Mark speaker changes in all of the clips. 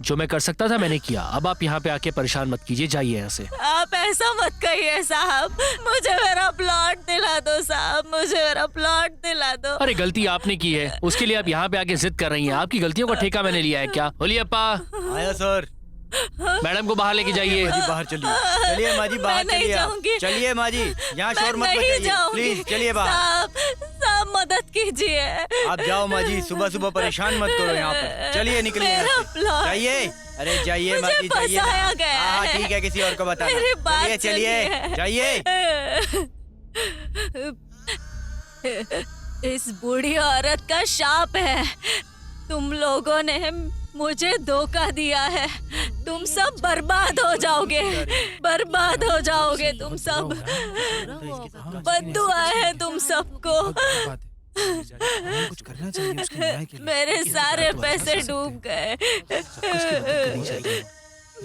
Speaker 1: जो मैं कर सकता था मैंने किया। अब आप यहाँ पे आके परेशान मत कीजिए, जाइए यहाँ से।
Speaker 2: आप ऐसा मत कहिए साहब, मुझे मेरा प्लॉट दिला दो साहब, मुझे मेरा प्लॉट दिला दो।
Speaker 1: अरे गलती आपने की है, उसके लिए आप यहाँ पे आके जिद कर रही हैं। आपकी गलतियों का ठेका मैंने लिया है क्या? होलियप्पा,
Speaker 3: आया सर।
Speaker 1: मैडम को बाहर लेके जाइए।
Speaker 3: माँ जी बाहर चलिए, चलिए माँ जी बाहर
Speaker 2: मैं नहीं
Speaker 3: चलिए,
Speaker 2: जाऊंगी।
Speaker 3: चलिए माँ जी, यहाँ शोर मत
Speaker 2: नहीं
Speaker 3: मचाइए
Speaker 2: जाऊंगी।
Speaker 3: प्लीज, चलिए बाहर।
Speaker 2: साहब मदद कीजिए।
Speaker 3: आप जाओ माँ जी, सुबह सुबह परेशान मत करो यहाँ पर। चलिए निकलिए यहाँ
Speaker 2: मेरा
Speaker 3: से।
Speaker 2: प्लॉट।
Speaker 3: जाइए, अरे जाइए माँ
Speaker 2: मुझे
Speaker 3: जी, जाइए ना।
Speaker 2: फंसाया गया
Speaker 3: हाँ
Speaker 2: है।
Speaker 3: ठीक है, किसी और को बताना।
Speaker 2: मेरी बात
Speaker 3: चलिए चलिए, जाइए।
Speaker 2: इस बूढ़ी औरत का शाप है। तुम लोगों ने मुझे धोखा दिया है। तुम सब बर्बाद हो जाओगे, बर्बाद हो जाओगे तुम सब। बद्दुआ है तुम सबको।
Speaker 4: कुछ करना चाहिए उसके न्याय के लिए।
Speaker 2: मेरे सारे पैसे डूब गए।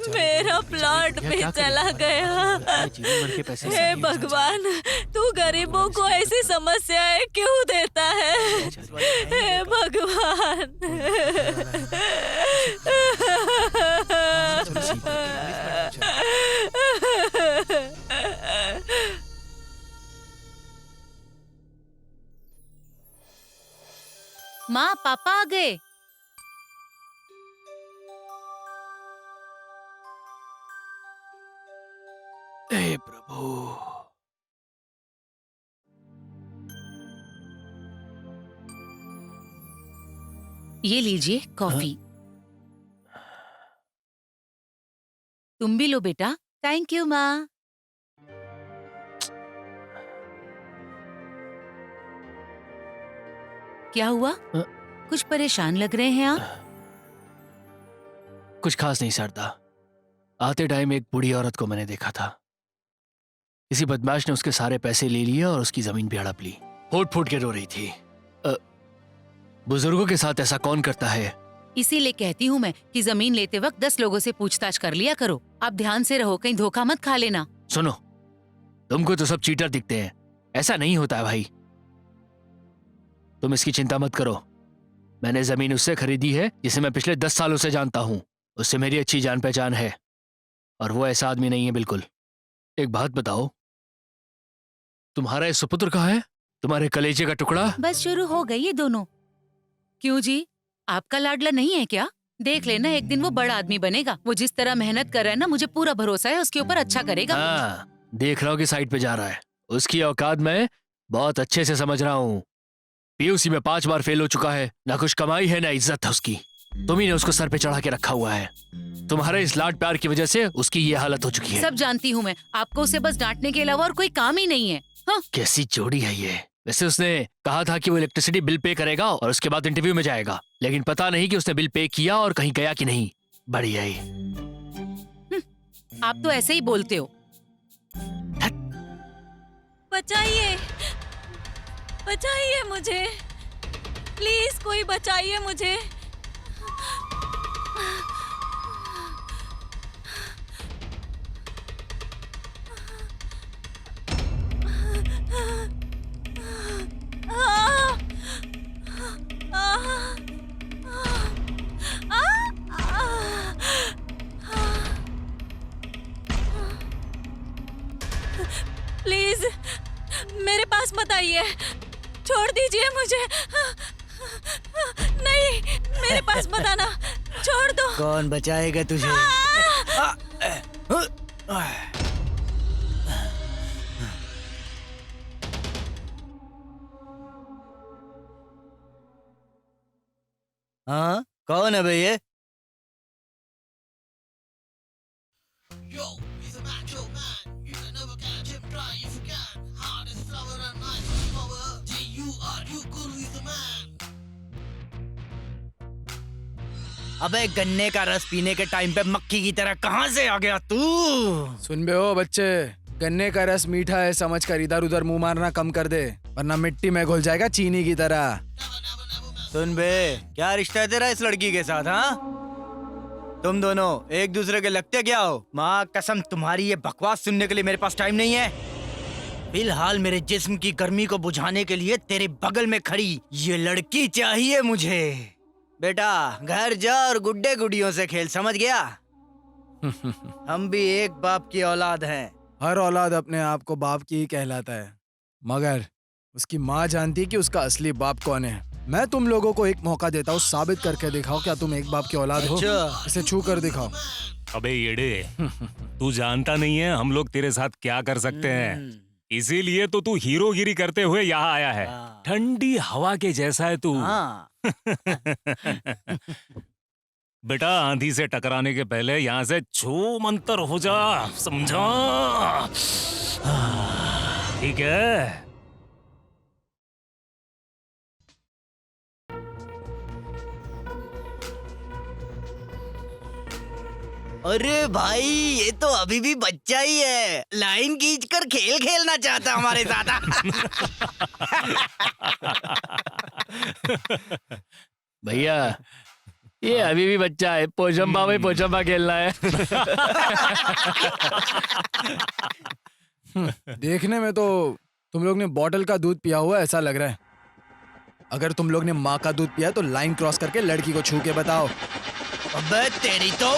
Speaker 2: मेरा प्लॉट भी चला गया। हे भगवान, तू गरीबों को ऐसी समस्याएं क्यों देता है? हे भगवान।
Speaker 5: माँ पापा आ गए।
Speaker 1: हे प्रभु,
Speaker 5: ये लीजिए कॉफी। तुम भी लो बेटा। थैंक यू माँ। क्या हुआ? कुछ परेशान लग रहे हैं आप।
Speaker 1: कुछ खास नहीं शारदा। आते टाइम एक बूढ़ी औरत को मैंने देखा था। किसी बदमाश ने उसके सारे पैसे ले लिए और उसकी जमीन भी हड़प ली। फूट फूट के रो रही थी। बुजुर्गों के साथ ऐसा कौन करता है?
Speaker 5: इसीलिए कहती हूँ मैं कि जमीन लेते वक्त 10 लोगों से पूछताछ कर लिया करो। आप ध्यान से रहो, कहीं धोखा मत खा लेना।
Speaker 1: सुनो, तुमको तो सब चीटर दिखते हैं, ऐसा नहीं होता है भाई। तुम इसकी चिंता मत करो। मैंने जमीन उससे खरीदी है जिसे मैं पिछले 10 सालों से जानता हूँ। उससे मेरी अच्छी जान पहचान है और वो ऐसा आदमी नहीं है बिल्कुल। एक बात बताओ, तुम्हारा ये सुपुत्र कहाँ है? तुम्हारे कलेजे का टुकड़ा?
Speaker 5: बस शुरू हो गई ये दोनों। क्यों जी, आपका लाडला नहीं है क्या? देख लेना, एक दिन वो बड़ा आदमी बनेगा। वो जिस तरह मेहनत कर रहा है ना, मुझे पूरा भरोसा है उसके ऊपर अच्छा करेगा।
Speaker 1: हाँ, देख रहा हूँ कि साइड पे जा रहा है। उसकी औकात मैं बहुत अच्छे से समझ रहा हूँ। पीयूसी में 5 बार फेल हो चुका है। ना कुछ कमाई है ना इज्जत है उसकी। तुम ही ने उसको सर पे चढ़ा के रखा हुआ है। तुम्हारे इस लाड प्यार की वजह से उसकी ये हालत हो चुकी है।
Speaker 5: सब जानती हूँ मैं, आपको उसे बस डांटने के अलावा और कोई काम ही नहीं है। हाँ?
Speaker 1: कैसी जोड़ी है ये। वैसे उसने कहा था कि वो इलेक्ट्रिसिटी बिल पे करेगा और उसके बाद इंटरव्यू में जाएगा, लेकिन पता नहीं कि उसने बिल पे किया और कहीं गया कि नहीं। बढ़िया ही।
Speaker 5: आप तो ऐसे ही बोलते हो।
Speaker 2: बचाइए, बचाइए मुझे, प्लीज कोई बचाइए मुझे। प्लीज मेरे पास मत आइए, छोड़ दीजिए मुझे। नहीं, मेरे पास मत आना, छोड़ दो।
Speaker 3: कौन बचाएगा तुझे? हाँ, कौन है भैया? अबे गन्ने का रस पीने के टाइम पे मक्खी की तरह कहाँ से आ गया तू?
Speaker 4: सुन बे हो बच्चे, गन्ने का रस मीठा है समझकर इधर उधर मुंह मारना कम कर दे, वरना मिट्टी में घुल जाएगा चीनी की तरह।
Speaker 3: सुन बे, क्या रिश्ता है तेरा इस लड़की के साथ? हाँ, तुम दोनों एक दूसरे के लगते क्या हो? माँ कसम, तुम्हारी ये बकवास सुनने के लिए मेरे पास टाइम नहीं है। फिलहाल मेरे जिस्म की गर्मी को बुझाने के लिए तेरे बगल में खड़ी ये लड़की चाहिए मुझे। बेटा घर जा और गुड्डे गुडियों से खेल, समझ गया? हम भी एक बाप की औलाद हैं।
Speaker 4: हर औलाद अपने आप को बाप की ही कहलाता है, मगर उसकी माँ जानती है कि उसका असली बाप कौन है। मैं तुम लोगों को एक मौका देता हूँ, साबित करके दिखाओ क्या तुम एक बाप की औलाद हो।
Speaker 3: अच्छा।
Speaker 4: इसे छू कर दिखाओ।
Speaker 6: अबे येड़े, तू जानता नहीं है हम लोग तेरे साथ क्या कर सकते हैं, इसीलिए तो तू हीरोगिरी करते हुए यहाँ आया है।
Speaker 3: हाँ।
Speaker 6: ठंडी हवा के जैसा है तू।
Speaker 3: हाँ।
Speaker 6: बेटा आंधी से टकराने के पहले यहाँ से छू मंतर हो जा, समझा? ठीक है?
Speaker 3: अरे भाई ये तो अभी भी बच्चा ही है, लाइन खींचकर खेल खेलना चाहता हमारे साथ।
Speaker 1: भैया ये अभी भी बच्चा है, पोचम्बा में पोचम्बा खेलना है।
Speaker 4: देखने में तो तुम लोग ने बॉटल का दूध पिया हुआ ऐसा लग रहा है। अगर तुम लोग ने माँ का दूध पिया तो लाइन क्रॉस करके लड़की को छू के बताओ।
Speaker 3: अबे तेरी तो।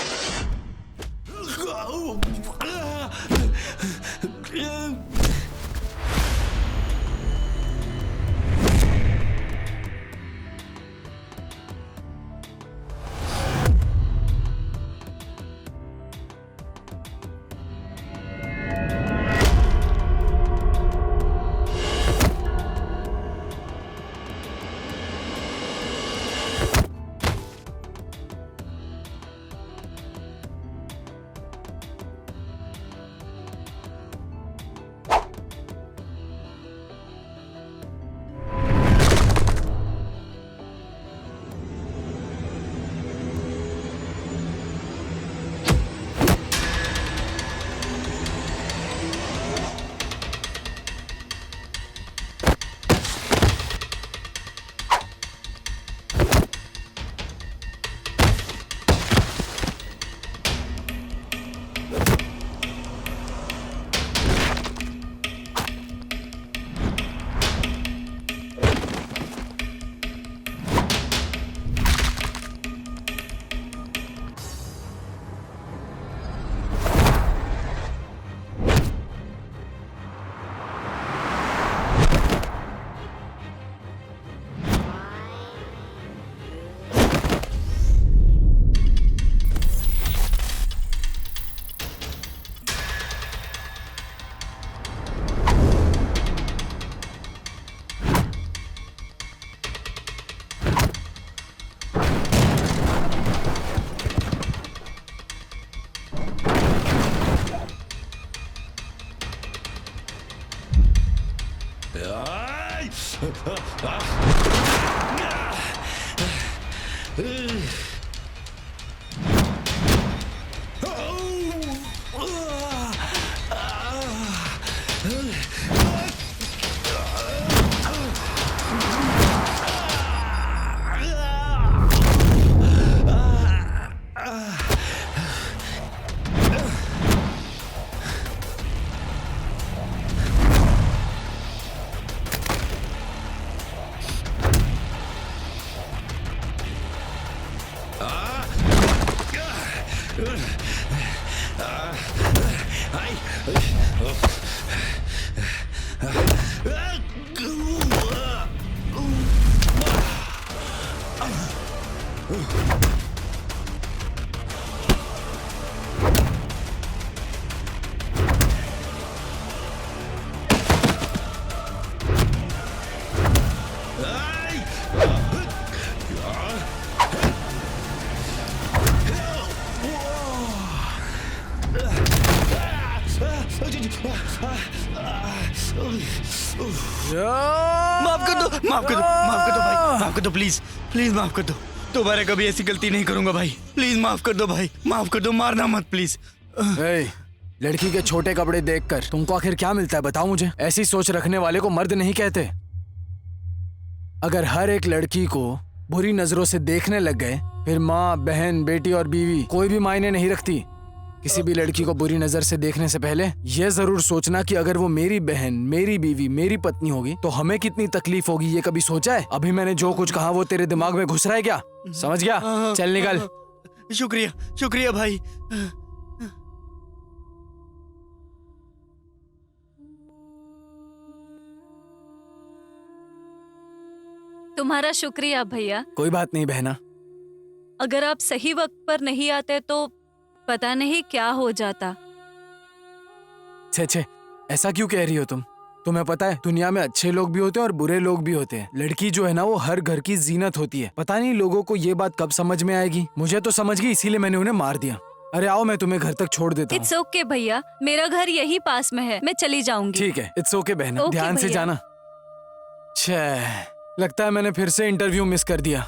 Speaker 3: माफ कर दो, माफ कर दो, माफ कर दो भाई, माफ कर दो प्लीज, प्लीज माफ कर दो। दोबारा कभी ऐसी गलती नहीं करूंगा भाई, प्लीज माफ कर दो भाई, माफ कर दो, मारना मत प्लीज।
Speaker 4: ए, लड़की के छोटे कपड़े देखकर तुमको आखिर क्या मिलता है बताओ मुझे। ऐसी सोच रखने वाले को मर्द नहीं कहते। अगर हर एक लड़की को बुरी नजरों से देखने लग गए फिर माँ, बहन, बेटी और बीवी कोई भी मायने नहीं रखती। किसी भी लड़की को बुरी नजर से देखने से पहले यह जरूर सोचना कि अगर वो मेरी बहन, मेरी बीवी, मेरी पत्नी होगी तो हमें कितनी तकलीफ होगी, ये कभी सोचा है? अभी मैंने जो कुछ कहा वो तेरे दिमाग में घुस रहा है क्या? समझ गया? चल निकल।
Speaker 3: शुक्रिया शुक्रिया भाई।
Speaker 2: तुम्हारा शुक्रिया भैया।
Speaker 4: कोई बात नहीं बहना।
Speaker 2: अगर आप सही वक्त पर नहीं आते तो पता नहीं क्या हो जाता।
Speaker 4: छे छे, ऐसा क्यों कह रही हो तुम? तुम्हें पता है दुनिया में अच्छे लोग भी होते हैं और बुरे लोग भी होते हैं। लड़की जो है ना वो हर घर की जीनत होती है। पता नहीं लोगों को ये बात कब समझ में आएगी। मुझे तो समझ गई, इसीलिए मैंने उन्हें मार दिया। अरे आओ, मैं तुम्हें घर तक छोड़ देता हूँ।
Speaker 2: इट्स ओके भैया, मेरा घर यही पास में है, मैं चली जाऊंगी।
Speaker 4: ठीक है, इट्स ओके बहना,
Speaker 2: ओके
Speaker 4: ध्यान से
Speaker 2: भैया।
Speaker 4: जाना। छे, लगता है मैंने फिर से इंटरव्यू मिस कर दिया।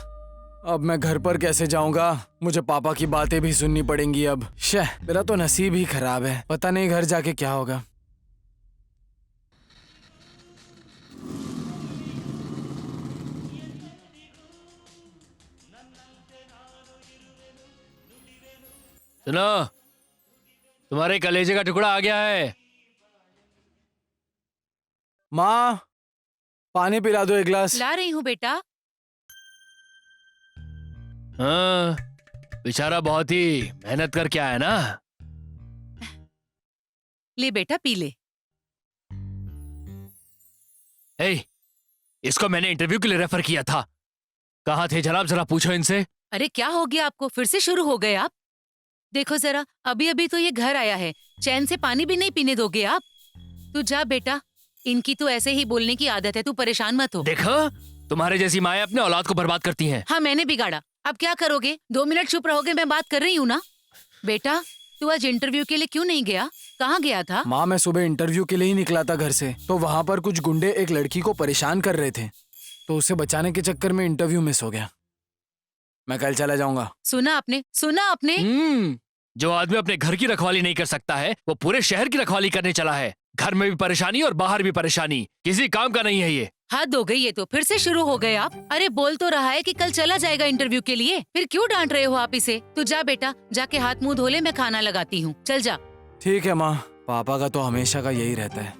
Speaker 4: अब मैं घर पर कैसे जाऊंगा? मुझे पापा की बातें भी सुननी पड़ेंगी अब। शे, मेरा तो नसीब ही खराब है। पता नहीं घर जाके क्या होगा।
Speaker 1: सुनो, तुम्हारे कलेजे का टुकड़ा आ गया है।
Speaker 4: माँ, पानी पिला दो एक गिलास।
Speaker 5: ला रही हूँ बेटा।
Speaker 1: हाँ, बेचारा बहुत ही मेहनत करके आया ना।
Speaker 5: ले बेटा पी ले।
Speaker 1: ए, इसको मैंने इंटरव्यू के लिए रेफर किया था। कहाँ थे जनाब, जरा पूछो इनसे।
Speaker 5: अरे क्या हो गया आपको? फिर से शुरू हो गए आप? देखो जरा, अभी अभी तो ये घर आया है, चैन से पानी भी नहीं पीने दोगे आप? तू जा बेटा, इनकी तो ऐसे ही बोलने की आदत है, तू परेशान मत हो।
Speaker 1: देखो, तुम्हारे जैसी माएं अपने औलाद को बर्बाद करती हैं।
Speaker 5: हाँ मैंने बिगाड़ा, अब क्या करोगे? 2 मिनट चुप रहोगे? मैं बात कर रही हूँ ना। बेटा तू आज इंटरव्यू के लिए क्यों नहीं गया? कहाँ गया था?
Speaker 4: माँ, मैं सुबह इंटरव्यू के लिए ही निकला था घर से, तो वहाँ पर कुछ गुंडे एक लड़की को परेशान कर रहे थे, तो उसे बचाने के चक्कर में इंटरव्यू मिस हो गया। मैं कल चला जाऊंगा।
Speaker 5: सुना आपने? सुना आपने?
Speaker 1: जो आदमी अपने घर की रखवाली नहीं कर सकता है, वो पूरे शहर की रखवाली करने चला है। घर में भी परेशानी और बाहर भी परेशानी, किसी काम का नहीं है ये।
Speaker 5: हद हो गई ये तो, फिर से शुरू हो गए आप। अरे बोल तो रहा है कि कल चला जाएगा इंटरव्यू के लिए, फिर क्यों डांट रहे हो आप इसे? तू जा बेटा, जाके हाथ मुंह धो ले, मैं खाना लगाती हूँ। चल जा।
Speaker 4: ठीक है माँ, पापा का तो हमेशा का यही रहता है।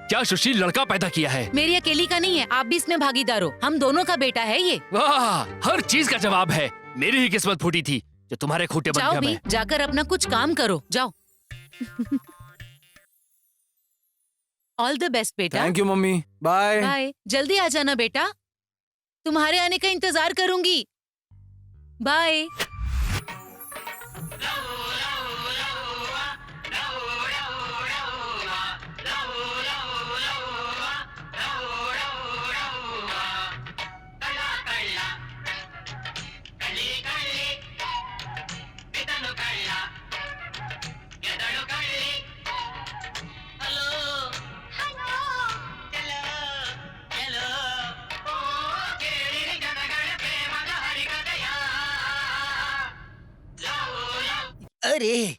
Speaker 1: क्या सुशील लड़का पैदा किया है।
Speaker 5: मेरी अकेली का नहीं है, आप भी इसमें भागीदार हो, हम दोनों का बेटा है ये।
Speaker 1: वाह, हर चीज का जवाब है। मेरी ही किस्मत फूटी थी जो तुम्हारे खूंटे बन
Speaker 5: जाओ
Speaker 1: गया
Speaker 5: भी,
Speaker 1: मैं।
Speaker 5: जाकर अपना कुछ काम करो, जाओ। ऑल द बेस्ट बेटा।
Speaker 4: Thank you mummy, bye.
Speaker 5: Bye, जल्दी आ जाना बेटा, तुम्हारे आने का इंतजार करूंगी। बाय।
Speaker 3: अरे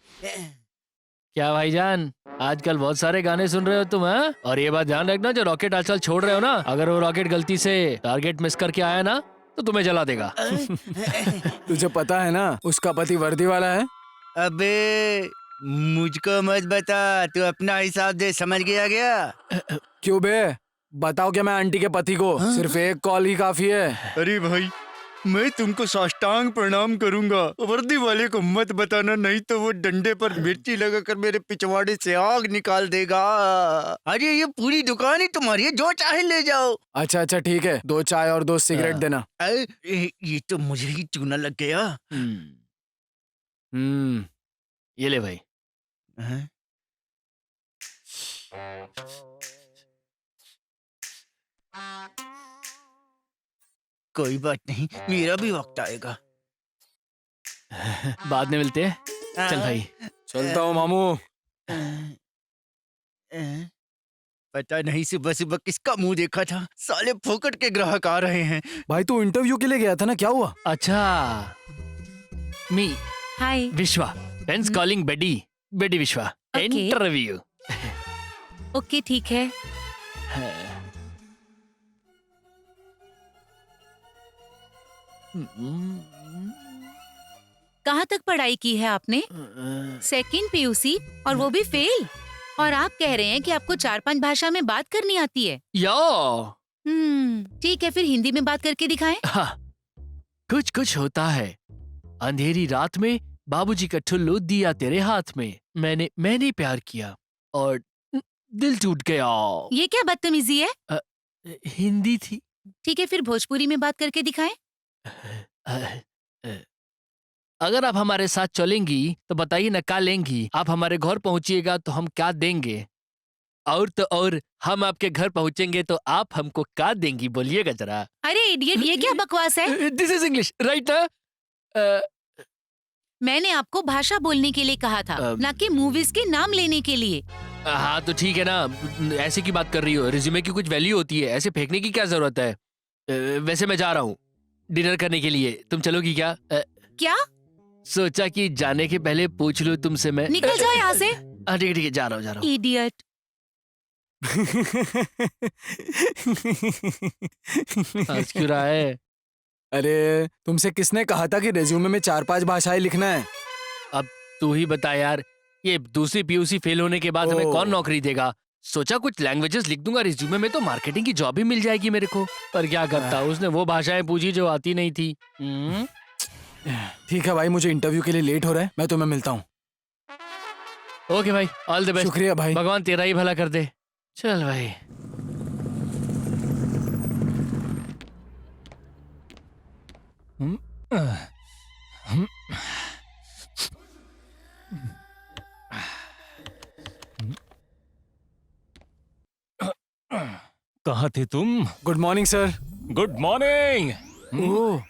Speaker 1: क्या भाईजान, आजकल बहुत सारे गाने सुन रहे हो तुम, हाँ? और ये बात ध्यान रखना, जो रॉकेट आजकल छोड़ रहे हो ना, अगर वो रॉकेट गलती से टारगेट मिस करके आया ना, तो तुम्हें जला देगा।
Speaker 4: तुझे पता है ना उसका पति वर्दी वाला है।
Speaker 3: अबे मुझको मत बता, तू अपना हिसाब दे, समझ गया क्या?
Speaker 4: क्यों बे, बताओ क्या मैं आंटी के पति को सिर्फ एक कॉल ही काफी है।
Speaker 3: अरे भाई, मैं तुमको साष्टांग प्रणाम करूंगा, वर्दी वाले को मत बताना, नहीं तो वो डंडे पर मिर्ची लगाकर मेरे पिछवाड़े से आग निकाल देगा। अरे ये पूरी दुकान ही तुम्हारी है, जो चाहे ले जाओ।
Speaker 4: अच्छा अच्छा ठीक है, 2 चाय और 2 सिगरेट देना।
Speaker 3: ये तो मुझे ही चूना लग गया।
Speaker 1: ये ले भाई।
Speaker 3: हैं? कोई बात नहीं, मेरा भी वक्त आएगा।
Speaker 1: बाद में मिलते हैं, चल भाई।
Speaker 4: चलता हूँ मामू।
Speaker 3: पता नहीं सुबह सुबह किसका मुंह देखा था, साले फोकट के ग्राहक आ रहे हैं।
Speaker 4: भाई तू इंटरव्यू के लिए गया था ना, क्या हुआ?
Speaker 1: अच्छा, मी
Speaker 5: हाय।
Speaker 1: विश्वा, फ्रेंड्स कॉलिंग बेडी, बेडी विश्वा,
Speaker 5: Okay.
Speaker 1: इंटरव्यू।
Speaker 5: ओके ठीक है। कहाँ तक पढ़ाई की है आपने? 2nd PUC, और वो भी फेल। और आप कह रहे हैं कि आपको 4-5 भाषा में बात करनी आती है।
Speaker 1: या
Speaker 5: ठीक है, फिर हिंदी में बात करके दिखाएं।
Speaker 1: हाँ, कुछ कुछ होता है। अंधेरी रात में बाबूजी का ठुल्लू दिया तेरे हाथ में। मैंने प्यार किया और दिल टूट गया।
Speaker 5: ये क्या बदतमीजी है?
Speaker 1: हिंदी थी।
Speaker 5: ठीक है, फिर भोजपुरी में बात करके दिखाएं।
Speaker 1: अगर आप हमारे साथ चलेंगी तो बताइए ना क्या लेंगी। आप हमारे घर पहुंचिएगा तो हम क्या देंगे, और तो और हम आपके घर पहुंचेंगे तो आप हमको क्या देंगी, बोलिएगा जरा।
Speaker 5: अरे इडियट, ये क्या बकवास है?
Speaker 1: दिस इज इंग्लिश राइट ना?
Speaker 5: मैंने आपको भाषा बोलने के लिए कहा था, ना कि मूवीज के नाम लेने के लिए।
Speaker 1: हाँ तो ठीक है ना, ऐसे की बात कर रही हो। रिज्यूमे की कुछ वैल्यू होती है, ऐसे फेंकने की क्या जरूरत है। वैसे मैं जा रहा हूँ डिनर करने के लिए, तुम चलोगी क्या?
Speaker 5: क्या?
Speaker 1: सोचा कि जाने के पहले पूछ लूं तुमसे मैं।
Speaker 5: निकल जाओ यहाँ से।
Speaker 1: हाँ ठीक है जा रहा हूँ।
Speaker 5: इडियट।
Speaker 1: आज क्यों रहा है?
Speaker 4: अरे तुमसे किसने कहा था कि रेज्यूमे में 4-5 भाषाएं लिखना है?
Speaker 1: अब तू ही बता यार, ये दूसरी पीयूसी फेल होने के बाद हमें कौन नौकरी देगा। सोचा कुछ लैंग्वेजेस लिख दूंगा रिज्यूमे में तो मार्केटिंग की जॉब भी मिल जाएगी मेरे को। पर क्या करता, उसने वो भाषाएं पूछी जो आती नहीं थी।
Speaker 4: ठीक है भाई, मुझे इंटरव्यू के लिए लेट हो रहा है, मैं तुम्हें मिलता हूँ।
Speaker 1: ओके भाई, ऑल द बेस्ट।
Speaker 4: शुक्रिया भाई।
Speaker 1: भगवान तेरा ही भला कर दे। चल भाई।
Speaker 6: कहाँ थे तुम?
Speaker 4: Good morning sir.
Speaker 6: Good morning.
Speaker 4: ओह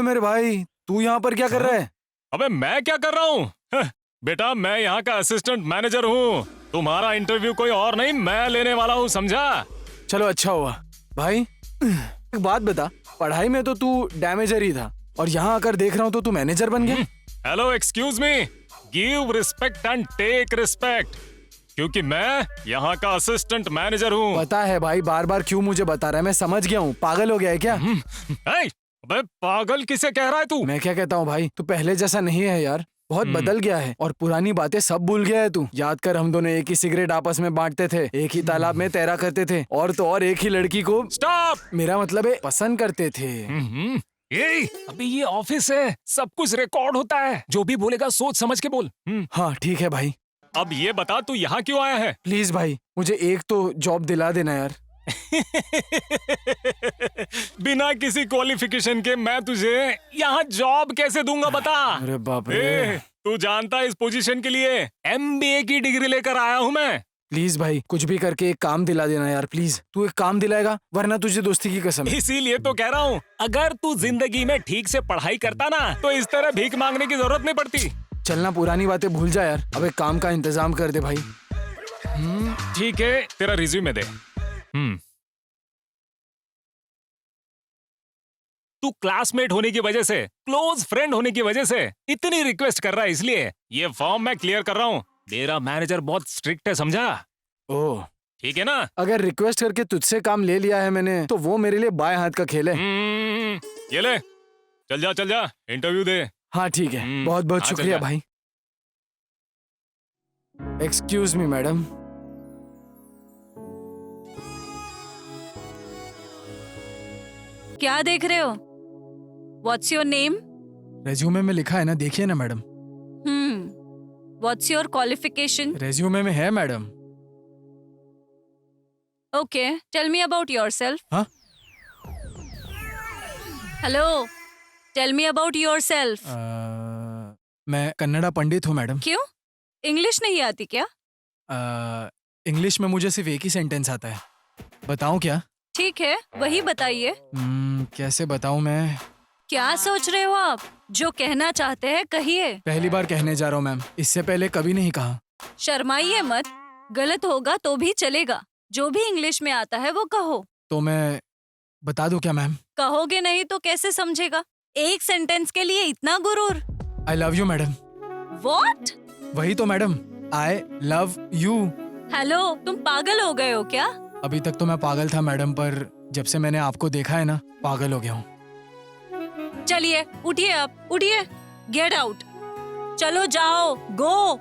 Speaker 4: मेरे भाई, तू यहाँ पर क्या कर रहा है?
Speaker 6: अबे मैं क्या कर रहा हूँ? बेटा मैं यहाँ का असिस्टेंट मैनेजर हूँ। तुम्हारा इंटरव्यू कोई और नहीं, मैं लेने वाला हूँ, समझा?
Speaker 4: चलो अच्छा हुआ। भाई एक बात बता, पढ़ाई में तो तू डैमेजर ही था और यहाँ आकर देख रहा हूँ तो तू मैनेजर बन गया।
Speaker 6: Hello excuse me, give respect and take respect, क्योंकि मैं यहाँ का असिस्टेंट मैनेजर हूँ।
Speaker 4: पता है भाई, बार बार क्यों मुझे बता रहा है, मैं समझ गया हूँ। पागल हो गया है क्या?
Speaker 6: अबे पागल किसे कह रहा है तू?
Speaker 4: मैं क्या कहता हूँ भाई, तू पहले जैसा नहीं है यार, बहुत बदल गया है और पुरानी बातें सब भूल गया है तू। याद कर, हम दोनों एक ही सिगरेट आपस में बांटते थे, एक ही तालाब में तैरा करते थे और तो और एक ही लड़की को,
Speaker 6: स्टॉप,
Speaker 4: मेरा मतलब है, पसंद करते थे।
Speaker 6: अबे ये ऑफिस है, सब कुछ रिकॉर्ड होता है, जो भी बोलेगा सोच समझ के बोल।
Speaker 4: हाँ ठीक है भाई।
Speaker 6: अब ये बता तू यहाँ क्यों आया है?
Speaker 4: प्लीज भाई, मुझे एक तो जॉब दिला देना यार।
Speaker 6: बिना किसी क्वालिफिकेशन के मैं तुझे यहाँ जॉब कैसे दूंगा बता?
Speaker 4: अरे बाप रे।
Speaker 6: तू जानता है इस पोजीशन के लिए MBA की डिग्री लेकर आया हूँ मैं।
Speaker 4: प्लीज भाई, कुछ भी करके एक काम दिला देना यार, प्लीज। तू एक काम दिलाएगा, वरना तुझे दोस्ती की कसम है।
Speaker 6: इसीलिए तो कह रहा हूँ, अगर तू जिंदगी में ठीक से पढ़ाई करता ना तो इस तरह भीख मांगने की जरूरत नहीं पड़ती।
Speaker 4: चलना, पुरानी बातें भूल जा यार, अब एक काम का इंतजाम कर दे भाई।
Speaker 6: ठीक है, तेरा रिज्यूमे दे। तू क्लासमेट होने की वजह से, क्लोज फ्रेंड होने की वजह से इतनी रिक्वेस्ट कर रहा है, इसलिए ये फॉर्म मैं क्लियर कर रहा हूँ। मेरा मैनेजर बहुत स्ट्रिक्ट है, समझा?
Speaker 4: ओह
Speaker 6: ठीक है ना?
Speaker 4: अगर रिक्वेस्ट करके तुझसे काम ले लिया है मैंने, तो वो मेरे लिए बाएं हाथ का खेल है।
Speaker 6: ये ले, चल जा इंटरव्यू दे।
Speaker 4: हाँ ठीक है, बहुत बहुत
Speaker 6: हाँ,
Speaker 4: शुक्रिया
Speaker 6: चल जा।
Speaker 4: भाई। Excuse me madam.
Speaker 2: क्या देख रहे हो? What's your name?
Speaker 4: रेज्यूमे में लिखा है ना, देखिए ना madam.
Speaker 2: What's your qualification?
Speaker 4: Resume में है madam.
Speaker 2: Okay, tell me about yourself.
Speaker 4: हाँ?
Speaker 2: Hello, tell me about yourself.
Speaker 4: मैं कन्नड़ा पंडित हूँ मैडम।
Speaker 2: क्यों? इंग्लिश नहीं आती क्या?
Speaker 4: इंग्लिश में मुझे सिर्फ एक ही सेंटेंस आता है। बताऊँ क्या?
Speaker 2: ठीक है, वही बताइए।
Speaker 4: कैसे बताऊँ मैं?
Speaker 2: क्या सोच रहे हो आप? जो कहना चाहते हैं कहिए।
Speaker 4: पहली बार कहने जा रहा हूँ मैम, इससे पहले कभी नहीं कहा।
Speaker 2: शर्माइए मत, गलत होगा तो भी चलेगा। जो भी इंग्लिश में आता है वो कहो।
Speaker 4: तो मैं बता दूं क्या मैम?
Speaker 2: कहोगे नहीं तो कैसे समझेगा? एक सेंटेंस के लिए इतना गुरूर?
Speaker 4: I love you madam.
Speaker 2: What?
Speaker 4: वही तो madam, I love you.
Speaker 2: Hello, तुम पागल हो गए हो क्या?
Speaker 4: अभी तक तो मैं पागल था मैडम, पर जब से मैंने आपको देखा है ना, पागल हो गया हूँ।
Speaker 2: चलिए उठिए, आप उठिए, गेट आउट। चलो जाओ, गो।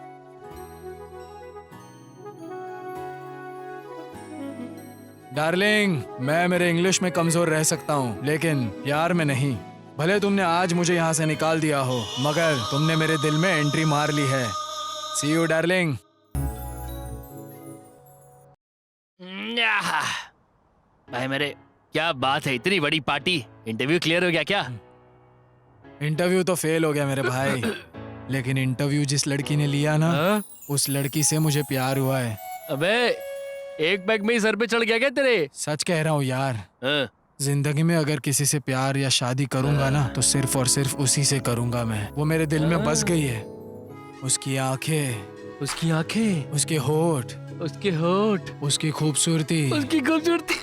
Speaker 4: डार्लिंग, मैं मेरे इंग्लिश में कमजोर रह सकता हूँ, लेकिन प्यार में नहीं। भले तुमने आज मुझे यहाँ से निकाल दिया हो, मगर तुमने मेरे दिल में एंट्री मार ली है। सी यू डार्लिंग।
Speaker 1: भाई मेरे, क्या बात है, इतनी बड़ी पार्टी। इंटरव्यू क्लियर हो गया क्या?
Speaker 4: इंटरव्यू तो फेल हो गया मेरे भाई, लेकिन इंटरव्यू जिस लड़की ने लिया ना,
Speaker 1: हाँ?
Speaker 4: उस लड़की से मुझे प्यार हुआ है।
Speaker 1: अबे एक बैग में ही सर पे चढ़ गया क्या तेरे?
Speaker 4: सच कह रहा हूँ यार।
Speaker 1: हाँ?
Speaker 4: जिंदगी में अगर किसी से प्यार या शादी करूंगा ना, तो सिर्फ और सिर्फ उसी से करूंगा मैं। वो मेरे दिल में बस गई है। उसकी आंखें,
Speaker 1: उसकी आंखें,
Speaker 4: उसके होठ,
Speaker 1: उसके होठ,
Speaker 4: उसकी खूबसूरती।
Speaker 1: उसकी खूबसूरती।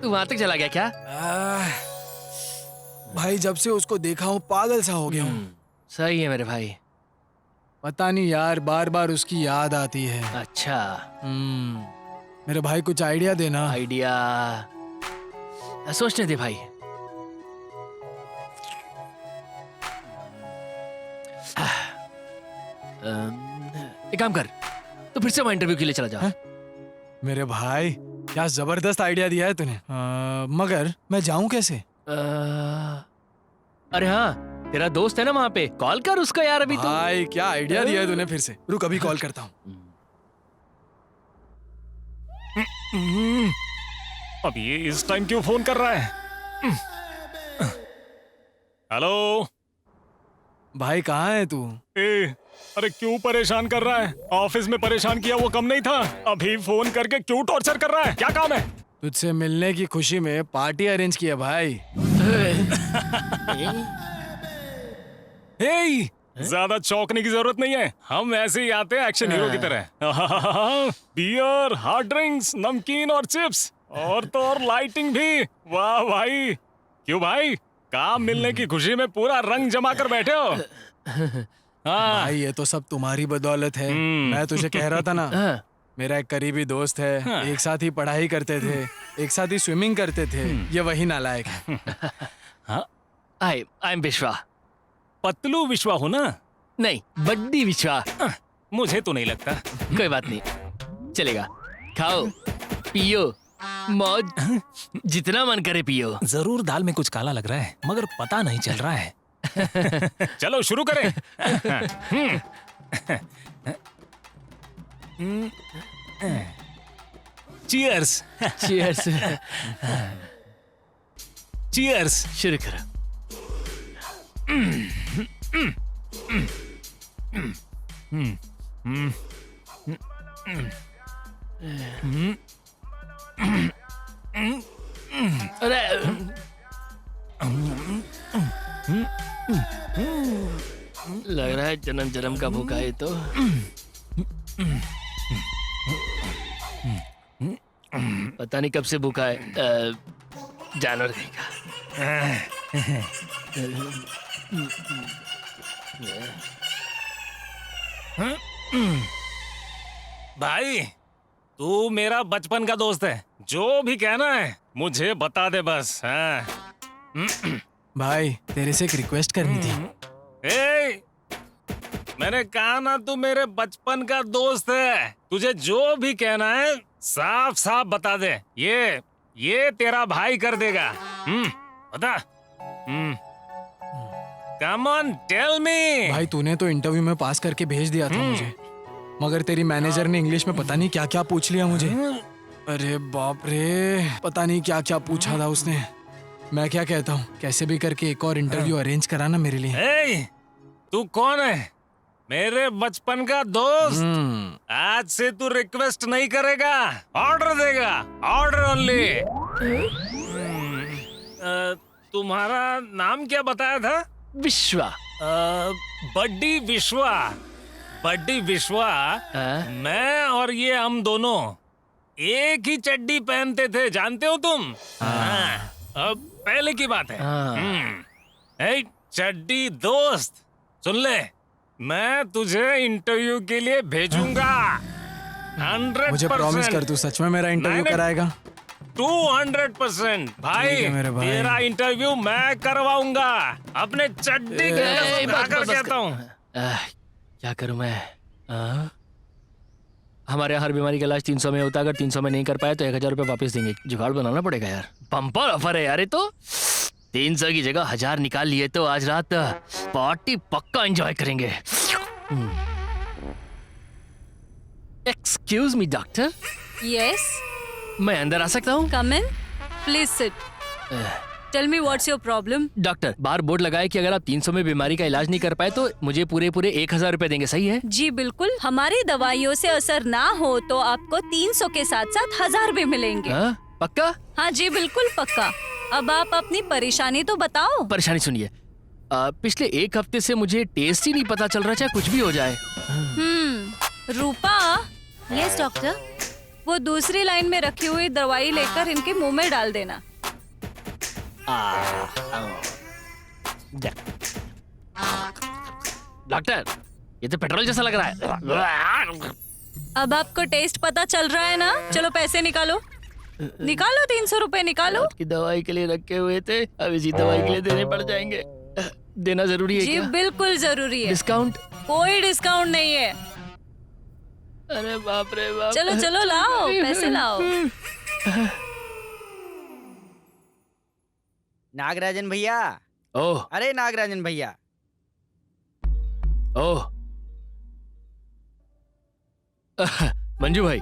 Speaker 1: तू वहां तक चला गया क्या?
Speaker 4: भाई जब से उसको देखा हूँ पागल सा हो गया हूँ।
Speaker 1: सही है मेरे भाई।
Speaker 4: पता नहीं यार, बार बार उसकी याद आती है।
Speaker 1: अच्छा,
Speaker 4: मेरे भाई कुछ आइडिया देना।
Speaker 1: आइडिया सोचने दे भाई। एक काम कर, तो फिर से वहां इंटरव्यू के लिए चला जा।
Speaker 4: मेरे भाई क्या जबरदस्त आइडिया दिया है तूने। मगर मैं जाऊं कैसे?
Speaker 1: अरे हाँ, तेरा दोस्त है ना वहां पे, कॉल कर उसको यार अभी तो।
Speaker 4: भाई क्या आइडिया दिया है तूने फिर से। रुक अभी कॉल करता हूँ।
Speaker 6: अब ये इस टाइम क्यों फोन कर रहा है? हेलो
Speaker 4: भाई कहाँ है तू?
Speaker 6: अरे क्यों परेशान कर रहा है? ऑफिस में परेशान किया वो कम नहीं था, अभी फोन करके क्यों टॉर्चर कर रहा है? क्या काम है?
Speaker 4: तुझसे मिलने की खुशी में पार्टी अरेंज किया भाई।
Speaker 6: ज्यादा चौंकने की जरूरत नहीं है, हम ऐसे ही आते हैं एक्शन हीरो की तरह। बियर, हार्ड ड्रिंक्स, नमकीन और चिप्स, और तो और लाइटिंग भी। वाह भाई, क्यों भाई, काम मिलने की खुशी में पूरा रंग जमा कर बैठे हो। हाँ
Speaker 4: भाई ये तो सब तुम्हारी बदौलत है। मैं तुझे कह रहा था ना, मेरा एक करीबी दोस्त है, एक साथ ही पढ़ाई करते थे, एक साथ ही स्विमिंग करते थे, ये वही नालायक है।
Speaker 1: आई एम विश्वा।
Speaker 6: पतलू विश्वा हो ना?
Speaker 1: नहीं, बड्डी विश्वा।
Speaker 6: मुझे तो नहीं लगता।
Speaker 1: कोई बात नहीं, चलेगा। खाओ पियो मौज, जितना मन करे पियो।
Speaker 6: जरूर दाल में कुछ काला लग रहा है, मगर पता नहीं चल रहा है। चलो शुरू करें। चीयर्स।
Speaker 1: चीयर्स।
Speaker 6: चीयर्स।
Speaker 1: शुरू करो। अरे लग रहा है जन्म जन्म का भूखा है तो। पता नहीं कब से भूखा है, जानवर कहीं का।
Speaker 6: भाई तू मेरा बचपन का दोस्त है, जो भी कहना है मुझे बता दे बस।
Speaker 4: भाई तेरे से एक रिक्वेस्ट करनी थी।
Speaker 6: मैंने कहा ना तू मेरे बचपन का दोस्त है, तुझे जो भी कहना है साफ साफ बता दे, ये तेरा भाई कर देगा। बता। Come on tell me.
Speaker 4: भाई तूने तो इंटरव्यू में पास करके भेज दिया था मुझे, मगर तेरी मैनेजर ने इंग्लिश में पता नहीं क्या क्या पूछ लिया मुझे। अरे बाप रे, पता नहीं क्या क्या पूछा था उसने। मैं क्या कहता हूँ, कैसे भी करके एक और इंटरव्यू अरेंज कराना मेरे लिए।
Speaker 6: तू कौन है? मेरे बचपन का दोस्त। आज से तू रिक्वेस्ट नहीं करेगा, ऑर्डर देगा, ऑर्डर ओनली। तुम्हारा नाम क्या बताया था?
Speaker 1: विश्वा।
Speaker 6: बड्डी विश्वा। बड्डी विश्वा। मैं और ये हम दोनों एक ही चड्डी पहनते थे, जानते हो तुम? अब पहले की बात है। चड्डी दोस्त, सुन ले, मैं तुझे इंटरव्यू के लिए भेजूंगा। 100%।
Speaker 4: मुझे प्रॉमिस कर, तू सच में मेरा इंटरव्यू कराएगा?
Speaker 6: 200% भाई,
Speaker 4: मेरे भाई,
Speaker 6: तेरा इंटरव्यू मैं करवाऊंगा अपने चड्डी के कहता हूँ।
Speaker 1: क्या करूं मैं? हमारे यहाँ हर बीमारी का इलाज 300 में होता है, अगर 300 में नहीं कर पाए तो 1000 रुपये वापस देंगे। जुगाड़ बनाना पड़ेगा यार। बम्पर ऑफर है यार ये तो। 300 की जगह 1000 निकाल लिए तो आज रात पार्टी पक्का एंजॉय करेंगे। एक्सक्यूज मी डॉक्टर,
Speaker 2: यस,
Speaker 1: मैं अंदर आ सकता हूँ?
Speaker 2: Come in, please sit. Tell me what's your problem.
Speaker 1: Doctor, बाहर बोर्ड लगाए कि अगर आप 300 में बीमारी का इलाज नहीं कर पाए तो मुझे पूरे 1000 रुपए देंगे, सही है?
Speaker 2: जी बिल्कुल, हमारी दवाइयों से असर ना हो तो आपको 300 के साथ साथ 1000 भी मिलेंगे।
Speaker 1: हाँ, पक्का?
Speaker 2: हाँ जी बिल्कुल पक्का। अब आप अपनी परेशानी तो बताओ।
Speaker 1: परेशानी सुनिए, पिछले 1 हफ्ते से मुझे टेस्ट ही नहीं पता चल रहा, चाहे कुछ भी हो जाए।
Speaker 2: रूपा,
Speaker 5: यस डॉक्टर।
Speaker 2: वो दूसरी लाइन में रखी हुई दवाई लेकर इनके मुंह में डाल देना।
Speaker 1: डॉक्टर, ये तो पेट्रोल जैसा लग रहा है।
Speaker 2: अब आपको टेस्ट पता चल रहा है ना? चलो पैसे निकालो, निकालो 300 रुपए निकालो।
Speaker 1: की दवाई के लिए रखे हुए थे, अब इसी दवाई के लिए देने पड़ जाएंगे। देना जरूरी है
Speaker 2: जी
Speaker 1: क्या?
Speaker 2: बिल्कुल जरूरी है।
Speaker 1: डिस्काउंट?
Speaker 2: कोई डिस्काउंट नहीं है।
Speaker 1: अरे बाप रे बाप।
Speaker 2: चलो चलो लाओ, पैसे लाओ।
Speaker 3: नागराजन भैया,
Speaker 1: ओह
Speaker 3: अरे नागराजन भैया,
Speaker 1: ओह मंजू भाई,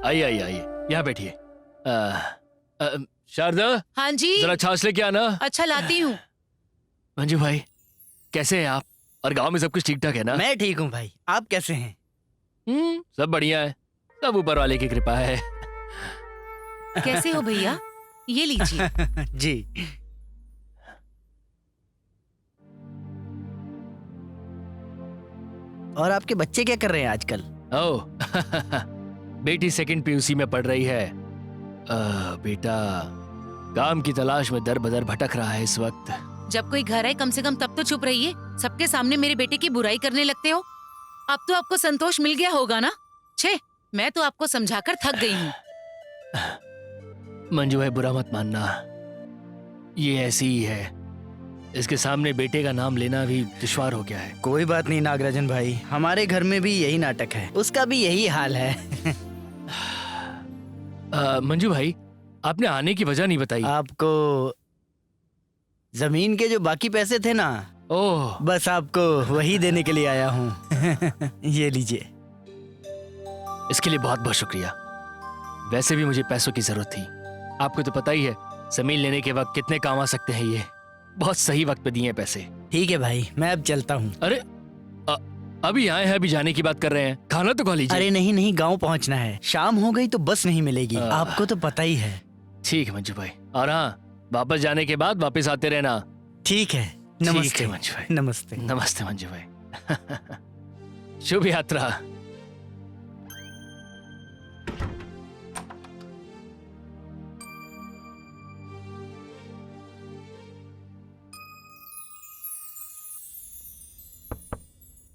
Speaker 1: आइए आइए आइए, यहाँ बैठिए। शारदा,
Speaker 5: हाँ जी,
Speaker 1: जरा छाछ लेके आना।
Speaker 5: अच्छा लाती हूँ।
Speaker 1: मंजू भाई, कैसे हैं आप? और गांव में सब कुछ ठीक ठाक है ना?
Speaker 3: मैं ठीक हूँ भाई, आप कैसे हैं?
Speaker 1: सब बढ़िया है, सब ऊपर वाले की कृपा है।
Speaker 5: कैसे हो भैया? ये लीजिए।
Speaker 3: जी। और आपके बच्चे क्या कर रहे हैं आजकल?
Speaker 1: ओह बेटी 2nd PUC में पढ़ रही है। बेटा काम की तलाश में दर बदर भटक रहा है इस वक्त।
Speaker 5: जब कोई घर आए कम से कम तब तो चुप रहिए। सबके सामने मेरे बेटे की बुराई करने लगते हो। अब तो आपको संतोष मिल गया होगा ना? छे, मैं तो आपको समझाकर थक गई हूँ।
Speaker 1: मंजू भाई, बुरा मत मानना, ये ऐसी ही है। इसके सामने बेटे का नाम लेना भी दुश्वार हो गया है।
Speaker 3: कोई बात नहीं नागराजन भाई, हमारे घर में भी यही नाटक है, उसका भी यही हाल है।
Speaker 1: मंजू भाई, आपने आने की वजह नहीं बताई।
Speaker 3: आपको जमीन के जो बाकी पैसे थे ना,
Speaker 1: ओह,
Speaker 3: बस आपको वही देने के लिए आया हूँ। ये लीजिए।
Speaker 1: इसके लिए बहुत बहुत शुक्रिया। वैसे भी मुझे पैसों की जरूरत थी। आपको तो पता ही है जमीन लेने के वक्त कितने काम आ सकते हैं। ये बहुत सही वक्त पे दिए हैं पैसे।
Speaker 3: ठीक है भाई, मैं अब चलता हूँ।
Speaker 1: अरे अभी आए हैं, अभी जाने की बात कर रहे हैं, खाना तो खा लीजिए।
Speaker 3: अरे नहीं नहीं, गांव पहुँचना है, शाम हो गई तो बस नहीं मिलेगी, आपको तो पता ही है।
Speaker 1: ठीक है मंजू भाई, और हाँ, वापस जाने के बाद वापस आते रहना।
Speaker 3: ठीक है, नमस्ते
Speaker 1: मंजू भाई।
Speaker 3: नमस्ते।
Speaker 1: नमस्ते मंजू भाई। शुभ यात्रा।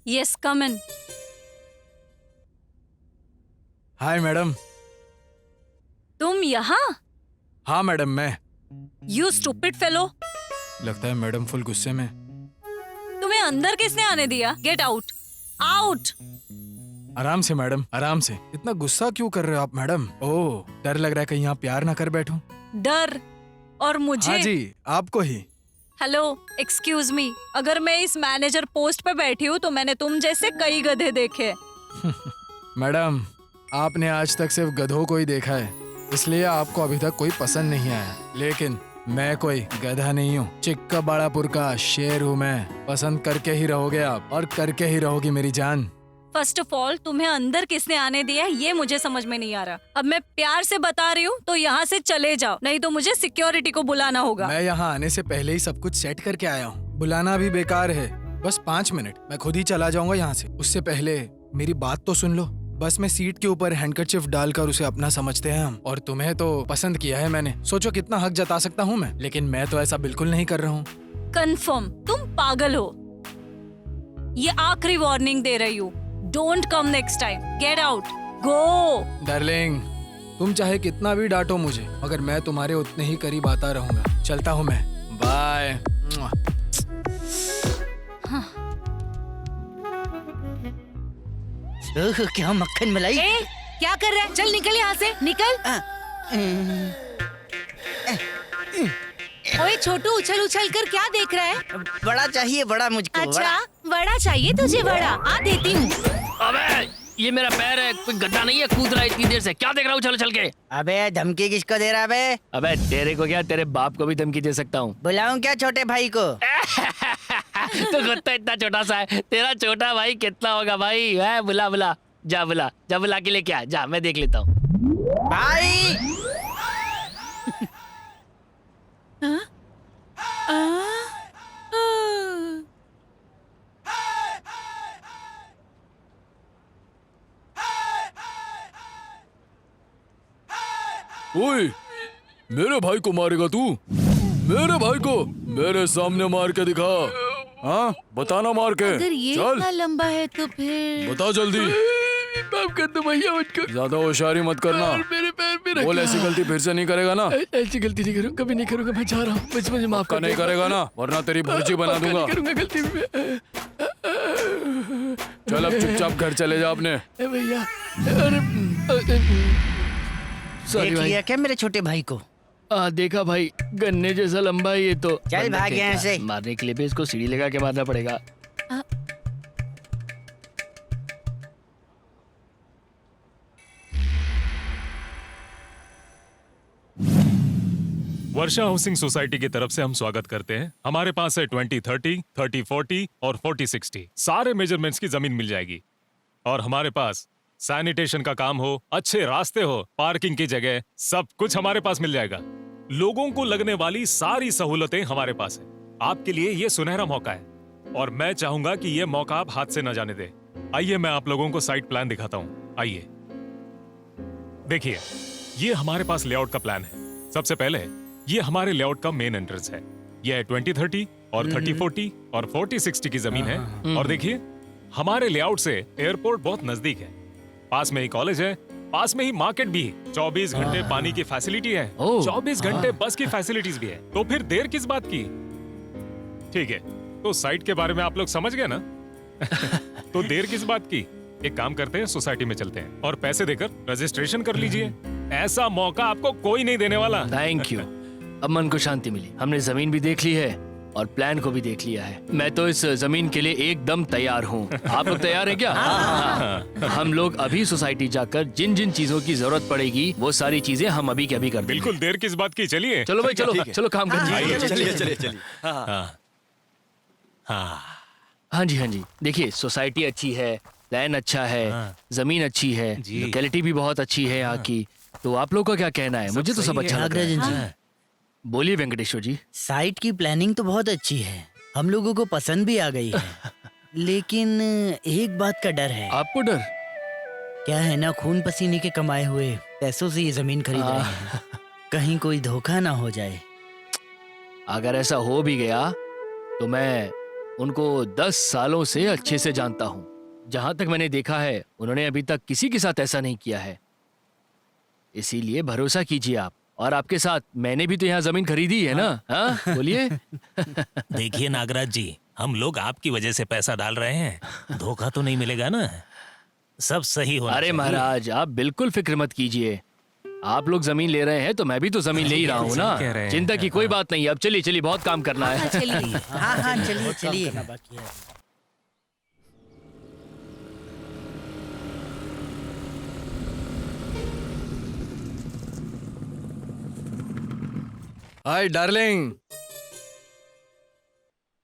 Speaker 2: Yes, come in.
Speaker 4: Hi madam.
Speaker 2: तुम यहाँ?
Speaker 4: हाँ मैडम, मैं।
Speaker 2: You stupid fellow.
Speaker 4: लगता है मैडम फुल गुस्से में।
Speaker 2: तुम्हें अंदर किसने आने दिया? Get out, out.
Speaker 4: आराम से मैडम, आराम से। इतना गुस्सा क्यों कर रहे हो आप मैडम? ओह, डर लग रहा है कहीं यहाँ प्यार ना कर बैठूं।
Speaker 2: डर? और मुझे?
Speaker 4: हाँ जी, आपको ही।
Speaker 2: हेलो, एक्सक्यूज मी, अगर मैं इस मैनेजर पोस्ट पे बैठी हूँ तो मैंने तुम जैसे कई गधे देखे।
Speaker 4: मैडम, आपने आज तक सिर्फ गधों को ही देखा है, इसलिए आपको अभी तक कोई पसंद नहीं आया। लेकिन मैं कोई गधा नहीं हूँ, चिक्काबाड़ापुर का शेर हूँ मैं। पसंद करके ही रहोगे आप, और करके ही रहोगी मेरी जान।
Speaker 2: फर्स्ट ऑफ ऑल, तुम्हें अंदर किसने आने दिया ये मुझे समझ में नहीं आ रहा। अब मैं प्यार से बता रही हूँ तो यहाँ से चले जाओ, नहीं तो मुझे सिक्योरिटी को बुलाना होगा।
Speaker 4: मैं यहाँ आने से पहले ही सब कुछ सेट करके आया हूँ, बुलाना भी बेकार है। बस 5 मिनट, मैं खुद ही चला जाऊंगा यहाँ से। उससे पहले मेरी बात तो सुन लो। बस में सीट के ऊपर हैंडकरचिफ डालकर उसे अपना समझते हैं हम। और तुम्हें तो पसंद किया है मैंने, सोचो कितना हक जता सकता हूँ मैं। लेकिन मैं तो ऐसा बिल्कुल नहीं कर रहा हूँ।
Speaker 2: कंफर्म तुम पागल हो। ये आखिरी वार्निंग दे रही हूँ। Don't come next time. Get out, go.
Speaker 4: Darling, तुम चाहे कितना भी डांटो मुझे, मगर मैं तुम्हारे उतने ही करीब आता रहूंगा। चलता हूँ मैं, बाय।
Speaker 3: क्या मक्खन मलाई।
Speaker 5: ए, क्या कर रहा है? चल निकल यहाँ से, निकल। ओए छोटू, उछल उछल कर क्या देख रहा है?
Speaker 3: बड़ा चाहिए, बड़ा मुझको।
Speaker 5: अच्छा, वड़ा चाहिए तुझे? वड़ा आ देती हूँ।
Speaker 1: अबे ये मेरा पैर है, कोई गड्ढा नहीं है, कूद रहा है इतनी देर से। क्या देख रहा हूँ चल चल के?
Speaker 3: अबे धमकी किसको दे रहा बे?
Speaker 1: अबे तेरे को क्या, तेरे बाप को भी धमकी दे सकता हूँ।
Speaker 3: बुलाऊं क्या छोटे भाई को?
Speaker 1: तो खुद तो इतना छोटा सा है, तेरा छोटा भाई कितना होगा भाई? है बुला बुला, जा बुला के लेके आ, जा मैं देख लेता हूँ।
Speaker 3: भाई
Speaker 4: ओए, मेरे भाई को मारेगा तू? मेरे भाई को मेरे सामने मार के दिखा। हाँ बताना, मार के
Speaker 5: अगर ये
Speaker 4: चल
Speaker 5: इतना लंबा है तो फिर
Speaker 4: बता जल्दी।
Speaker 1: माफ कर दो भैया मुझको,
Speaker 4: ज्यादा होशियारी मत करना।
Speaker 1: मेरे पैर पे
Speaker 4: बोल ऐसी गलती फिर से नहीं करेगा ना?
Speaker 1: ऐसी गलती नहीं करूँ, कभी नहीं करूँगा, मैं जा रहा हूँ, मुझे माफ
Speaker 4: का नहीं करेगा ना, वरना तेरी भुर्जी बना दूंगा।
Speaker 1: करूँगा गलती में।
Speaker 4: चल अब चुपचाप घर चले जा अपने।
Speaker 1: भैया अरे सॉरी
Speaker 3: देख
Speaker 1: भाई।
Speaker 3: लिया क्या मेरे छोटे भाई को?
Speaker 1: देखा भाई, गन्ने जैसा लंबा है ये तो।
Speaker 3: चल
Speaker 1: वरना
Speaker 3: भाग
Speaker 1: क्या
Speaker 3: यहाँ
Speaker 1: था,
Speaker 3: से।
Speaker 1: मारने के लिए भी इसको सीढ़ी लगा के मारना पड़ेगा।
Speaker 6: वर्षा हाउसिंग सोसाइटी की तरफ से हम स्वागत करते हैं। हमारे पास है 2030, 3040 और 4060 सारे मेजरमेंट्स की जमीन मिल जाएगी। और हमारे पास सैनिटेशन का काम हो, अच्छे रास्ते हो, पार्किंग की जगह, सब कुछ हमारे पास मिल जाएगा। लोगों को लगने वाली सारी सहूलतें हमारे पास है। आपके लिए ये सुनहरा मौका है और मैं चाहूंगा कि ये मौका आप हाथ से न जाने दें। आइए मैं आप लोगों को साइट प्लान दिखाता हूँ। आइए देखिए, ये हमारे पास लेआउट का प्लान है। सबसे पहले ये हमारे लेआउट का मेन एंट्रेंस है। यह 2030 और 3040 और 4060 की जमीन है। और देखिए, हमारे लेआउट से एयरपोर्ट बहुत नजदीक है, पास में ही कॉलेज है, पास में ही मार्केट भी है, 24 घंटे पानी की फैसिलिटी है, 24 घंटे बस की फैसिलिटीज भी है। तो फिर देर किस बात की? ठीक है, तो साइट के बारे में आप लोग समझ गए ना? तो देर किस बात की? एक काम करते हैं, सोसाइटी में चलते हैं और पैसे देकर रजिस्ट्रेशन कर लीजिए। ऐसा मौका आपको कोई नहीं देने वाला।
Speaker 1: थैंक यू, अब मन को शांति मिली। हमने जमीन भी देख ली है और प्लान को भी देख लिया है। मैं तो इस जमीन के लिए एकदम तैयार हूँ। आप लोग तैयार हैं क्या? हाँ। हम लोग अभी सोसाइटी जाकर जिन जिन चीजों की जरूरत पड़ेगी वो सारी चीजें हम अभी के अभी कर देंगे।
Speaker 6: बिल्कुल, देर किस बात की? चलिए
Speaker 1: चलो भाई, चलो चलो काम करिए।
Speaker 3: चलिए।
Speaker 1: हाँ जी, देखिए सोसाइटी अच्छी है, प्लान अच्छा है, जमीन अच्छी है, लोकेलिटी भी बहुत अच्छी है यहाँ की। तो आप लोग का क्या कहना है? मुझे तो सब अच्छा लग रहा है। बोलिए वेंकटेश्वर जी।
Speaker 3: साइट की प्लानिंग तो बहुत अच्छी है, हम लोगों को पसंद भी आ गई है। लेकिन एक बात का डर है।
Speaker 1: आपको डर?
Speaker 3: क्या है ना, खून पसीने के कमाए हुए पैसों से ये जमीन खरीद रहे हैं, कहीं कोई धोखा ना हो जाए।
Speaker 1: अगर ऐसा हो भी गया तो मैं उनको 10 सालों से अच्छे से जानता हूँ। जहां तक मैंने देखा है उन्होंने अभी तक किसी के साथ ऐसा नहीं किया है। इसीलिए भरोसा कीजिए आप। और आपके साथ मैंने भी तो यहाँ जमीन खरीदी है ना? हाँ बोलिए।
Speaker 7: देखिए नागराज जी, हम लोग आपकी वजह से पैसा डाल रहे हैं, धोखा तो नहीं मिलेगा ना? सब सही होना
Speaker 1: अरे
Speaker 7: चाहिए।
Speaker 1: महाराज, आप बिल्कुल फिक्र मत कीजिए। आप लोग जमीन ले रहे हैं तो मैं भी तो जमीन ले ही रहा हूँ
Speaker 6: कह रहे
Speaker 1: ना।
Speaker 6: हैं।
Speaker 1: चिंता की कोई बात नहीं। अब चलिए बहुत काम करना है।
Speaker 5: चलिए।
Speaker 3: हाँ चलिए।
Speaker 4: Hi darling.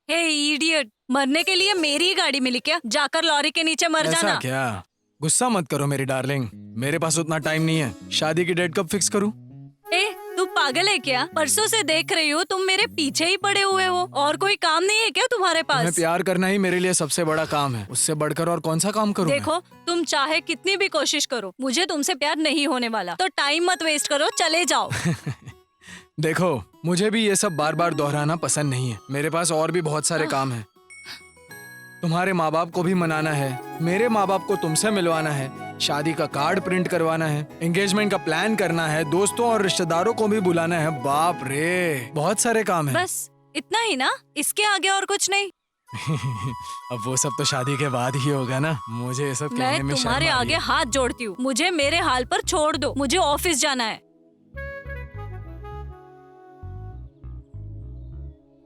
Speaker 2: हे इडियट, मरने के लिए मेरी ही गाड़ी मिली क्या? जाकर लॉरी के नीचे मर
Speaker 4: ऐसा
Speaker 2: जाना।
Speaker 4: क्या? गुस्सा मत करो मेरी डार्लिंग, मेरे पास उतना टाइम नहीं है। शादी की डेट कब फिक्स करूं?
Speaker 2: ए, तू पागल है क्या? परसों से देख रही हूँ तुम मेरे पीछे ही पड़े हुए हो। और कोई काम नहीं है क्या तुम्हारे
Speaker 4: तुम्हें
Speaker 2: पास?
Speaker 4: प्यार करना ही मेरे लिए सबसे बड़ा काम है, उससे बढ़कर और कौन सा काम करूं?
Speaker 2: देखो, तुम चाहे कितनी भी कोशिश करो, मुझे तुमसे प्यार नहीं होने वाला। तो टाइम मत वेस्ट करो, चले जाओ।
Speaker 4: देखो, मुझे भी ये सब बार बार दोहराना पसंद नहीं है। मेरे पास और भी बहुत सारे काम हैं। तुम्हारे माँ बाप को भी मनाना है, मेरे माँ बाप को तुमसे मिलवाना है, शादी का कार्ड प्रिंट करवाना है, एंगेजमेंट का प्लान करना है, दोस्तों और रिश्तेदारों को भी बुलाना है। बाप रे, बहुत सारे काम हैं।
Speaker 2: बस इतना ही ना? इसके आगे और कुछ नहीं?
Speaker 4: अब वो सब तो शादी के बाद ही होगा ना। मुझे ये सब कहने
Speaker 2: मैं
Speaker 4: में शर्म
Speaker 2: तुम्हारे
Speaker 4: आ रही
Speaker 2: आगे
Speaker 4: है।
Speaker 2: हाथ जोड़ती हूँ, मुझे मेरे हाल पर छोड़ दो। मुझे ऑफिस जाना है।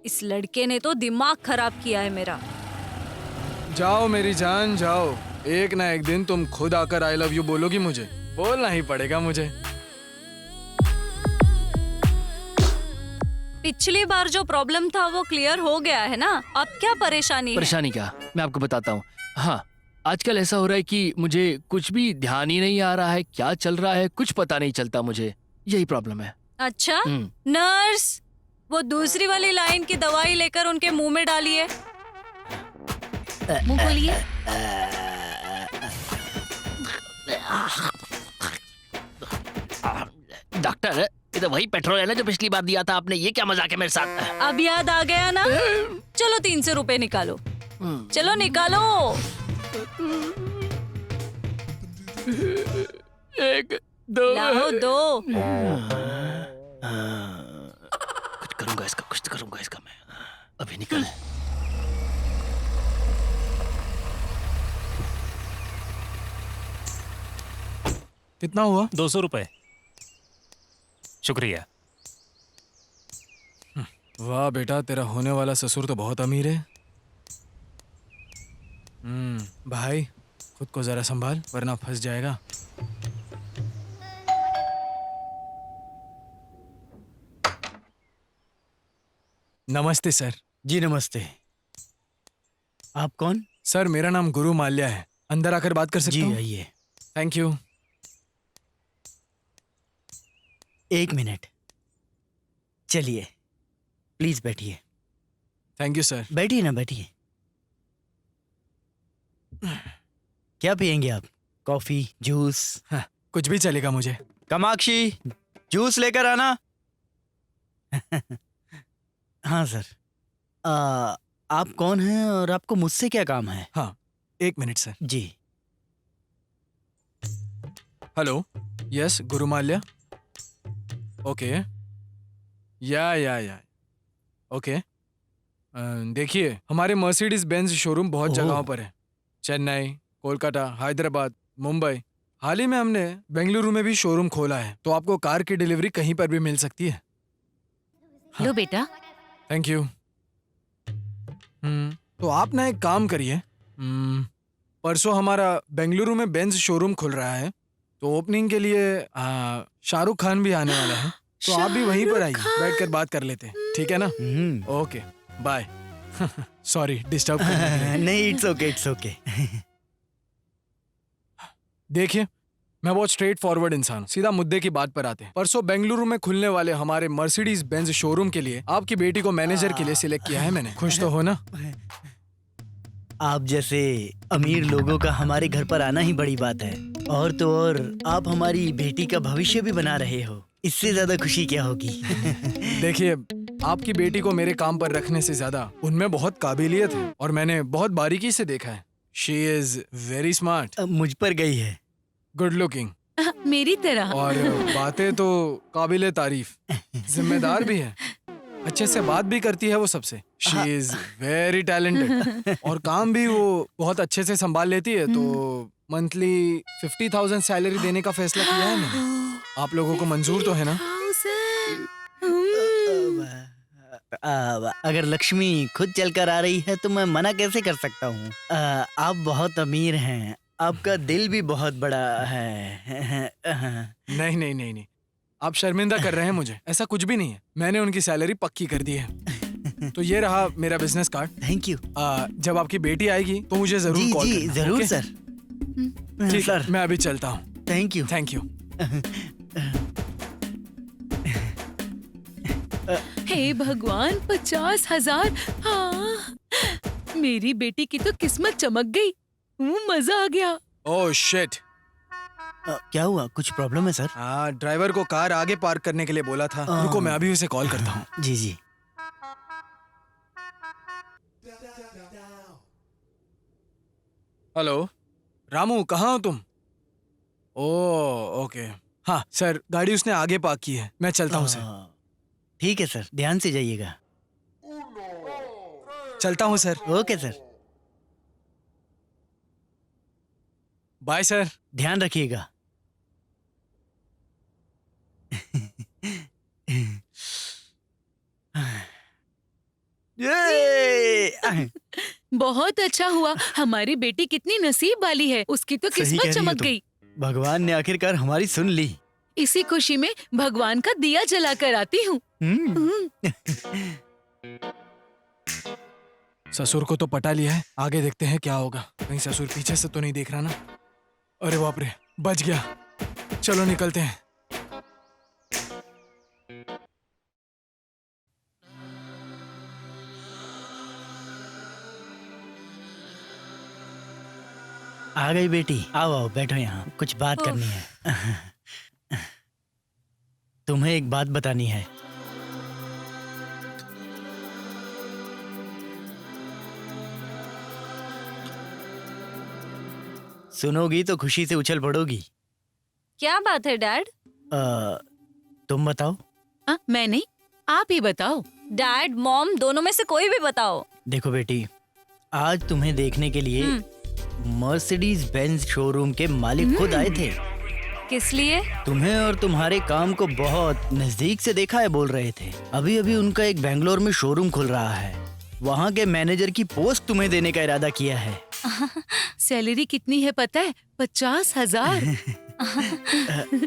Speaker 2: इस लड़के ने तो दिमाग खराब किया है मेरा।
Speaker 4: जाओ मेरी जान जाओ, एक ना एक दिन तुम खुद आकर आई लव यू बोलोगी मुझे, बोलना ही पड़ेगा मुझे।
Speaker 2: पिछली बार जो प्रॉब्लम था वो क्लियर हो गया है ना, अब क्या परेशानी है?
Speaker 1: परेशानी क्या, मैं आपको बताता हूँ। हाँ, आजकल ऐसा हो रहा है कि मुझे कुछ भी ध्यान ही नहीं आ रहा है, क्या चल रहा है कुछ पता नहीं चलता मुझे, यही प्रॉब्लम है।
Speaker 2: अच्छा, नर्स वो दूसरी वाली लाइन की दवाई लेकर उनके मुंह में डालिए।
Speaker 5: मुंह खोलिए।
Speaker 1: डॉक्टर, ये तो वही पेट्रोल है ना जो पिछली बार दिया था आपने, ये क्या मजाक है मेरे साथ?
Speaker 2: अब याद आ गया ना? चलो 300 रुपए निकालो, चलो निकालो।
Speaker 1: एक दो
Speaker 2: लाओ दो।
Speaker 1: कुछ करूंगा इसका, कुछ तो करूंगा इसका मैं, अभी निकल।
Speaker 4: कितना हुआ?
Speaker 7: 200 रुपए। शुक्रिया।
Speaker 4: वाह बेटा, तेरा होने वाला ससुर तो बहुत अमीर है। भाई खुद को जरा संभाल वरना फंस जाएगा। नमस्ते सर।
Speaker 3: जी नमस्ते। आप कौन?
Speaker 4: सर मेरा नाम गुरु माल्या है, अंदर आकर बात कर सकता
Speaker 3: जी
Speaker 4: हूँ?
Speaker 3: आइए।
Speaker 4: Thank you.
Speaker 3: 1 मिनट, चलिए प्लीज बैठिए।
Speaker 4: Thank you sir.
Speaker 3: बैठिए ना, बैठिए। क्या पियेंगे आप? Coffee, juice?
Speaker 4: हाँ, कुछ भी चलेगा मुझे।
Speaker 3: कामाक्षी, जूस लेकर आना। हाँ सर। आप कौन हैं और आपको मुझसे क्या काम है?
Speaker 4: हाँ, 1 मिनट सर।
Speaker 3: जी।
Speaker 4: हेलो, यस गुरु माल्या। ओके, या ओके। देखिए, हमारे मर्सिडीज बेंज शोरूम बहुत
Speaker 3: ओह।
Speaker 4: जगहों पर है। चेन्नई, कोलकाता, हैदराबाद, मुंबई। हाल ही में हमने बेंगलुरु में भी शोरूम खोला है, तो आपको कार की डिलीवरी कहीं पर भी मिल सकती है।
Speaker 5: लो बेटा।
Speaker 4: Thank you. तो आप ना एक काम करिए, परसों हमारा बेंगलुरु में बेंज शोरूम खुल रहा है, तो ओपनिंग के लिए शाहरुख खान भी आने वाला है, तो आप भी वहीं पर आइए, बैठकर बात कर लेते हैं, ठीक है ना? Okay, bye. सॉरी डिस्टर्ब करने के लिए।
Speaker 3: नहीं, इट्स ओके, इट्स ओके।
Speaker 4: देखिए, मैं बहुत स्ट्रेट फॉरवर्ड इंसान हूँ, सीधा मुद्दे की बात पर आते हैं। परसों बेंगलुरु में खुलने वाले हमारे मर्सिडीज बेंज शोरूम के लिए आपकी बेटी को मैनेजर के लिए सिलेक्ट किया है मैंने। खुश तो हो ना?
Speaker 3: आप जैसे अमीर लोगों का हमारे घर पर आना ही बड़ी बात है, और तो और आप हमारी बेटी का भविष्य भी बना रहे हो, इससे ज्यादा खुशी क्या होगी?
Speaker 4: देखिए, आपकी बेटी को मेरे काम पर रखने से ज्यादा उनमें बहुत काबिलियत है, और मैंने बहुत बारीकी से देखा है। She is very smart.
Speaker 3: मुझ पर गई है।
Speaker 4: गुड लुकिंग,
Speaker 5: मेरी तरह।
Speaker 4: और बातें तो काबिले तारीफ, जिम्मेदार भी है, अच्छे से बात भी करती है वो सबसे। शी इज वेरी टैलेंटेड, और काम भी वो बहुत अच्छे से संभाल लेती है। तो मंथली 50,000 सैलरी देने का फैसला किया है मैंने। आप लोगों को मंजूर तो है ना?
Speaker 3: अगर लक्ष्मी खुद चलकर आ रही है तो मैं मना कैसे कर सकता हूँ? आप बहुत अमीर हैं, आपका दिल भी बहुत बड़ा है।
Speaker 4: नहीं नहीं नहीं नहीं, आप शर्मिंदा कर रहे हैं मुझे, ऐसा कुछ भी नहीं है। मैंने उनकी सैलरी पक्की कर दी है। तो ये रहा मेरा बिजनेस कार्ड।
Speaker 3: Thank you.
Speaker 4: जब आपकी बेटी आएगी तो मुझे जरूर कॉल
Speaker 3: जी
Speaker 4: करना।
Speaker 3: जरूर
Speaker 4: ओके?
Speaker 3: सर।
Speaker 4: ठीक
Speaker 3: सर।
Speaker 4: है, मैं अभी चलता हूँ।
Speaker 3: Thank you.
Speaker 4: Thank you.
Speaker 5: हे भगवान, 50,000। हाँ, मेरी बेटी की तो किस्मत चमक गई। मजा आ गया।
Speaker 4: Oh shit.
Speaker 3: क्या हुआ? कुछ प्रॉब्लम है सर?
Speaker 4: ड्राइवर को कार आगे पार्क करने के लिए बोला था। रुको, मैं अभी उसे कॉल करता हूँ।
Speaker 3: जी जी।
Speaker 4: हेलो रामू, कहाँ हो तुम? Oh okay. हाँ सर, गाड़ी उसने आगे पार्क की है, मैं चलता हूँ सर।
Speaker 3: ठीक है सर, ध्यान से जाइएगा।
Speaker 4: चलता हूँ sir.
Speaker 3: Okay sir.
Speaker 4: Bye sir.
Speaker 3: ध्यान रखिएगा। ये
Speaker 5: बहुत अच्छा हुआ, हमारी बेटी कितनी नसीब वाली है, उसकी तो
Speaker 3: सही कह
Speaker 5: किस्मत
Speaker 3: रही हो
Speaker 5: चमक
Speaker 3: तुम।
Speaker 5: गई।
Speaker 3: भगवान ने आखिरकार हमारी सुन ली।
Speaker 5: इसी खुशी में भगवान का दिया जला कर आती हूँ।
Speaker 4: ससुर को तो पटा लिया है, आगे देखते हैं क्या होगा। कहीं ससुर पीछे से तो नहीं देख रहा ना? अरे बाप रे, बच गया। चलो निकलते हैं।
Speaker 3: आ गई बेटी, आओ आओ बैठो, यहाँ कुछ बात करनी है। तुम्हें एक बात बतानी है। सुनोगी तो खुशी से उछल पड़ोगी।
Speaker 2: क्या बात है डैड?
Speaker 3: तुम बताओ।
Speaker 5: मैं नहीं, आप ही बताओ।
Speaker 2: डैड मॉम दोनों में से कोई भी बताओ।
Speaker 3: देखो बेटी, आज तुम्हें देखने के लिए मर्सिडीज बेंज शोरूम के मालिक खुद आए थे।
Speaker 2: किस लिए?
Speaker 3: तुम्हें और तुम्हारे काम को बहुत नजदीक से देखा है बोल रहे थे। अभी अभी उनका एक बेंगलोर में शोरूम खुल रहा है, वहाँ के मैनेजर की पोस्ट तुम्हें देने का इरादा किया है।
Speaker 5: सैलरी कितनी है पता है? 50,000।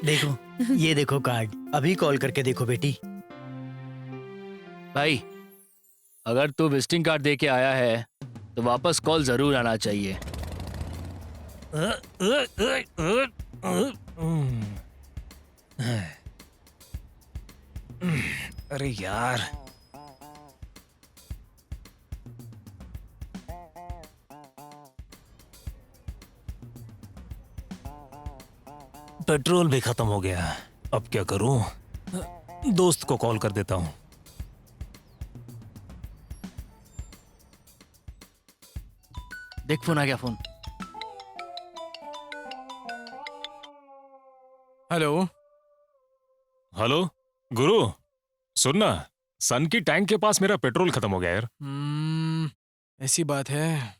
Speaker 3: देखो, ये देखो कार्ड, अभी कॉल करके देखो बेटी।
Speaker 1: भाई, अगर तू विजिटिंग कार्ड दे के आया है तो वापस कॉल जरूर आना चाहिए।
Speaker 6: अरे यार, पेट्रोल भी खत्म हो गया। अब क्या करूं? दोस्त को कॉल कर देता हूं।
Speaker 1: देख फोन आ गया। फोन।
Speaker 4: हेलो।
Speaker 6: हेलो गुरु, सुनना, सन की टैंक के पास मेरा पेट्रोल खत्म हो गया यार।
Speaker 4: ऐसी बात है।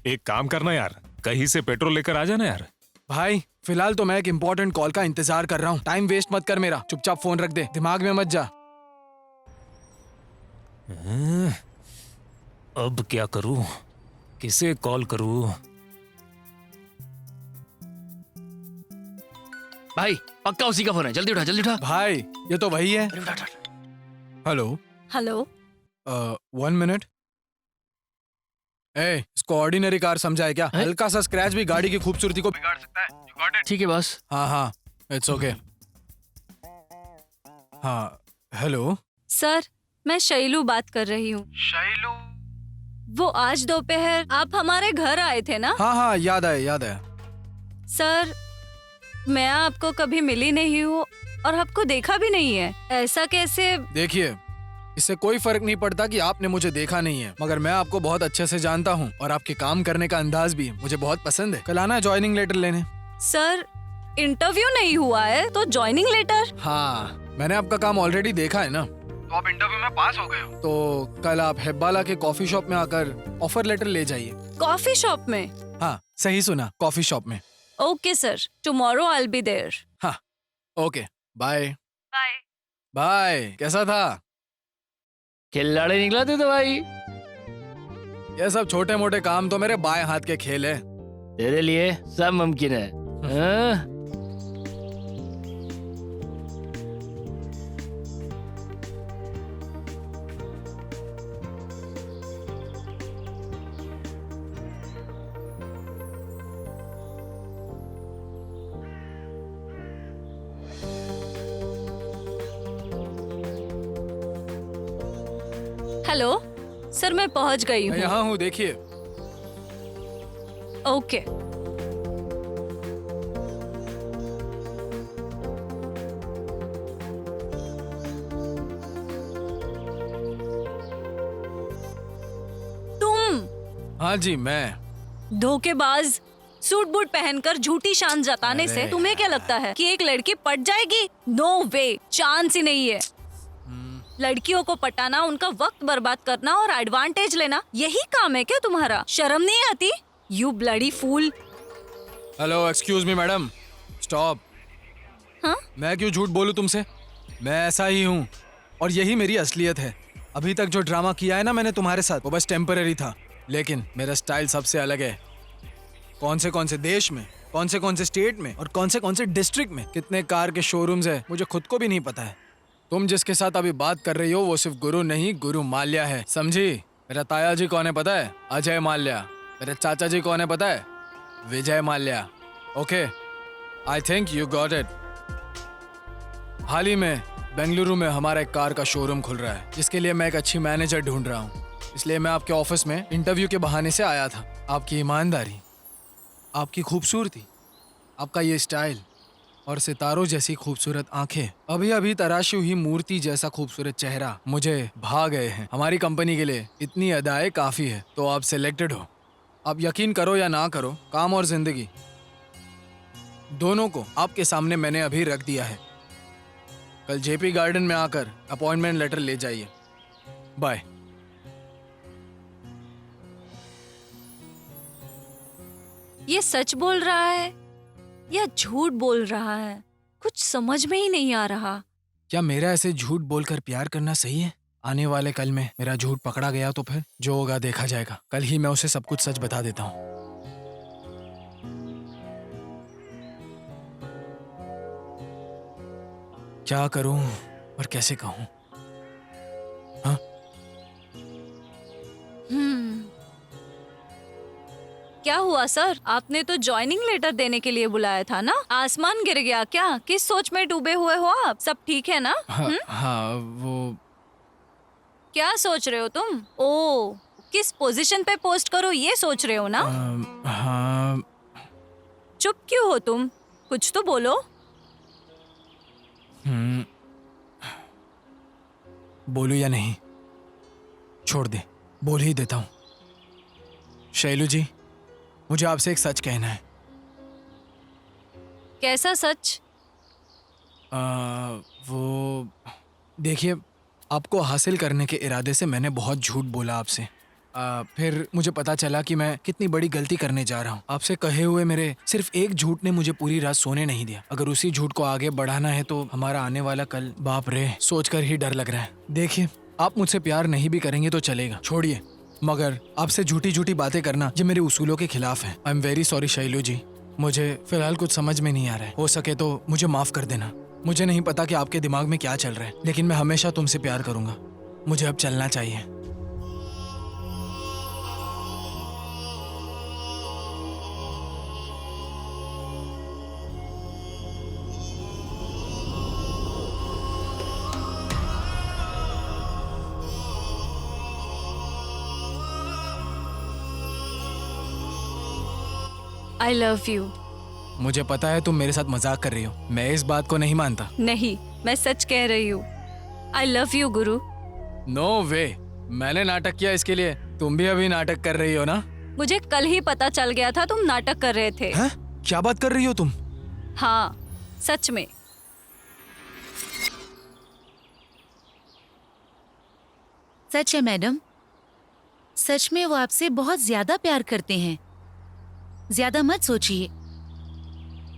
Speaker 6: एक काम करना यार, कहीं से पेट्रोल लेकर आ जाना यार।
Speaker 4: भाई फिलहाल तो मैं एक इम्पोर्टेंट कॉल का इंतजार कर रहा हूँ। टाइम वेस्ट मत कर मेरा, चुपचाप फोन रख दे, दिमाग में मत जा।
Speaker 6: अब क्या करूं? किसे कॉल करूं?
Speaker 1: भाई पक्का उसी का फोन है, जल्दी उठा जल्दी उठा।
Speaker 4: भाई ये तो वही है। हेलो।
Speaker 2: हेलो।
Speaker 4: 1 मिनट। ए, इसको ऑर्डिनरी कार समझा है क्या? हल्का सा स्क्रैच भी गाड़ी की खूबसूरती को बिगाड़ सकता है।
Speaker 1: ठीक है बॉस।
Speaker 4: हाँ हाँ, इट्स ओके। हाँ हेलो।
Speaker 2: सर, मैं शैलू बात कर रही हूँ।
Speaker 4: शैलू?
Speaker 2: वो आज दोपहर आप हमारे घर आए थे ना?
Speaker 4: हाँ हाँ, याद आया याद आया।
Speaker 2: सर, मैं आपको कभी मिली नहीं हूँ और आपको देखा भी नहीं है। ऐसा कैसे?
Speaker 4: देखिए, इससे कोई फर्क नहीं पड़ता कि आपने मुझे देखा नहीं है, मगर मैं आपको बहुत अच्छे से जानता हूँ और आपके काम करने का अंदाज भी मुझे बहुत पसंद है। कल आना ज्वाइनिंग लेटर लेने।
Speaker 2: सर, इंटरव्यू नहीं हुआ है तो ज्वाइनिंग लेटर?
Speaker 4: हाँ, मैंने आपका काम ऑलरेडी देखा है ना, तो आप इंटरव्यू में पास हो गए हो। तो कल आप हेब्बाला के कॉफी शॉप में आकर ऑफर लेटर ले जाइए।
Speaker 2: कॉफी शॉप में?
Speaker 4: हाँ सही सुना, कॉफी शॉप में।
Speaker 2: Okay sir, tomorrow I will be there.
Speaker 4: हाँ ओके, बाय।
Speaker 2: बाय।
Speaker 4: बाय। कैसा था?
Speaker 1: खिलाड़ी निकला तू तो भाई।
Speaker 4: ये सब छोटे मोटे काम तो मेरे बाएं हाथ के खेल है।
Speaker 1: तेरे लिए सब मुमकिन है। हाँ?
Speaker 2: हेलो सर, मैं पहुंच गई
Speaker 4: मैं
Speaker 2: हूँ।
Speaker 4: यहाँ हूँ, देखिए।
Speaker 2: ओके। तुम?
Speaker 4: हाँ जी, मैं।
Speaker 2: धोखेबाज। सूट बूट पहनकर झूठी शान जताने से तुम्हें क्या लगता है कि एक लड़की पट जाएगी? नो वे, चांस ही नहीं है। लड़कियों को पटाना, उनका वक्त बर्बाद करना और एडवांटेज लेना, यही काम है क्या तुम्हारा? शर्म नहीं आती? You bloody fool.
Speaker 4: Hello, excuse me madam, stop.
Speaker 2: हाँ?
Speaker 4: मैं क्यों झूठ बोलूं तुमसे? मैं ऐसा ही हूँ। और यही मेरी असलियत है। अभी तक जो ड्रामा किया है ना मैंने तुम्हारे साथ, वो बस टेम्पररी था, लेकिन मेरा स्टाइल सबसे अलग है। कौन से देश में, कौन से स्टेट में और कौन से डिस्ट्रिक्ट में कितने कार के शोरूम्स है, मुझे खुद को भी नहीं पता है। तुम जिसके साथ अभी बात कर रही हो वो सिर्फ गुरु नहीं, गुरु माल्या है, समझी? मेरा ताया जी कौन है पता है? अजय माल्या। मेरे चाचा जी कौन है पता है? Vijay Mallya. Okay, I think you got it. हाल ही में बेंगलुरु में हमारा एक कार का शोरूम खुल रहा है, जिसके लिए मैं एक अच्छी मैनेजर ढूंढ रहा हूँ। इसलिए मैं आपके ऑफिस में इंटरव्यू के बहाने से आया था। आपकी ईमानदारी, आपकी खूबसूरती, आपका ये स्टाइल और सितारों जैसी खूबसूरत आंखें, अभी अभी तराशी हुई मूर्ति जैसा खूबसूरत चेहरा मुझे भा गए हैं। हमारी कंपनी के लिए इतनी अदाएं काफी है, तो आप सिलेक्टेड हो। आप यकीन करो या ना करो, काम और जिंदगी दोनों को आपके सामने मैंने अभी रख दिया है। कल जेपी गार्डन में आकर अपॉइंटमेंट लेटर ले जाइए। बाय।
Speaker 2: ये सच बोल रहा है या झूठ बोल रहा है? कुछ समझ में ही नहीं आ रहा।
Speaker 4: क्या मेरा ऐसे झूठ बोलकर प्यार करना सही है? आने वाले कल में मेरा झूठ पकड़ा गया तो फिर जो होगा देखा जाएगा। कल ही मैं उसे सब कुछ सच बता देता हूँ। क्या करूं और कैसे कहूं? हाँ?
Speaker 2: क्या हुआ सर? आपने तो ज्वाइनिंग लेटर देने के लिए बुलाया था ना? आसमान गिर गया क्या? किस सोच में डूबे हुए हो आप? सब ठीक है ना?
Speaker 4: हाँ, वो
Speaker 2: क्या सोच रहे हो तुम? ओ, किस पोजीशन पे पोस्ट करो ये सोच रहे हो ना?
Speaker 4: हाँ।
Speaker 2: चुप क्यों हो तुम? कुछ तो बोलो।
Speaker 4: बोलूं या नहीं? छोड़ दे, बोल ही देता हूँ। शैलू जी, मुझे आपसे एक सच कहना है।
Speaker 2: कैसा सच?
Speaker 4: वो देखिए, आपको हासिल करने के इरादे से मैंने बहुत झूठ बोला आपसे। फिर मुझे पता चला कि मैं कितनी बड़ी गलती करने जा रहा हूँ। आपसे कहे हुए मेरे सिर्फ एक झूठ ने मुझे पूरी रात सोने नहीं दिया। अगर उसी झूठ को आगे बढ़ाना है तो हमारा आने वाला कल, बाप रे, सोचकर ही डर लग रहा है। देखिए, आप मुझसे प्यार नहीं भी करेंगे तो चलेगा, छोड़िए, मगर आपसे झूठी झूठी बातें करना ये मेरे उसूलों के खिलाफ है। I am very sorry Shailu ji, मुझे फिलहाल कुछ समझ में नहीं आ रहा है। हो सके तो मुझे माफ कर देना। मुझे नहीं पता कि आपके दिमाग में क्या चल रहा है, लेकिन मैं हमेशा तुमसे प्यार करूंगा। मुझे अब चलना चाहिए।
Speaker 2: I love you।
Speaker 4: मुझे पता है तुम मेरे साथ मजाक कर रही हो, मैं इस बात को नहीं मानता।
Speaker 2: नहीं, मैं सच कह रही हूँ। I love you Guru.
Speaker 4: No वे, मैंने नाटक किया इसके लिए? तुम भी अभी नाटक कर रही हो ना?
Speaker 2: मुझे कल ही पता चल गया था तुम नाटक कर रहे थे।
Speaker 4: हैं? क्या बात कर रही हो तुम?
Speaker 2: हाँ, सच में।
Speaker 5: सच है मैडम, सच में वो आपसे बहुत ज्यादा प्यार करते हैं। ज्यादा मत सोचिए,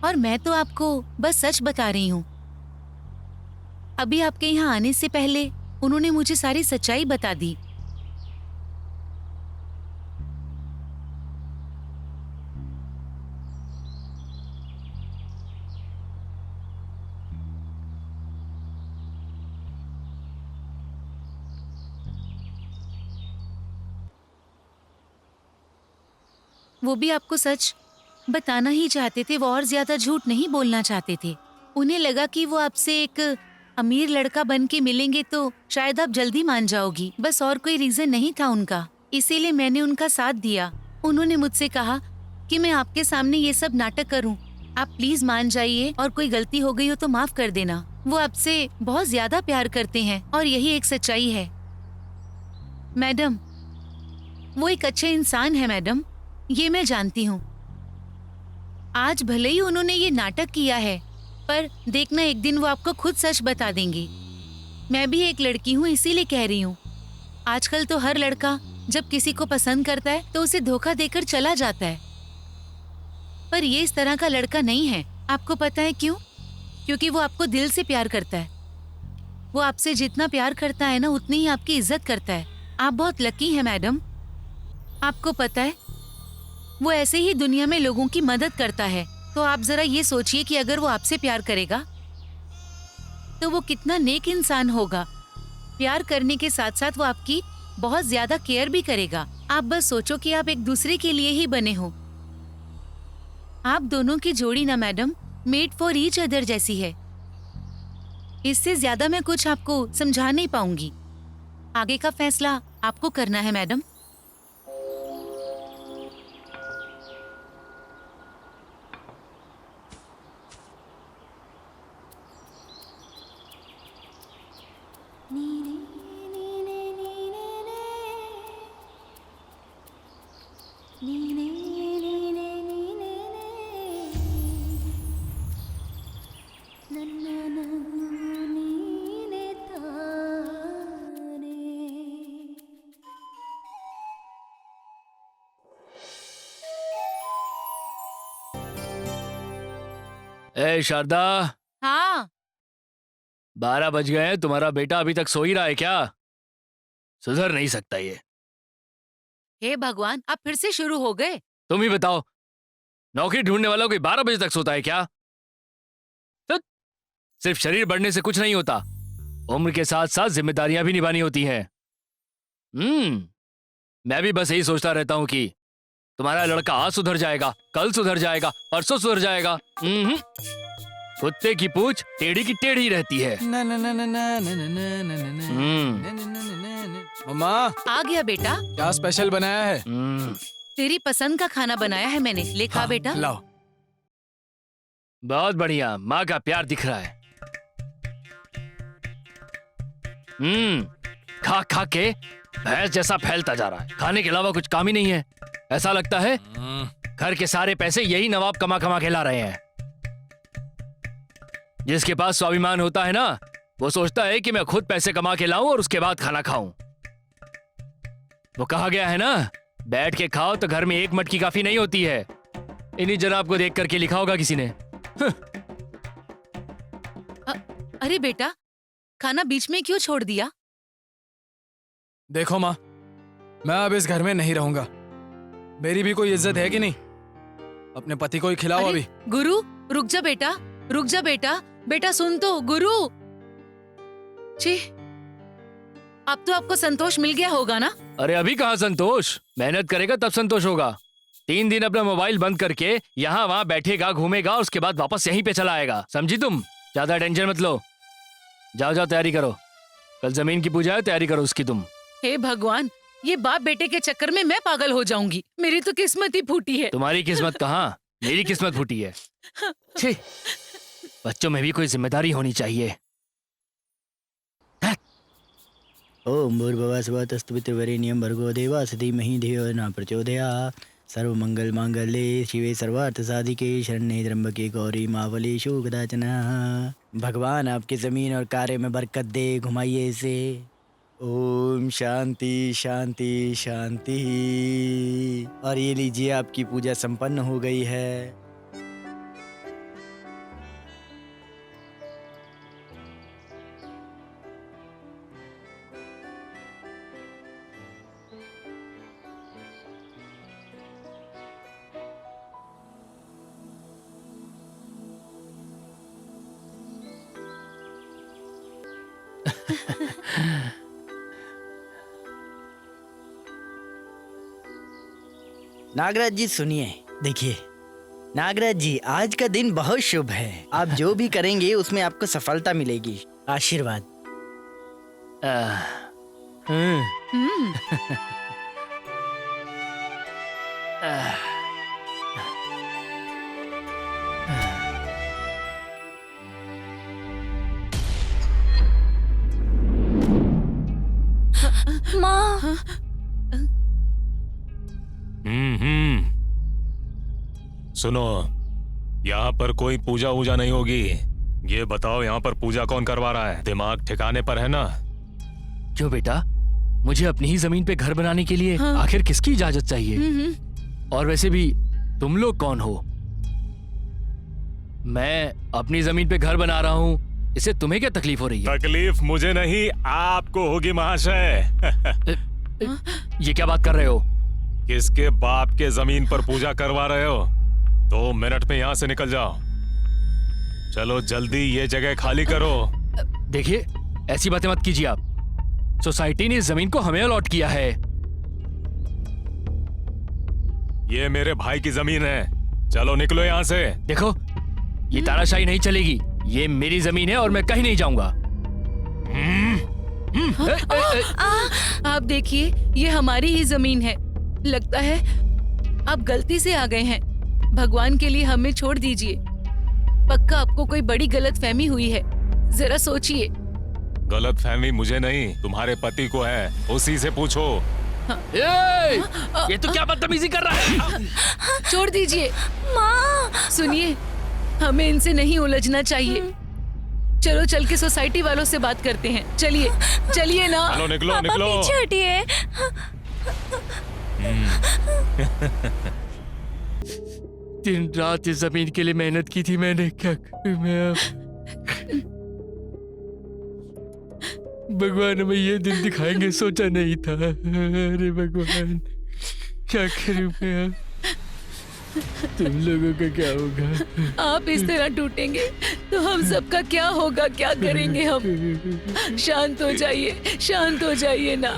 Speaker 5: और मैं तो आपको बस सच बता रही हूँ। अभी आपके यहाँ आने से पहले उन्होंने मुझे सारी सच्चाई बता दी। वो भी आपको सच बताना ही चाहते थे, वो और ज्यादा झूठ नहीं बोलना चाहते थे। उन्हें लगा कि वो आपसे एक अमीर लड़का बन के मिलेंगे तो शायद आप जल्दी मान जाओगी, बस और कोई रीजन नहीं था उनका। इसीलिए मैंने उनका साथ दिया। उन्होंने मुझसे कहा कि मैं आपके सामने ये सब नाटक करूं, आप प्लीज मान जाइए और कोई गलती हो गई हो तो माफ कर देना। वो आपसे बहुत ज्यादा प्यार करते हैं और यही एक सच्चाई है। मैडम, वो एक अच्छे इंसान है मैडम, ये मैं जानती हूँ। आज भले ही उन्होंने ये नाटक किया है, पर देखना एक दिन वो आपको खुद सच बता देंगे। मैं भी एक लड़की हूँ, इसीलिए कह रही हूँ। आजकल तो हर लड़का जब किसी को पसंद करता है तो उसे धोखा देकर चला जाता है, पर ये इस तरह का लड़का नहीं है। आपको पता है क्यों? क्योंकि वो आपको दिल से प्यार करता है। वो आपसे जितना प्यार करता है ना उतनी ही आपकी इज्जत करता है। आप बहुत लकी हैं मैडम। आपको पता है वो ऐसे ही दुनिया में लोगों की मदद करता है। तो आप जरा ये सोचिए कि अगर वो आपसे प्यार करेगा तो वो कितना नेक इंसान होगा। प्यार करने के साथ साथ वो आपकी बहुत ज्यादा केयर भी करेगा। आप बस सोचो कि आप एक दूसरे के लिए ही बने हो। आप दोनों की जोड़ी ना madam made for each other जैसी है। इससे ज्यादा मैं कुछ आपको समझा नहीं पाऊंगी। आगे का फैसला आपको करना है मैडम।
Speaker 1: ए शारदा,
Speaker 5: हाँ
Speaker 1: 12 बज गए हैं, तुम्हारा बेटा अभी तक सो ही रहा है क्या? सुधर नहीं सकता ये।
Speaker 5: हे भगवान, आप फिर से शुरू हो गए।
Speaker 1: तुम ही बताओ, नौकरी ढूंढने वाला कोई 12 बजे तक सोता है क्या? तो सिर्फ शरीर बढ़ने से कुछ नहीं होता, उम्र के साथ साथ जिम्मेदारियां भी निभानी होती हैं। मैं भी बस यही सोचता रहता हूं कि तुम्हारा लड़का आज सुधर जाएगा, कल सुधर जाएगा, परसों सुधर जाएगा। कुत्ते की पूंछ टेढ़ी की टेढ़ी रहती है।
Speaker 4: मम्मा,
Speaker 5: आ गया बेटा।
Speaker 4: क्या स्पेशल बनाया है?
Speaker 5: तेरी पसंद का खाना बनाया है मैंने। ले खा बेटा।
Speaker 4: लाओ।
Speaker 1: बहुत बढ़िया, माँ का प्यार दिख रहा है। खा खा के भैंस जैसा फैलता जा रहा है। खाने के अलावा कुछ काम ही नहीं है। ऐसा लगता है घर के सारे पैसे यही नवाब कमा कमा के ला रहे हैं। जिसके पास स्वाभिमान होता है ना, वो सोचता है कि मैं खुद पैसे कमा के लाऊं और उसके बाद खाना खाऊं। वो कहा गया है ना, बैठ के खाओ तो घर में एक मटकी काफी नहीं होती है। इन्हीं जनाब को देख करके लिखा होगा किसी ने।
Speaker 5: अरे बेटा, खाना बीच में क्यों छोड़ दिया?
Speaker 4: देखो माँ, मैं अब इस घर में नहीं रहूंगा। मेरी भी कोई इज्जत है कि नहीं? अपने पति को ही खिलाओ अभी।
Speaker 5: गुरु रुक जा बेटा, रुक जा बेटा। बेटा सुन तो गुरु। छी, अब तो आपको संतोष मिल गया होगा ना?
Speaker 1: अरे अभी कहाँ संतोष? मेहनत करेगा तब संतोष होगा। 3 दिन अपना मोबाइल बंद करके यहाँ वहाँ बैठेगा, घूमेगा और उसके बाद वापस यहीं पे चला आएगा। समझी तुम? ज्यादा टेंशन मत लो। जाओ जाओ तैयारी करो, कल जमीन की पूजा है, तैयारी करो उसकी तुम।
Speaker 5: हे भगवान, ये बाप बेटे के चक्कर में मैं पागल हो जाऊंगी। मेरी तो किस्मत ही फूटी है।
Speaker 1: तुम्हारी किस्मत कहाँ, मेरी किस्मत फूटी है। छी, बच्चों में भी कोई जिम्मेदारी होनी चाहिए।
Speaker 3: ओम भूर्भुवः स्वः तत्सवितुर्वरेण्यं भर्गो देवस्य धीमहि धियो न प्रचोदयात्। सर्वमंगल मांगल्ये शिवे सर्वार्थ साधिके शरण्ये त्र्यंबके गौरी मावलेषु कदाचन। भगवान आपकी जमीन और कार्य में बरकत दे, घुमाइए इसे। ओम शांति शांति शांति। और ये लीजिए, आपकी पूजा संपन्न हो गई है। नागराज जी सुनिए, देखिए नागराज जी, आज का दिन बहुत शुभ है। आप जो भी करेंगे उसमें आपको सफलता मिलेगी। आशीर्वाद।
Speaker 2: माँ,
Speaker 6: सुनो, यहाँ पर कोई पूजा वूजा नहीं होगी। ये बताओ, यहाँ पर पूजा कौन करवा रहा है? दिमाग ठिकाने पर है ना?
Speaker 1: क्यों बेटा, मुझे अपनी ही जमीन पे घर बनाने के लिए आखिर किसकी इजाजत चाहिए? और वैसे भी तुम लोग कौन हो? मैं अपनी जमीन पे घर बना रहा हूँ इससे तुम्हें क्या तकलीफ हो रही है?
Speaker 6: तकलीफ मुझे नहीं, आपको होगी महाशय।
Speaker 1: ये क्या बात कर रहे हो?
Speaker 6: किसके बाप के जमीन पर पूजा करवा रहे हो? 2 मिनट में यहाँ से निकल जाओ। चलो जल्दी ये जगह खाली करो।
Speaker 1: देखिए, ऐसी बातें मत कीजिए आप। सोसाइटी ने इस जमीन को हमें अलॉट किया है।
Speaker 6: ये मेरे भाई की जमीन है। चलो निकलो यहाँ से।
Speaker 1: देखो, ये तानाशाही नहीं चलेगी। ये मेरी जमीन है और मैं कहीं नहीं जाऊंगा।
Speaker 5: आप देखिए, ये हमारी ही जमीन है। लगता है आप गलती से आ गए हैं। भगवान के लिए हमें छोड़ दीजिए। पक्का आपको कोई बड़ी गलतफहमी हुई है। जरा सोचिए।
Speaker 6: गलतफहमी मुझे नहीं, तुम्हारे पति को है। उसी से पूछो।
Speaker 1: ये तो क्या बदतमीजी कर रहा है?
Speaker 5: छोड़ दीजिए।
Speaker 2: माँ,
Speaker 5: सुनिए, हमें इनसे नहीं उलझना चाहिए। चलो चल के सोसाइटी वालों से बात करते हैं। चलिए चलिए ना।
Speaker 6: चलो निकलो
Speaker 2: पापा
Speaker 6: निकलो।
Speaker 2: पीछे हटिए।
Speaker 1: 3 रात इस जमीन के लिए मेहनत की थी मैंने। क्या करूं मैं अब? भगवान हमें ये दिन दिखाएंगे, सोचा नहीं था। अरे भगवान, क्या करूं मैं अब? तुम लोगों का क्या होगा?
Speaker 5: आप इस तरह टूटेंगे तो हम सबका क्या होगा? क्या करेंगे हम? शांत हो जाइए, शांत हो जाइए ना।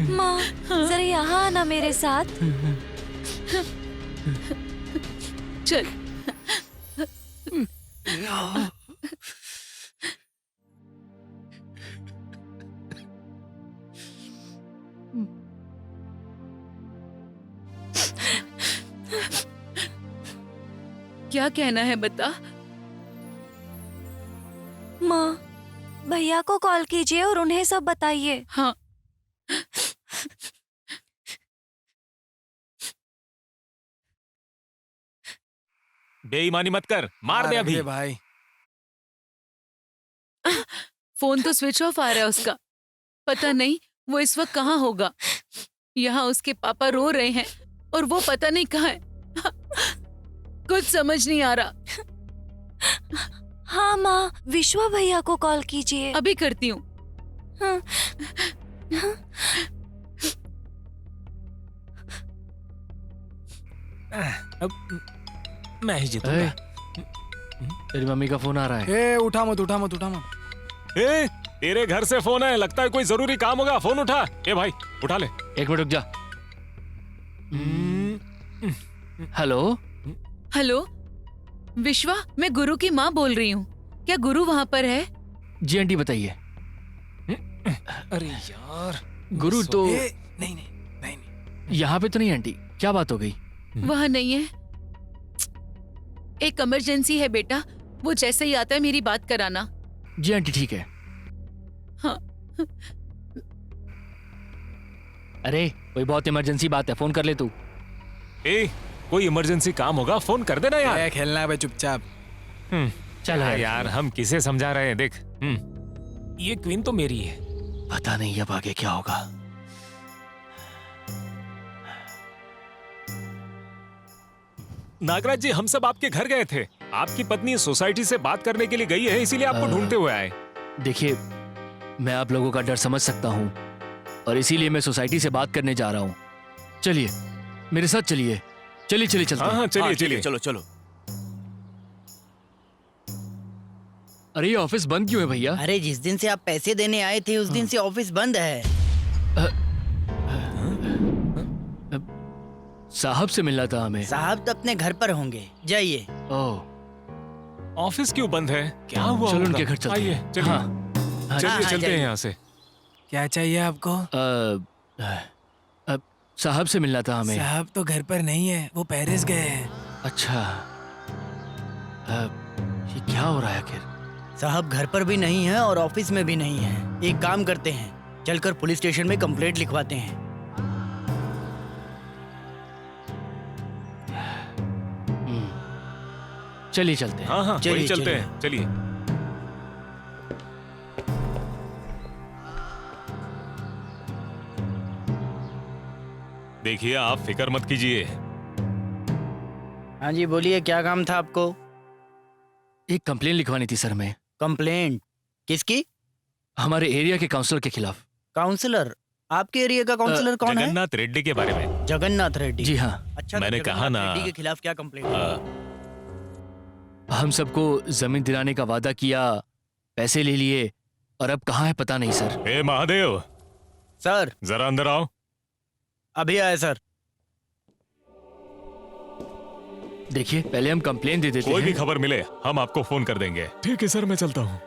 Speaker 2: माँ, जरा यहाँ आना मेरे साथ।
Speaker 5: चल। क्या कहना है बता।
Speaker 2: माँ, भैया को कॉल कीजिए और उन्हें सब बताइए।
Speaker 5: हाँ,
Speaker 6: बेईमानी मत कर, मार दे अभी।
Speaker 4: भाई,
Speaker 5: फोन तो स्विच ऑफ आ रहा है उसका। पता नहीं वो इस वक्त कहाँ होगा। यहाँ उसके पापा रो रहे हैं और वो पता नहीं कहाँ है। कुछ समझ नहीं आ रहा।
Speaker 2: हाँ माँ, विश्वा भैया को कॉल कीजिए।
Speaker 5: अभी करती हूँ।
Speaker 2: हाँ।
Speaker 6: मैं ही जीतूंगा।
Speaker 1: तेरी मम्मी का फोन आ रहा है।
Speaker 4: ए उठा मत, उठा मत, उठा मत।
Speaker 6: ए, तेरे घर से फोन है, लगता है कोई जरूरी काम होगा। फोन उठा। ए भाई, उठा ले।
Speaker 1: 1 मिनट रुक जा। हेलो,
Speaker 5: हेलो विश्वा, मैं गुरु की माँ बोल रही हूँ। क्या गुरु वहाँ पर है?
Speaker 1: जी आंटी बताइए।
Speaker 6: अरे यार,
Speaker 1: गुरु तो
Speaker 4: नहीं नहीं नहीं नहीं।
Speaker 1: यहाँ पे तो नहीं आंटी। क्या बात हो गई?
Speaker 5: वहाँ नहीं है। एक इमरजेंसी है बेटा, वो जैसे ही आता है मेरी बात कराना।
Speaker 1: जी आंटी ठीक है।
Speaker 5: हाँ।
Speaker 1: अरे कोई बहुत इमरजेंसी बात है, फोन कर ले तू।
Speaker 6: ए, कोई इमरजेंसी काम होगा, फोन कर देना यार।
Speaker 4: खेलना है चुपचाप।
Speaker 1: चल
Speaker 6: यार, हम किसे समझा रहे हैं? देख, ये क्वीन तो मेरी है।
Speaker 1: पता नहीं अब आगे क्या होगा।
Speaker 6: नागराज जी, हम सब आपके घर गए थे। आपकी पत्नी सोसाइटी से बात करने के लिए गई है, इसीलिए आपको ढूंढते हुए आए।
Speaker 1: देखिए, मैं आप लोगों का डर समझ सकता हूँ और इसीलिए मैं सोसाइटी से बात करने जा रहा हूँ। चलिए मेरे साथ चलिए। चलिए चलिए चलते हैं।
Speaker 6: हाँ, चलिए चलिए।
Speaker 3: चलो चलो।
Speaker 1: अरे ये ऑफिस बंद क्यों है भैया?
Speaker 8: अरे जिस दिन से आप पैसे देने आए थे उस दिन से ऑफिस बंद है।
Speaker 1: साहब से मिलना था हमें।
Speaker 8: साहब तो अपने घर पर होंगे, जाइए।
Speaker 1: ओह,
Speaker 6: ऑफिस क्यों बंद है? क्या हुआ?
Speaker 1: चलो
Speaker 6: होगा?
Speaker 1: उनके घर चलते
Speaker 6: आइए,
Speaker 1: हैं।
Speaker 6: चलिए।
Speaker 1: हाँ,
Speaker 6: चलिए
Speaker 8: हाँ,
Speaker 6: चलते
Speaker 8: जाइए।
Speaker 6: हैं यहाँ से।
Speaker 4: क्या चाहिए आपको?
Speaker 1: साहब से मिलना था हमें।
Speaker 4: साहब तो घर पर नहीं है, वो पेरिस गए हैं।
Speaker 1: अच्छा, ये क्या हो रहा है आखिर?
Speaker 8: साहब घर पर भी नहीं है और ऑफिस में भी नहीं है। एक काम करते हैं, चलकर पुलिस स्टेशन में कंप्लेंट लिखवाते हैं।
Speaker 1: चलिए चलते हैं।
Speaker 6: हाँ हाँ,
Speaker 8: चलिए,
Speaker 6: वही चलते
Speaker 8: चलिए।
Speaker 6: हैं। चलिए। देखिए, आप फिक्र मत कीजिए।
Speaker 8: हाँ जी बोलिए, क्या काम था आपको?
Speaker 1: एक कंप्लेन लिखवानी थी सर मैं,
Speaker 8: कंप्लेंट किसकी?
Speaker 1: हमारे एरिया के काउंसलर के खिलाफ।
Speaker 8: काउंसलर? आपके एरिया का काउंसलर कौन है?
Speaker 7: जगन्नाथ रेड्डी के बारे में।
Speaker 8: जगन्नाथ रेड्डी?
Speaker 1: जी हाँ।
Speaker 8: अच्छा, तो
Speaker 7: मैंने कहा
Speaker 8: जगन्नाथ
Speaker 7: ना।
Speaker 8: रेड्डी के खिलाफ क्या कंप्लेंट?
Speaker 1: हम सबको जमीन दिलाने का वादा किया, पैसे ले लिए और अब कहाँ है पता नहीं सर।
Speaker 7: ए महादेव,
Speaker 8: सर
Speaker 7: जरा अंदर आओ।
Speaker 8: अभी आए सर।
Speaker 1: देखिए पहले हम कंप्लेन दे देते
Speaker 7: कोई
Speaker 1: हैं।
Speaker 7: भी खबर मिले हम आपको फोन कर देंगे। ठीक है सर, मैं चलता हूँ।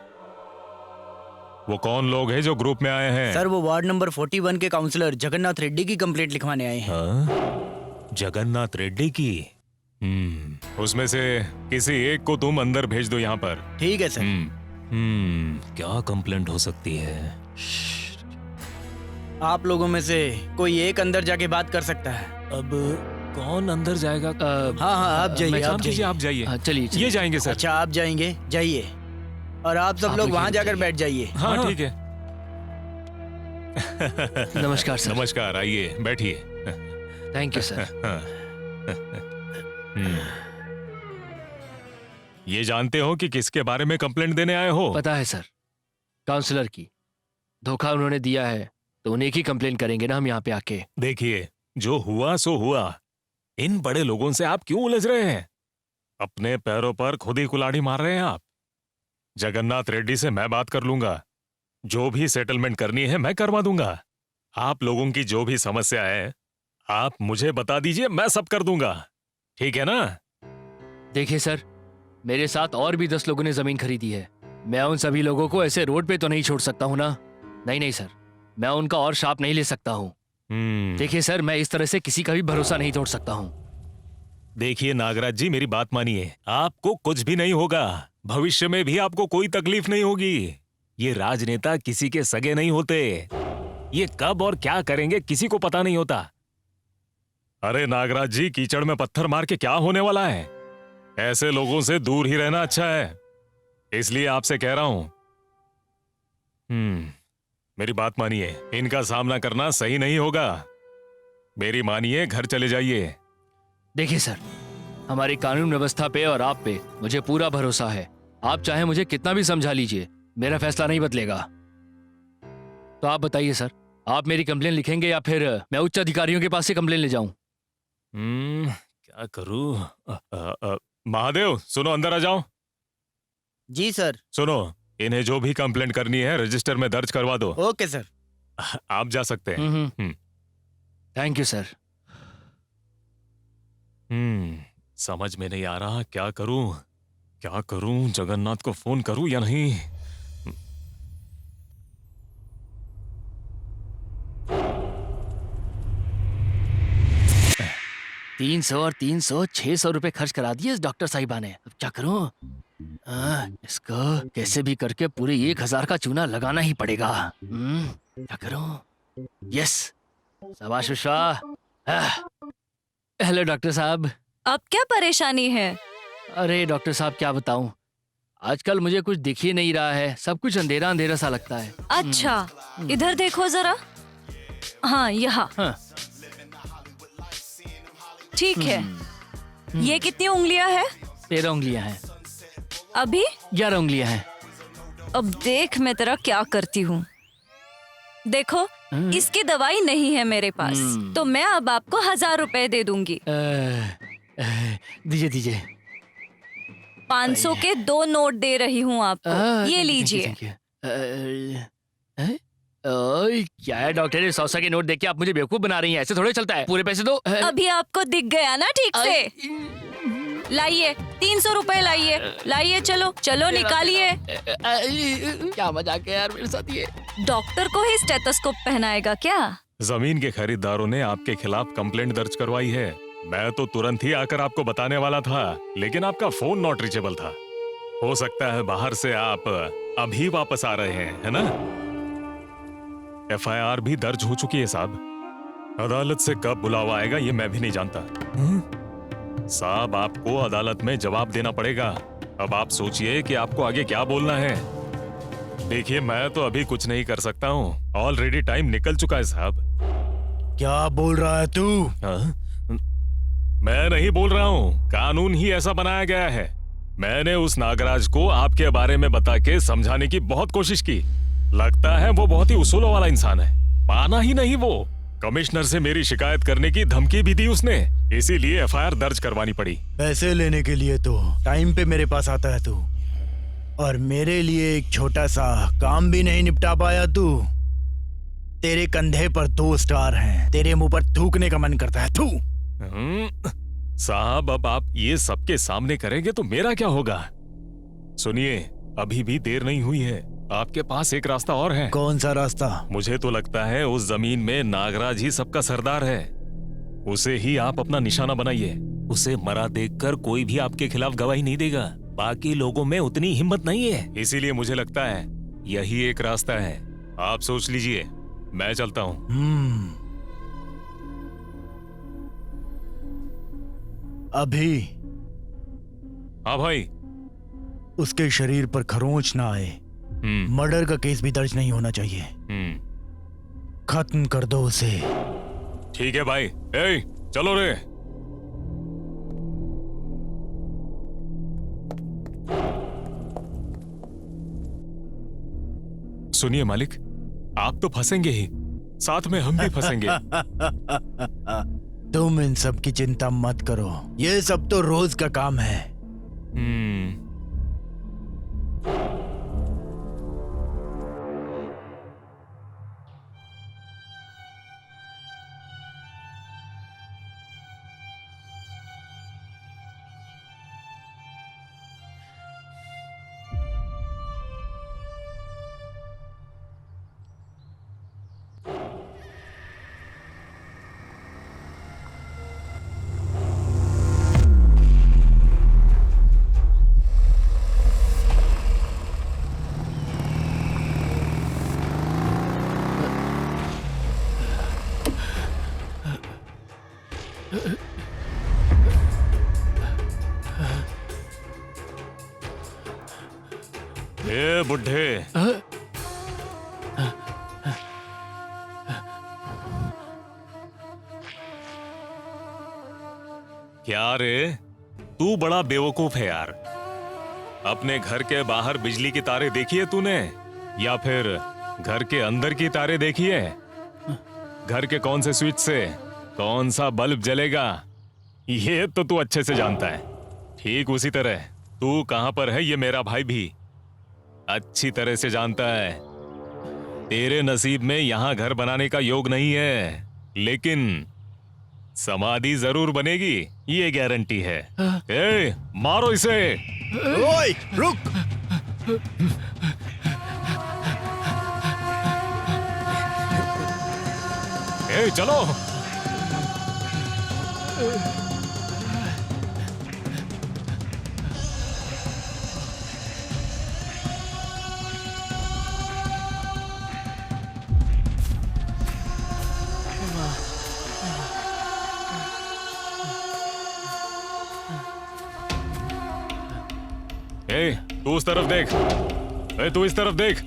Speaker 7: वो कौन लोग हैं जो ग्रुप में आए हैं?
Speaker 8: सर वो वार्ड नंबर 41 के काउंसलर जगन्नाथ रेड्डी की कंप्लेंट लिखवाने आए हैं।
Speaker 7: हाँ? जगन्नाथ रेड्डी की? उसमें से किसी एक को तुम अंदर भेज दो यहाँ पर।
Speaker 8: ठीक है सर।
Speaker 7: क्या कंप्लेंट हो सकती है?
Speaker 8: आप लोगों में से कोई एक अंदर जाके बात कर सकता है।
Speaker 7: अब कौन अंदर जाएगा?
Speaker 8: हाँ हाँ, आप जाइए, आप जाइए।
Speaker 7: आप जाइए।
Speaker 1: हाँ, चलिए
Speaker 7: ये जाएंगे सर।
Speaker 8: अच्छा आप जाएंगे, जाइए। और आप सब
Speaker 1: आप
Speaker 8: लोग
Speaker 1: लोग
Speaker 8: वहाँ
Speaker 1: ये
Speaker 8: जाकर
Speaker 1: जाइए।
Speaker 8: बैठ जाइए।
Speaker 7: हाँ ठीक है।
Speaker 1: नमस्कार सर।
Speaker 7: नमस्कार, आइए बैठिए।
Speaker 1: Thank you sir.
Speaker 7: ये जानते हो कि किसके बारे में कंप्लेंट देने आए हो?
Speaker 1: पता है सर, काउंसलर की। धोखा उन्होंने दिया है तो उन्हें की कंप्लेन करेंगे ना हम यहाँ पे आके।
Speaker 7: देखिए, जो हुआ सो हुआ। इन बड़े लोगों से आप क्यों उलझ रहे हैं? अपने पैरों पर खुद ही कुल्हाड़ी मार रहे हैं आप। जगन्नाथ रेड्डी से मैं बात कर लूंगा। जो भी सेटलमेंट करनी है मैं करवा दूंगा। आप लोगों की जो भी समस्या है आप मुझे बता दीजिए, मैं सब कर दूंगा। ठीक है ना?
Speaker 1: देखिए सर, मेरे साथ और भी 10 लोगों ने जमीन खरीदी है। मैं उन सभी लोगों को ऐसे रोड पे तो नहीं छोड़ सकता हूँ ना। नहीं नहीं सर, मैं उनका और शाप नहीं ले सकता हूँ। देखिए सर, मैं इस तरह से किसी का भी भरोसा नहीं तोड़ सकता हूँ।
Speaker 7: देखिए नागराज जी, मेरी बात मानिए। आपको कुछ भी नहीं होगा। भविष्य में भी आपको कोई तकलीफ नहीं होगी। ये राजनेता किसी के सगे नहीं होते। ये कब और क्या करेंगे किसी को पता नहीं होता। अरे नागराज जी, कीचड़ में पत्थर मार के क्या होने वाला है? ऐसे लोगों से दूर ही रहना अच्छा है। इसलिए आपसे कह रहा हूं। मेरी बात मानिए, इनका सामना करना सही नहीं होगा। मेरी मानिए, घर चले जाइए।
Speaker 1: देखिए सर, हमारी कानून व्यवस्था पे और आप पे मुझे पूरा भरोसा है। आप चाहे मुझे कितना भी समझा लीजिए, मेरा फैसला नहीं बदलेगा। तो आप बताइए सर, आप मेरी कंप्लेन लिखेंगे या फिर मैं उच्च अधिकारियों के पास से कंप्लेन ले जाऊं?
Speaker 7: क्या करूं? महादेव सुनो, अंदर आ जाओ।
Speaker 8: जी सर।
Speaker 7: सुनो, इन्हें जो भी कंप्लेंट करनी है रजिस्टर में दर्ज करवा दो।
Speaker 8: Okay sir.
Speaker 7: आप जा सकते हैं।
Speaker 1: Thank you sir.
Speaker 7: समझ में नहीं आ रहा क्या करूं। क्या करूं? जगन्नाथ को फोन करूं या नहीं?
Speaker 1: 300 और 300 600 रुपए खर्च करा दिए इस डॉक्टर साहिबा ने। अब क्या करूं? इसको कैसे भी करके पूरे 1000 का चूना लगाना ही पड़ेगा। क्या करूं? यस, शाबाश विश्वा। हेलो डॉक्टर साहब।
Speaker 2: अब क्या परेशानी है?
Speaker 1: अरे डॉक्टर साहब क्या बताऊं, आजकल मुझे कुछ दिख ही नहीं रहा है। सब कुछ अंधेरा अंधेरा सा लगता है।
Speaker 2: अच्छा, इधर देखो जरा। हाँ, यहाँ।
Speaker 1: हाँ।
Speaker 2: ठीक है। ये कितनी उंगलियां है?
Speaker 1: 13 उंगलियां हैं।
Speaker 2: अभी
Speaker 1: 11 उंगलियां हैं।
Speaker 2: अब देख मैं तेरा क्या करती हूँ। देखो, इसकी दवाई नहीं है मेरे पास, तो मैं अब आपको 1000 रुपए दे दूंगी।
Speaker 1: दीजिए दीजिए।
Speaker 2: 500 के 2 नोट दे रही हूँ आपको। ये लीजिए।
Speaker 1: क्या है डॉक्टर, 100 के नोट देख के आप मुझे बेवकूफ बना रही हैं। ऐसे थोड़े चलता है। पूरे पैसे दो।
Speaker 2: अभी आपको दिख गया ना ठीक से? लाइए 300 रुपए, लाइए लाइए। चलो चलो निकालिए।
Speaker 1: क्या मजाक है यार मेरे साथ ये।
Speaker 2: डॉक्टर को ही स्टेथोस्कोप पहनाएगा क्या?
Speaker 7: जमीन के खरीदारों ने आपके खिलाफ कंप्लेंट दर्ज करवाई है। मैं तो तुरंत ही आकर आपको बताने वाला था, लेकिन आपका फोन नॉट रीचेबल था। हो सकता है बाहर से आप अभी वापस आ रहे हैं, है ना? FIR भी दर्ज हो चुकी है साहब। अदालत से कब बुलावा आएगा ये मैं भी नहीं जानता। साहब, आपको अदालत में जवाब देना पड़ेगा। अब आप सोचिए कि आपको आगे क्या बोलना है। देखिए, मैं तो अभी कुछ नहीं कर सकता हूँ। ऑलरेडी टाइम निकल चुका है साहब।
Speaker 8: क्या बोल रहा है तू?
Speaker 7: मैं नहीं बोल रहा हूँ, कानून ही ऐसा बनाया गया है। मैंने उस नागराज को आपके बारे में बता के समझाने की बहुत कोशिश की। लगता है वो बहुत ही उसूलों वाला इंसान है। माना ही नहीं वो। कमिश्नर से मेरी शिकायत करने की धमकी भी दी उसने, इसीलिए एफआईआर दर्ज करवानी पड़ी।
Speaker 8: पैसे लेने के लिए तो टाइम पे मेरे पास आता है तू, और मेरे लिए एक छोटा सा काम भी नहीं निपटा पाया तू। तेरे कंधे पर 2 स्टार हैं, तेरे मुंह पर थूकने का मन करता है। थू।
Speaker 7: साहब, अब आप ये सबके सामने करेंगे तो मेरा क्या होगा? सुनिए, अभी भी देर नहीं हुई है। आपके पास एक रास्ता और है।
Speaker 8: कौन सा रास्ता?
Speaker 7: मुझे तो लगता है उस जमीन में नागराज ही सबका सरदार है। उसे ही आप अपना निशाना बनाइए। उसे मरा देखकर कोई भी आपके खिलाफ गवाही नहीं देगा। बाकी लोगों में उतनी हिम्मत नहीं है, इसीलिए मुझे लगता है यही एक रास्ता है। आप सोच लीजिए, मैं चलता हूँ।
Speaker 8: अभी
Speaker 7: हाँ भाई।
Speaker 8: उसके शरीर पर खरोंच ना आए। मर्डर का केस भी दर्ज नहीं होना चाहिए। खत्म कर दो उसे।
Speaker 7: ठीक है भाई। ए, चलो रे। सुनिए मालिक, आप तो फंसेंगे ही, साथ में हम भी फंसेंगे।
Speaker 8: तुम इन सब की चिंता मत करो, ये सब तो रोज का काम है।
Speaker 7: ए बुढ़े, क्या रे, तू बड़ा बेवकूफ है यार। अपने घर के बाहर बिजली की तारे देखी है तूने, या फिर घर के अंदर की तारे देखी है? घर के कौन से स्विच से कौन सा बल्ब जलेगा, ये तो तू अच्छे से जानता है। ठीक उसी तरह तू कहां पर है ये मेरा भाई भी अच्छी तरह से जानता है। तेरे नसीब में यहां घर बनाने का योग नहीं है, लेकिन समाधि जरूर बनेगी, ये गारंटी है। ए, मारो इसे।
Speaker 8: ओए, रुक।
Speaker 7: ए, चलो। ए, तू उस तरफ देख। ए, तू इस तरफ देख,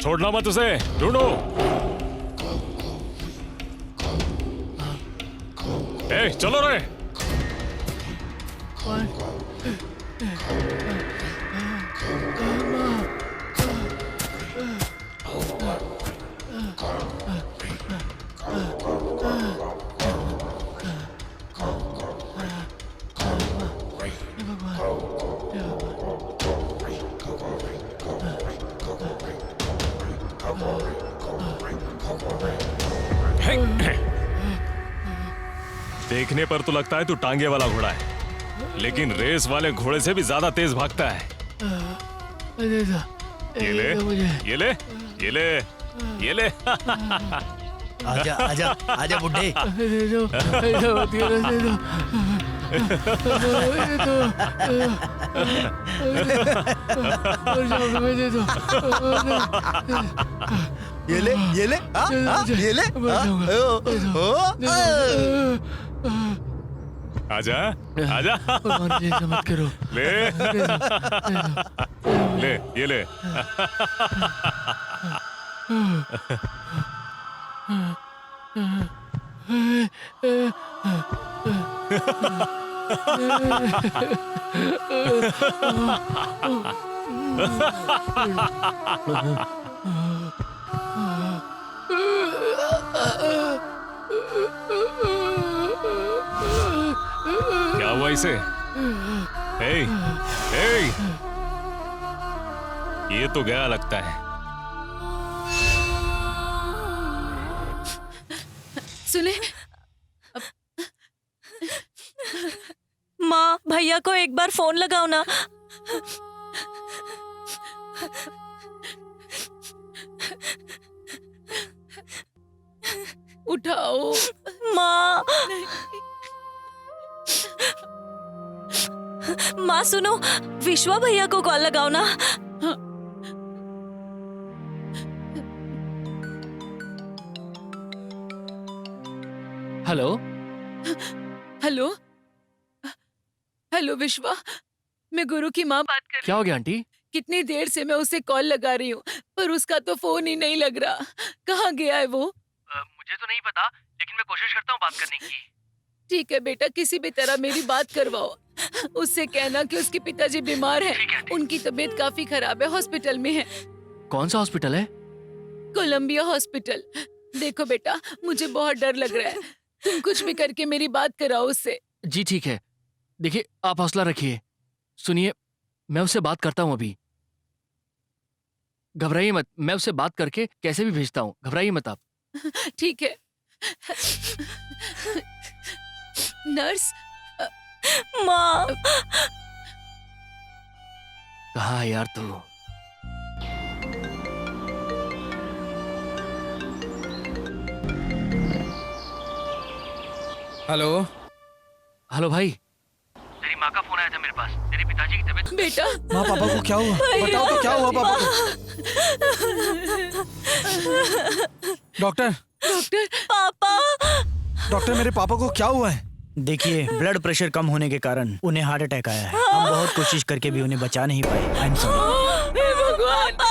Speaker 7: छोड़ना मत उसे। ढूंढो। ए, चलो रे। देखने पर तो लगता है तू टांगे वाला घोड़ा है, लेकिन रेस वाले घोड़े से भी ज्यादा तेज भागता है। ये ले, ये ले, ये ले, ये ले।
Speaker 8: आजा आजा आजा बुड्ढे। ये ले, ये ले, ये ले।
Speaker 7: आजा, आजा।
Speaker 4: मत करो।
Speaker 7: ले, ले, ये ले। क्या हुआ इसे? हे, हे! ये तो गया लगता है।
Speaker 5: सुने,
Speaker 2: माँ, भैया को एक बार फोन लगाओ ना।
Speaker 5: उठाओ।
Speaker 2: माँ, माँ सुनो, विश्वा भैया को कॉल लगाओ ना।
Speaker 1: हेलो।
Speaker 5: हेलो, हेलो विश्वा, मैं गुरु की माँ बात कर रही
Speaker 1: क्या हो गया आंटी?
Speaker 5: हूँ। कितनी देर से मैं उसे कॉल लगा रही हूँ, पर उसका तो फोन ही नहीं लग रहा। कहाँ गया है वो?
Speaker 1: मुझे तो नहीं पता, लेकिन मैं कोशिश करता हूँ बात करने की।
Speaker 5: ठीक है बेटा, किसी भी तरह मेरी बात करवाओ। उससे कहना कि उसके पिताजी बीमार हैं। उनकी तबीयत काफी खराब है, हॉस्पिटल में है।
Speaker 1: कौन सा हॉस्पिटल है?
Speaker 5: Columbia hospital. देखो बेटा, मुझे बहुत डर लग रहा है। तुम कुछ भी करके मेरी बात कराओ उससे।
Speaker 1: जी ठीक है। देखिए, आप हौसला रखिए। सुनिए, मैं उससे बात करता हूँ अभी। घबराइए मत, मैं उससे बात करके कैसे भी भेजता हूँ। घबराइए मत आप।
Speaker 5: ठीक है। नर्स,
Speaker 2: माँ,
Speaker 1: कहाँ है यार तू?
Speaker 4: हेलो।
Speaker 1: हेलो भाई, तेरी माँ का फोन आया था मेरे पास। तेरे पिताजी की तबीयत।
Speaker 5: बेटा।
Speaker 4: माँ, पापा को क्या हुआ? बताओ तो, क्या हुआ पापा को? डॉक्टर,
Speaker 5: डॉक्टर,
Speaker 2: पापा।
Speaker 4: डॉक्टर, मेरे पापा को क्या हुआ है?
Speaker 3: देखिए, ब्लड प्रेशर कम होने के कारण उन्हें हार्ट अटैक आया है। हम बहुत कोशिश करके भी उन्हें बचा नहीं पाए। I am sorry.
Speaker 5: हे भगवान।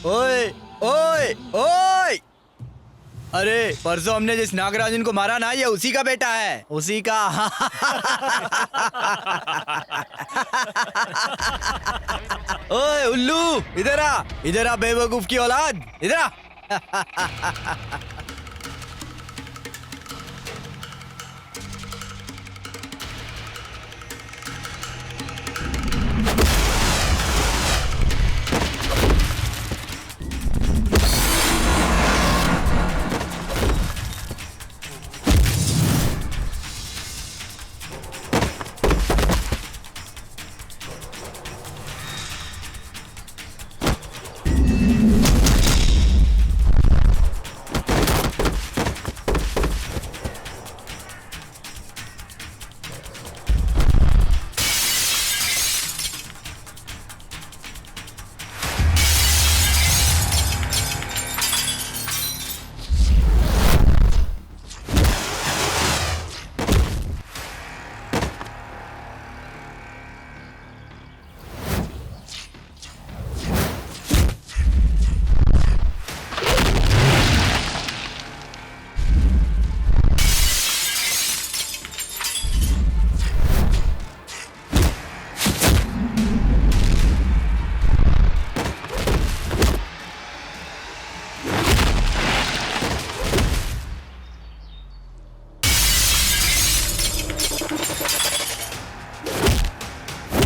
Speaker 3: ओए ओए ओए! अरे, परसों हमने जिस नागराजन को मारा ना, ये उसी का बेटा है। उसी का। ओए उल्लू, इधर आ, इधर आ बेवकूफ की औलाद, इधर आ।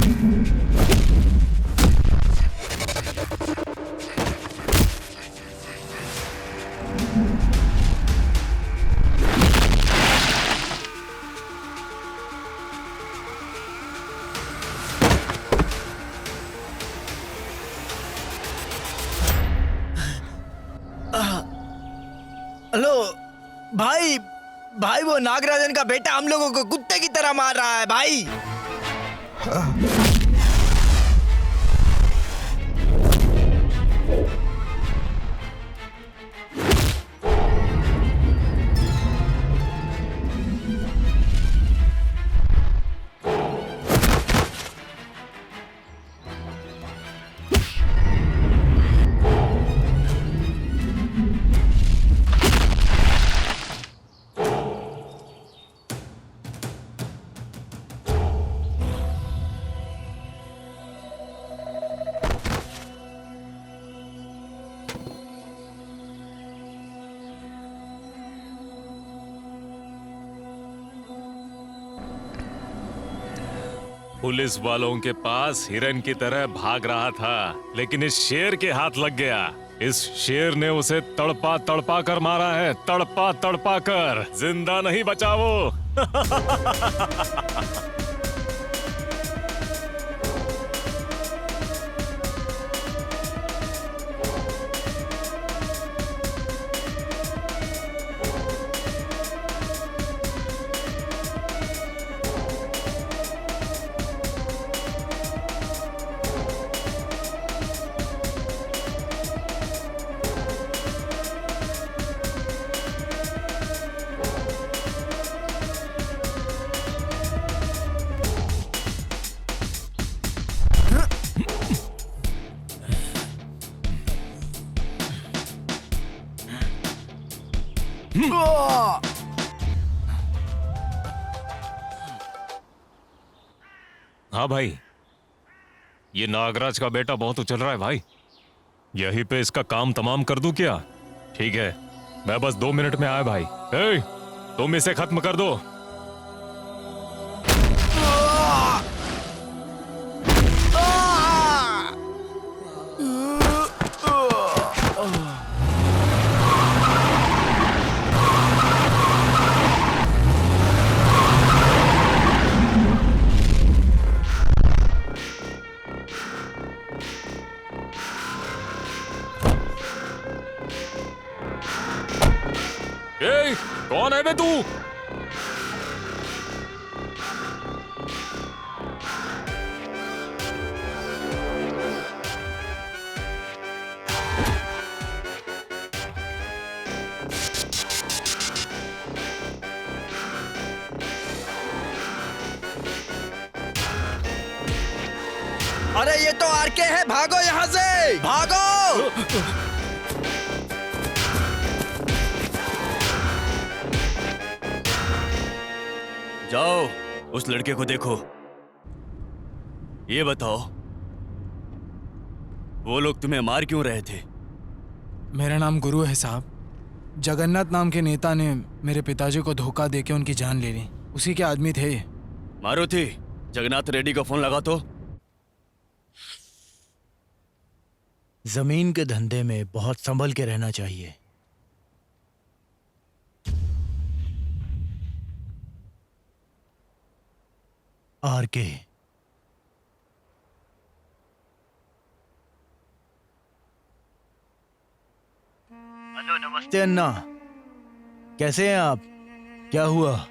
Speaker 3: हेलो भाई, भाई वो नागराजन का बेटा हम लोगों को कुत्ते की तरह मार रहा है भाई।
Speaker 7: पुलिस वालों के पास हिरन की तरह भाग रहा था, लेकिन इस शेर के हाथ लग गया। इस शेर ने उसे तड़पा तड़पा कर मारा है, तड़पा तड़पा कर। जिंदा नहीं बचा वो। हाँ भाई, ये नागराज का बेटा बहुत उछल रहा है भाई। यहीं पे इसका काम तमाम कर दूं क्या? ठीक है, मैं बस 2 मिनट में आया भाई। ए, तुम इसे खत्म कर दो। ए, कौन है बे तू?
Speaker 3: अरे ये तो आरके है, भागो यहाँ से, भागो।
Speaker 9: जाओ उस लड़के को देखो। ये बताओ, वो लोग तुम्हें मार क्यों रहे थे?
Speaker 4: मेरा नाम गुरु है साहब। जगन्नाथ नाम के नेता ने मेरे पिताजी को धोखा देके उनकी जान ले ली। उसी के आदमी थे ये।
Speaker 9: मारुति, जगन्नाथ रेड्डी को फोन लगा तो।
Speaker 8: जमीन के धंधे में बहुत संभल के रहना चाहिए। आरके,
Speaker 3: हेलो, नमस्ते।
Speaker 8: अन्ना, कैसे हैं आप? क्या हुआ?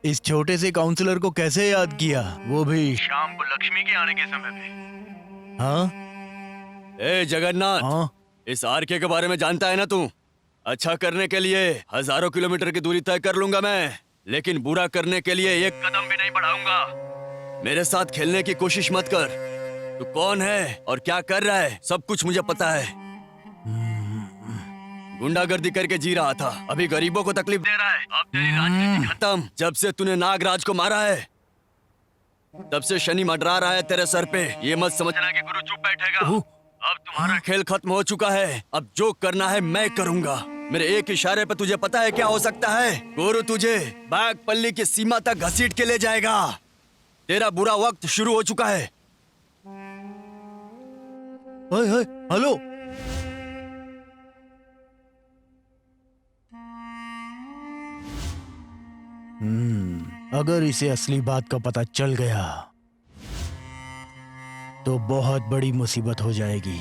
Speaker 8: इस छोटे से काउंसलर को कैसे याद किया, वो भी
Speaker 3: शाम को लक्ष्मी के आने के समय पे।
Speaker 8: हाँ
Speaker 9: ए जगन्नाथ,
Speaker 8: हाँ
Speaker 9: इस आरके के बारे में जानता है ना तू? अच्छा करने के लिए हजारों किलोमीटर की दूरी तय कर लूंगा मैं, लेकिन बुरा करने के लिए एक कदम भी नहीं बढ़ाऊंगा। मेरे साथ खेलने की कोशिश मत कर। तू कौन है और क्या कर रहा है, सब कुछ मुझे पता है। गुंडागर्दी करके जी रहा था, अभी गरीबों को तकलीफ दे रहा है। अब तेरी राजनीति खत्म। जब से तूने नागराज को मारा है, तब से शनि मंडरा रहा है तेरे सर पे। ये मत समझना कि गुरु चुप बैठेगा। अब तुम्हारा खेल खत्म हो चुका है। अब जो करना है मैं करूंगा। मेरे एक इशारे पे तुझे पता है क्या हो सकता है? गुरु तुझे बागपल्ली की सीमा तक घसीट के ले जाएगा। तेरा बुरा वक्त शुरू हो चुका है।
Speaker 3: ओए ओए, हेलो।
Speaker 8: अगर इसे असली बात का पता चल गया तो बहुत बड़ी मुसीबत हो जाएगी।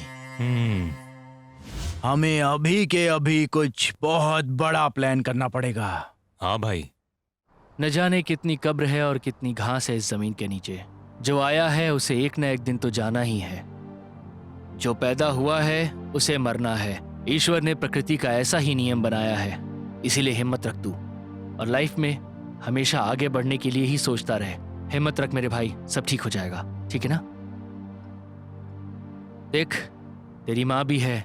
Speaker 8: हमें अभी के अभी कुछ बहुत बड़ा प्लान करना पड़ेगा।
Speaker 7: हाँ भाई।
Speaker 1: न जाने कितनी कब्र है और कितनी घास है इस जमीन के नीचे। जो आया है उसे एक न एक दिन तो जाना ही है। जो पैदा हुआ है उसे मरना है। ईश्वर ने प्रकृति का ऐसा ही नियम बनाया है, इसीलिए हिम्मत रख तू और लाइफ में हमेशा आगे बढ़ने के लिए ही सोचता रहे। हिम्मत रख मेरे भाई, सब ठीक हो जाएगा, ठीक है ना? देख, तेरी माँ भी है,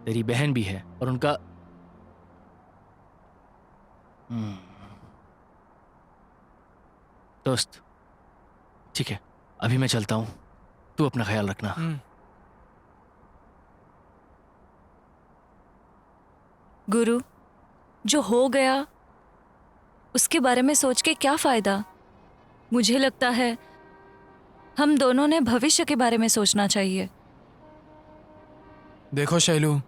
Speaker 1: तेरी बहन भी है और उनका दोस्त। ठीक है, अभी मैं चलता हूं, तू अपना ख्याल रखना।
Speaker 2: गुरु, जो हो गया उसके बारे में सोच के क्या फायदा? मुझे लगता है हम दोनों ने भविष्य के बारे में सोचना चाहिए।
Speaker 4: देखो शैलू,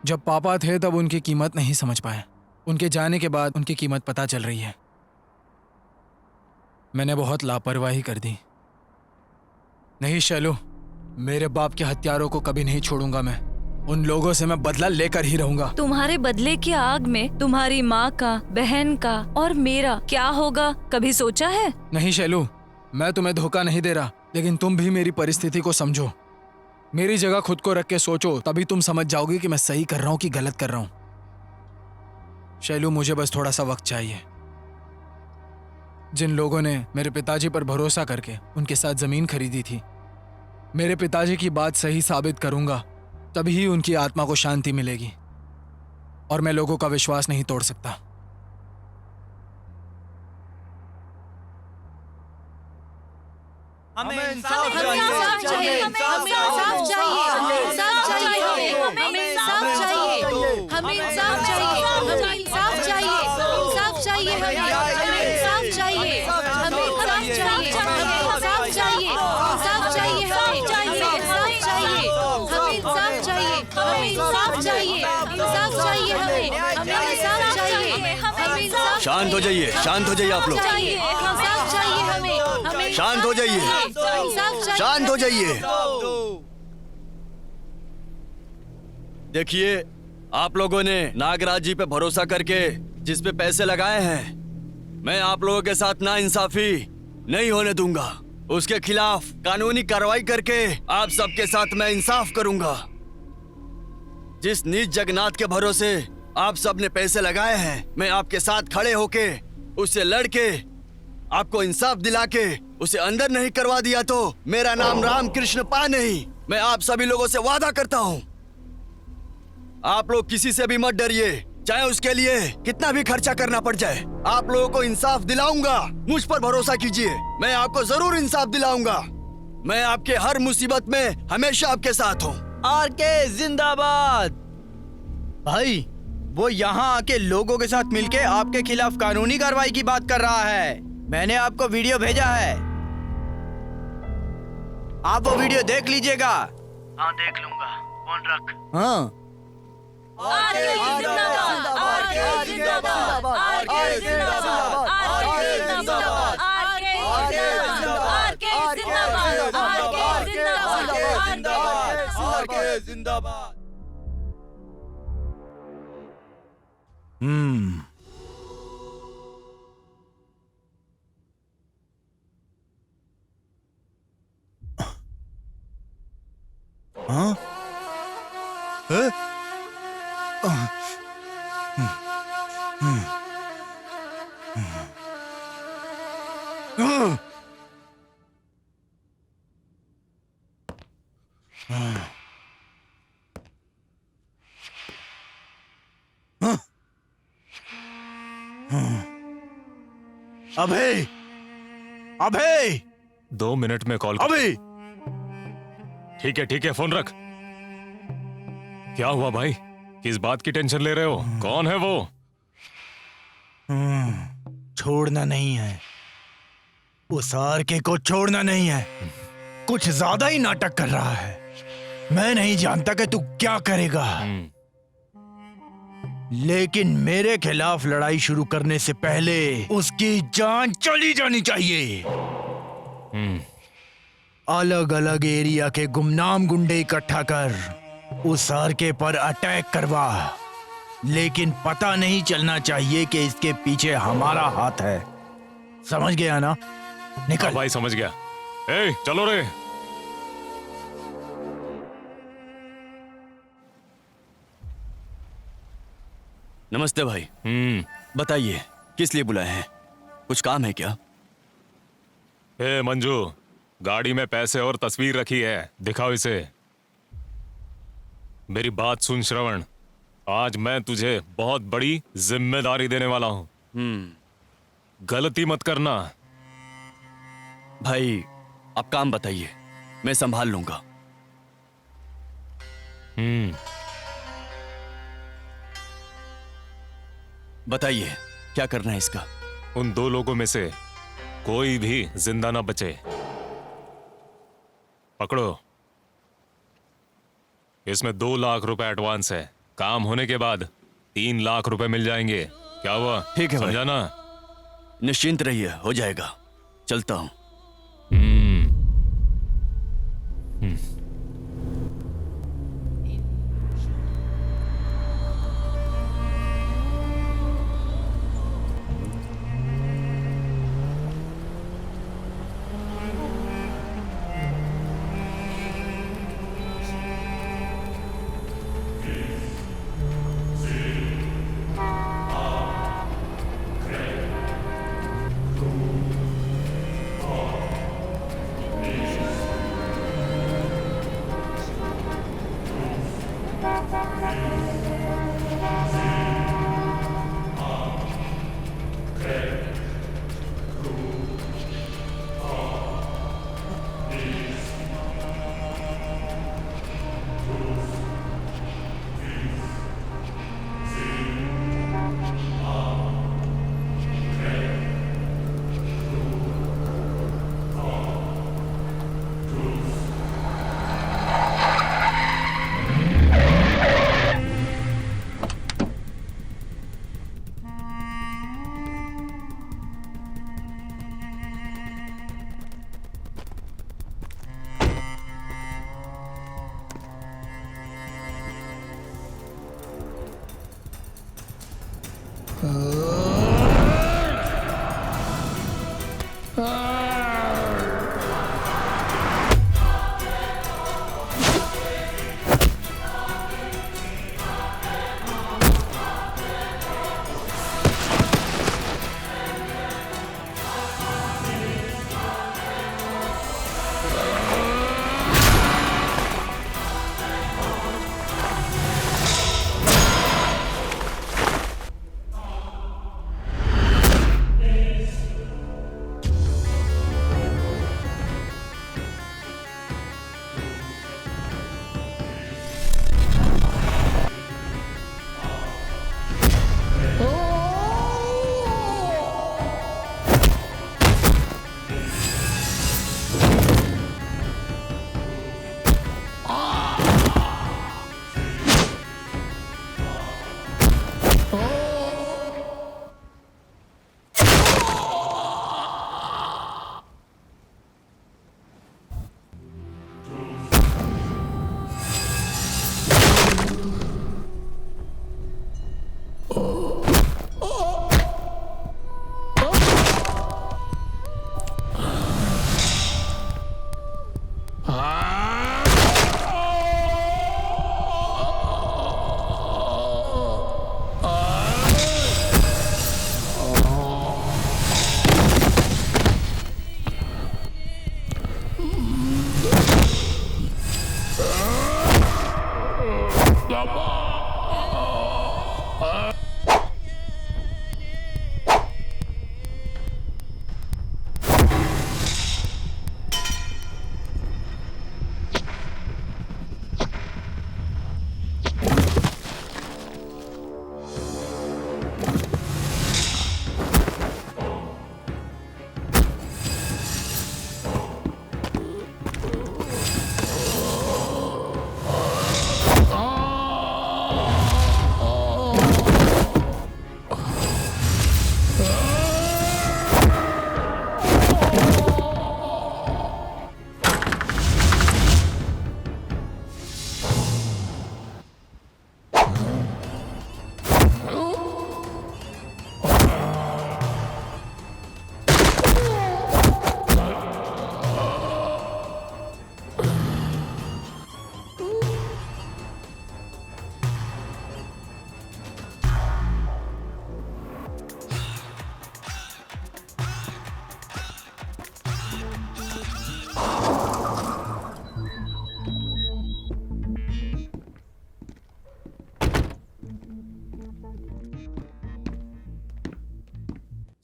Speaker 4: जब पापा थे तब उनकी कीमत नहीं समझ पाए। उनके जाने के बाद उनकी कीमत पता चल रही है। मैंने बहुत लापरवाही कर दी। नहीं शैलू, मेरे बाप के हत्यारों को कभी नहीं छोड़ूंगा मैं। उन लोगों से मैं बदला लेकर ही रहूंगा।
Speaker 2: तुम्हारे बदले की आग में तुम्हारी माँ का, बहन का और मेरा क्या होगा, कभी सोचा है?
Speaker 4: नहीं शैलू, मैं तुम्हें धोखा नहीं दे रहा, लेकिन तुम भी मेरी परिस्थिति को समझो। मेरी जगह खुद को रख के सोचो, तभी तुम समझ जाओगी कि मैं सही कर रहा हूँ कि गलत कर रहा हूँ। शैलू, मुझे बस थोड़ा सा वक्त चाहिए। जिन लोगों ने मेरे पिताजी पर भरोसा करके उनके साथ जमीन खरीदी थी, मेरे पिताजी की बात सही साबित करूंगा, तभी उनकी आत्मा को शांति मिलेगी। और मैं लोगों का विश्वास नहीं तोड़ सकता।
Speaker 3: हमें इंसाफ
Speaker 5: हमें इंसाफ चाहिए, हमें इंसाफ चाहिए, हमें इंसाफ चाहिए, हमें इंसाफ चाहिए, हमें इंसाफ चाहिए, हमें इंसाफ चाहिए, इंसाफ चाहिए, हमें इंसाफ चाहिए, हमें इंसाफ चाहिए, हमें इंसाफ चाहिए, इंसाफ चाहिए, हमें इंसाफ चाहिए, हमें इंसाफ चाहिए, हमें इंसाफ चाहिए, इंसाफ चाहिए, हमें इंसाफ चाहिए, हमें इंसाफ।
Speaker 9: शांत हो जाइए, शांत हो जाइए आप लोग।
Speaker 5: इंसाफ चाहिए हमें,
Speaker 9: शांत हो जाइए, शांत हो जाइए। देखिए, आप लोगों ने नागराज जी पे भरोसा करके जिस पे पैसे लगाए हैं, मैं आप लोगों के साथ नाइंसाफी नहीं होने दूंगा। उसके खिलाफ कानूनी कार्रवाई करके आप सबके साथ मैं इंसाफ करूंगा। जिस नीच जगन्नाथ के भरोसे आप सब ने पैसे लगाए हैं, मैं आपके साथ खड़े होके उससे लड़के आपको इंसाफ दिला के उसे अंदर नहीं करवा दिया तो मेरा नाम रामकृष्ण पा नहीं। मैं आप सभी लोगों से वादा करता हूं, आप लोग किसी से भी मत डरिए, चाहे उसके लिए कितना भी खर्चा करना पड़ जाए। आप लोगों को इंसाफ दिलाऊंगा, मुझ पर भरोसा कीजिए, मैं आपको जरूर इंसाफ दिलाऊंगा। मैं आपके हर मुसीबत में हमेशा आपके साथ हूँ।
Speaker 3: आरके जिंदाबाद। भाई, वो यहाँ आके लोगों के साथ मिलके आपके खिलाफ कानूनी कार्रवाई की बात कर रहा है। मैंने आपको वीडियो भेजा है, आप वो वीडियो देख लीजिएगा। हाँ, देख लूंगा, फोन रख। हाँ,
Speaker 2: आरके जिंदाबाद, आरके जिंदाबाद, आरके जिंदाबाद, आरके जिंदाबाद, आरके जिंदाबाद, आरके जिंदाबाद,
Speaker 3: आरके जिंदाबाद। हाँ? अभय, अभय,
Speaker 7: 2 मिनट में कॉल।
Speaker 3: अभय।
Speaker 7: ठीक है, फोन रख। क्या हुआ भाई, किस बात की टेंशन ले रहे हो? कौन है वो?
Speaker 8: छोड़ना नहीं है, उस आरके को छोड़ना नहीं है। कुछ ज्यादा ही नाटक कर रहा है। मैं नहीं जानता कि तू क्या करेगा, लेकिन मेरे खिलाफ लड़ाई शुरू करने से पहले उसकी जान चली जानी चाहिए। अलग अलग एरिया के गुमनाम गुंडे इकट्ठा कर उस आरके पर अटैक करवा, लेकिन पता नहीं चलना चाहिए कि इसके पीछे हमारा हाथ है। समझ गया ना? निकल।
Speaker 7: भाई समझ गया। ए, चलो रे।
Speaker 9: नमस्ते भाई। बताइए किस लिए बुलाए हैं? कुछ काम है क्या?
Speaker 7: ए मंजू, गाड़ी में पैसे और तस्वीर रखी है, दिखाओ इसे। मेरी बात सुन श्रवण, आज मैं तुझे बहुत बड़ी जिम्मेदारी देने वाला हूं। गलती मत करना।
Speaker 9: भाई आप काम बताइए, मैं संभाल लूंगा। बताइए क्या करना है इसका?
Speaker 7: उन दो लोगों में से कोई भी जिंदा ना बचे। पकड़ो, इसमें 2 लाख रुपए एडवांस है। काम होने के बाद 3 लाख रुपए मिल जाएंगे। क्या हुआ?
Speaker 9: ठीक है भाई।
Speaker 7: समझा ना?
Speaker 9: निश्चिंत रहिए, हो जाएगा। चलता हूं।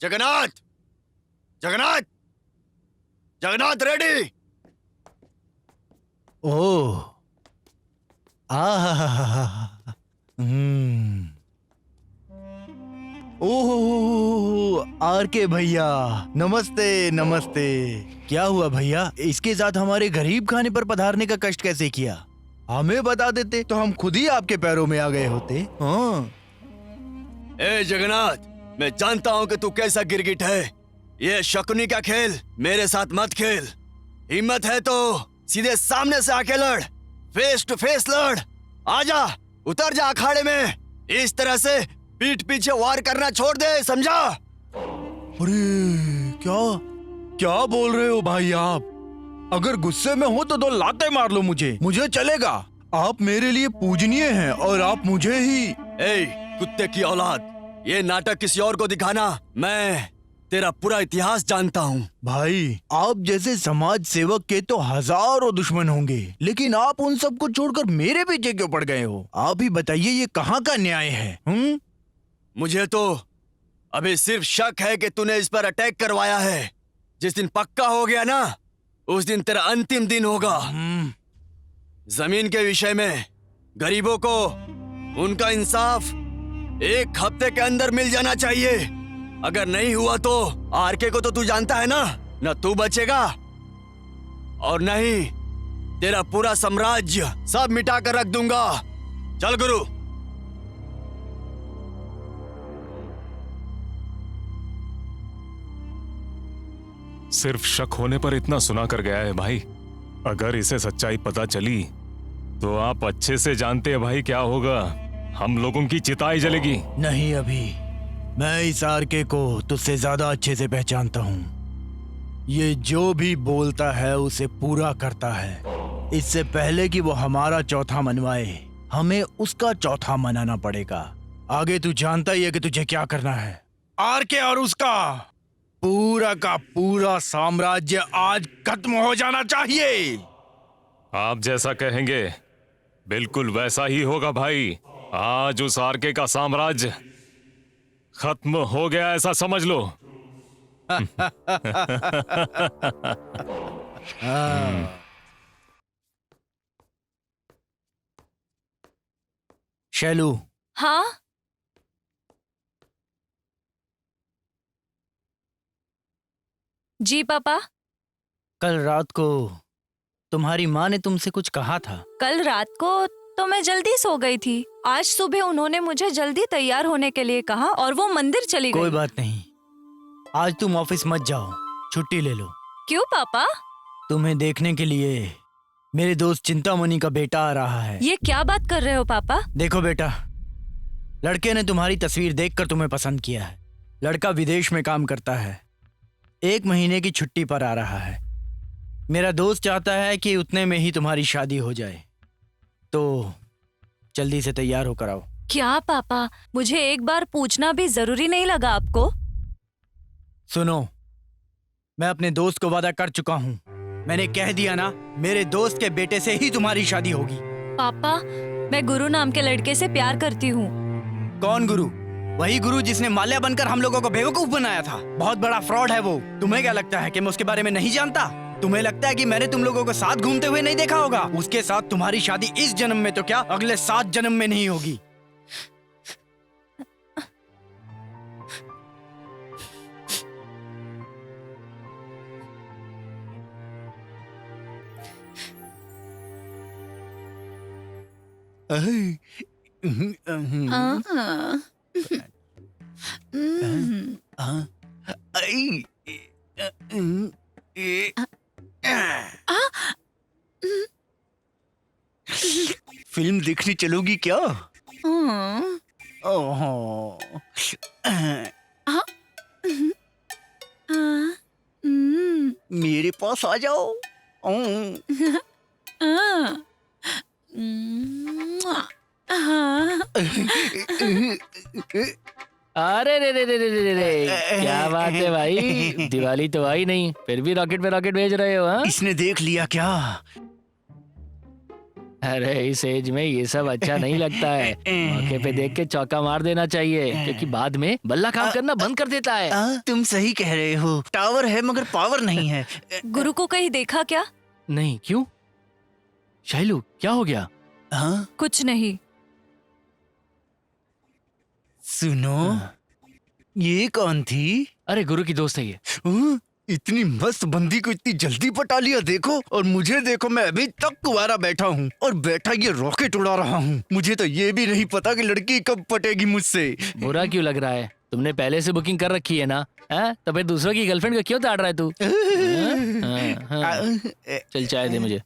Speaker 9: Jagannath, Jagannath, Jagannath ready?
Speaker 8: Oh, oh, R K भैया, नमस्ते नमस्ते। क्या हुआ भैया, इसके साथ हमारे गरीब खाने पर पधारने का कष्ट कैसे किया? हमें बता देते तो हम खुद ही आपके पैरों में आ गए होते। हाँ।
Speaker 9: ए जगन्नाथ, मैं जानता हूं कि तू कैसा गिरगिट है। ये शकुनी का खेल मेरे साथ मत खेल। हिम्मत है तो सीधे सामने से आके लड़, फेस टू फेस लड़। आजा, उतर जा अखाड़े में। इस तरह से पीठ पीछे वार करना छोड़ दे, समझा?
Speaker 8: अरे क्या क्या बोल रहे हो भाई आप? अगर गुस्से में हो तो 2 लातें मार लो मुझे चलेगा। आप मेरे लिए पूजनीय हैं और आप मुझे ही।
Speaker 9: ए कुत्ते की औलाद, ये नाटक किसी और को दिखाना। मैं तेरा पूरा इतिहास जानता हूँ।
Speaker 8: भाई, आप जैसे समाज सेवक के तो हजारों दुश्मन होंगे, लेकिन आप उन सबको छोड़कर मेरे पीछे क्यों पड़ गए हो? आप ही बताइए, ये कहाँ का न्याय है?
Speaker 9: मुझे तो अभी सिर्फ शक है कि तूने इस पर अटैक करवाया है। जिस दिन पक्का हो गया ना, उस दिन तेरा अंतिम दिन होगा। जमीन के विषय में गरीबों को उनका इंसाफ 1 हफ्ते के अंदर मिल जाना चाहिए। अगर नहीं हुआ तो आरके को तो तू जानता है ना, न तू बचेगा और न ही तेरा पूरा साम्राज्य। सब मिटा कर रख दूंगा। चल गुरु।
Speaker 7: सिर्फ शक होने पर इतना सुना कर गया है भाई। अगर इसे सच्चाई पता चली तो आप अच्छे से जानते हैं भाई क्या होगा। हम लोगों की चिताई जलेगी।
Speaker 8: नहीं, अभी मैं इस आरके को तुझसे ज्यादा अच्छे से पहचानता हूँ। ये जो भी बोलता है उसे पूरा करता है। इससे पहले कि वो हमारा चौथा मनवाए, हमें उसका चौथा मनाना पड़ेगा। आगे तू जानता ही है कि तुझे क्या करना है। आरके और उसका पूरा का पूरा साम्राज्य आज खत्म हो जाना चाहिए।
Speaker 7: आप जैसा कहेंगे बिल्कुल वैसा ही होगा भाई। आज उस आरके का साम्राज्य खत्म हो गया, ऐसा समझ लो।
Speaker 8: शैलू।
Speaker 2: हाँ, जी पापा।
Speaker 3: कल रात को तुम्हारी माँ ने तुमसे कुछ कहा था।
Speaker 2: कल रात को तो मैं जल्दी सो गई थी। आज सुबह उन्होंने मुझे जल्दी तैयार होने के लिए कहा और वो मंदिर चली गई।
Speaker 3: कोई बात नहीं, आज तुम ऑफिस मत जाओ, छुट्टी ले लो।
Speaker 2: क्यों पापा?
Speaker 3: तुम्हें देखने के लिए मेरे दोस्त चिंतामणि का बेटा आ रहा है।
Speaker 2: ये क्या बात कर रहे हो पापा?
Speaker 3: देखो बेटा, लड़के ने तुम्हारी तस्वीर देखकर तुम्हें पसंद किया है। लड़का विदेश में काम करता है, 1 महीने की छुट्टी पर आ रहा है। मेरा दोस्त चाहता है कि उतने में ही तुम्हारी शादी हो जाए, तो जल्दी से तैयार होकर आओ।
Speaker 2: क्या पापा, मुझे एक बार पूछना भी जरूरी नहीं लगा आपको?
Speaker 3: सुनो, मैं अपने दोस्त को वादा कर चुका हूँ। मैंने कह दिया ना, मेरे दोस्त के बेटे से ही तुम्हारी शादी होगी।
Speaker 2: पापा, मैं गुरु नाम के लड़के से प्यार करती हूँ।
Speaker 3: कौन गुरु? वही गुरु जिसने माल्या बनकर हम लोगों को बेवकूफ बनाया था। बहुत बड़ा फ्रॉड है वो। तुम्हें क्या लगता है कि मैं उसके बारे में नहीं जानता? तुम्हें लगता है कि मैंने तुम लोगों को साथ घूमते हुए नहीं देखा होगा? उसके साथ तुम्हारी शादी इस जन्म में तो क्या, अगले 7 जन्म में नहीं होगी। फिल्म देखने चलोगी क्या? ओहो। मेरे पास आ जाओ।
Speaker 1: अरे रे रे रे रे रे रे, क्या बात है भाई, दिवाली तो आई नहीं, फिर भी रॉकेट पे रॉकेट भेज रहे हो? हाँ,
Speaker 8: इसने देख लिया क्या?
Speaker 1: अरे इस एज में ये सब अच्छा नहीं लगता है। मौके पे देख के चौका मार देना चाहिए, क्योंकि बाद में बल्ला काम करना बंद कर देता है।
Speaker 8: तुम सही कह रहे हो, टावर है मगर पावर नहीं है।
Speaker 2: गुरु को कहीं देखा क्या?
Speaker 1: नहीं, क्यों? शैलू, क्या हो गया?
Speaker 8: हाँ?
Speaker 2: कुछ नहीं।
Speaker 8: सुनो, ये कौन थी?
Speaker 1: अरे गुरु की दोस्त है ये।
Speaker 8: इतनी मस्त बंदी को इतनी जल्दी पटा लिया, देखो। और मुझे देखो, मैं अभी तक कुंवारा बैठा हूँ और बैठा ये रॉकेट उड़ा रहा हूँ। मुझे तो ये भी नहीं पता कि लड़की कब पटेगी मुझसे।
Speaker 1: बुरा क्यों लग रहा है? तुमने पहले से बुकिंग कर रखी है ना? तो फिर दूसरों की गर्लफ्रेंड को क्यों ताड़ रहा है तू? चल चाय दे मुझे।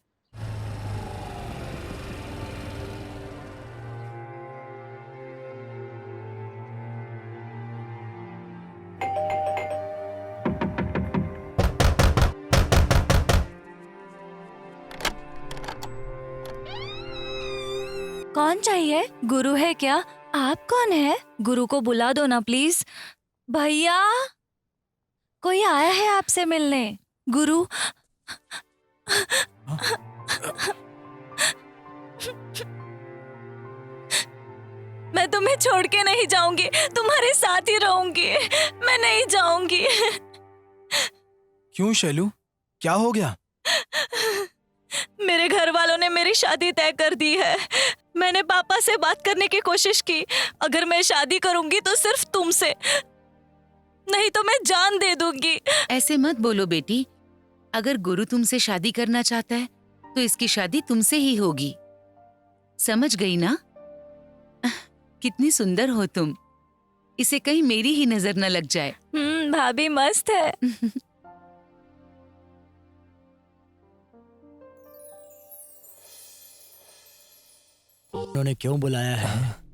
Speaker 2: कौन चाहिए? गुरु है क्या? आप कौन है? गुरु को बुला दो ना प्लीज। भैया, कोई आया है आपसे मिलने। गुरु। मैं तुम्हें छोड़ के नहीं जाऊंगी, तुम्हारे साथ ही रहूंगी, मैं नहीं जाऊंगी।
Speaker 4: क्यों शैलू, क्या हो गया?
Speaker 2: मेरे घर वालों ने मेरी शादी तय कर दी है। मैंने पापा से बात करने की कोशिश की, अगर मैं शादी करूंगी तो सिर्फ तुमसे, नहीं तो मैं जान दे दूंगी।
Speaker 5: ऐसे मत बोलो बेटी, अगर गुरु तुमसे शादी करना चाहता है तो इसकी शादी तुमसे ही होगी। समझ गई ना? कितनी सुंदर हो तुम, इसे कहीं मेरी ही नजर न लग जाए।
Speaker 2: भाभी मस्त है।
Speaker 8: उन्होंने क्यों बुलाया है?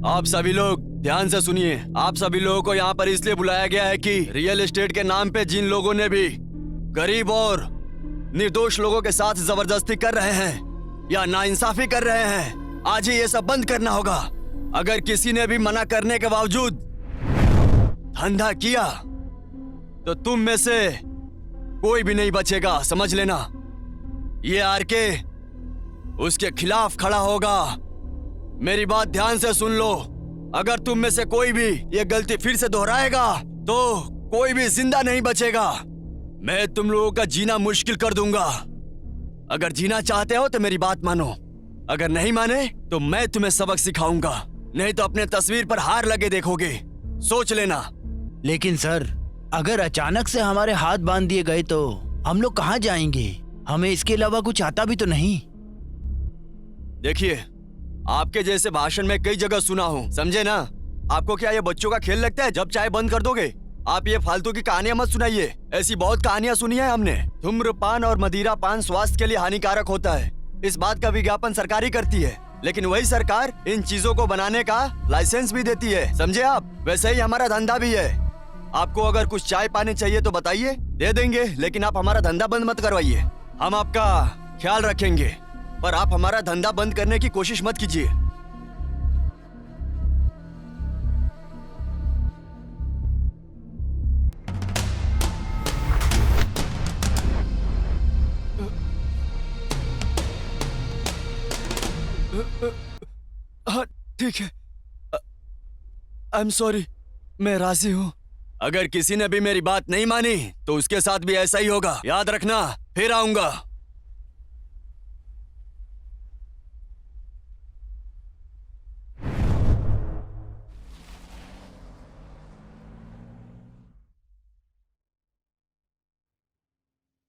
Speaker 9: आप सभी लोग ध्यान से सुनिए। आप सभी लोगों को यहाँ पर इसलिए बुलाया गया है कि रियल एस्टेट के नाम पे जिन लोगों ने भी गरीब और निर्दोष लोगों के साथ जबरदस्ती कर रहे हैं या नाइंसाफी कर रहे हैं, आज ही ये सब बंद करना होगा। अगर किसी ने भी मना करने के बावजूद धंधा किया तो तुम में से कोई भी नहीं बचेगा, समझ लेना। ये आरके उसके खिलाफ खड़ा होगा। मेरी बात ध्यान से सुन लो। अगर तुम में से कोई भी ये गलती फिर से दोहराएगा तो कोई भी जिंदा नहीं बचेगा। मैं तुम लोगों का जीना मुश्किल कर दूंगा। अगर जीना चाहते हो तो मेरी बात मानो, अगर नहीं माने तो मैं तुम्हें सबक सिखाऊंगा, नहीं तो अपने तस्वीर पर हार लगे देखोगे, सोच लेना।
Speaker 8: लेकिन सर, अगर अचानक से हमारे हाथ बांध दिए गए तो हम लोग कहाँ जाएंगे? हमें इसके अलावा कुछ आता भी तो नहीं।
Speaker 9: देखिए, आपके जैसे भाषण में कई जगह सुना हूँ, समझे ना? आपको क्या ये बच्चों का खेल लगता है? जब चाहे बंद कर दोगे। आप ये फालतू की कहानियां मत सुनाइए। ऐसी बहुत कहानियां सुनी है हमने। धूम्रपान और मदिरा पान स्वास्थ्य के लिए हानिकारक होता है, इस बात का विज्ञापन सरकार ही करती है, लेकिन वही सरकार इन चीजों को बनाने का लाइसेंस भी देती है, समझे आप? वैसे ही हमारा धंधा भी है। आपको अगर कुछ चाय पानी चाहिए तो बताइए, दे देंगे, लेकिन आप हमारा धंधा बंद मत करवाइए। हम आपका ख्याल रखेंगे, पर आप हमारा धंधा बंद करने की कोशिश मत कीजिए। हाँ ठीक है, आई एम सॉरी, मैं राजी हूँ। अगर किसी ने भी मेरी बात नहीं मानी तो उसके साथ भी ऐसा ही होगा, याद रखना। फिर आऊंगा।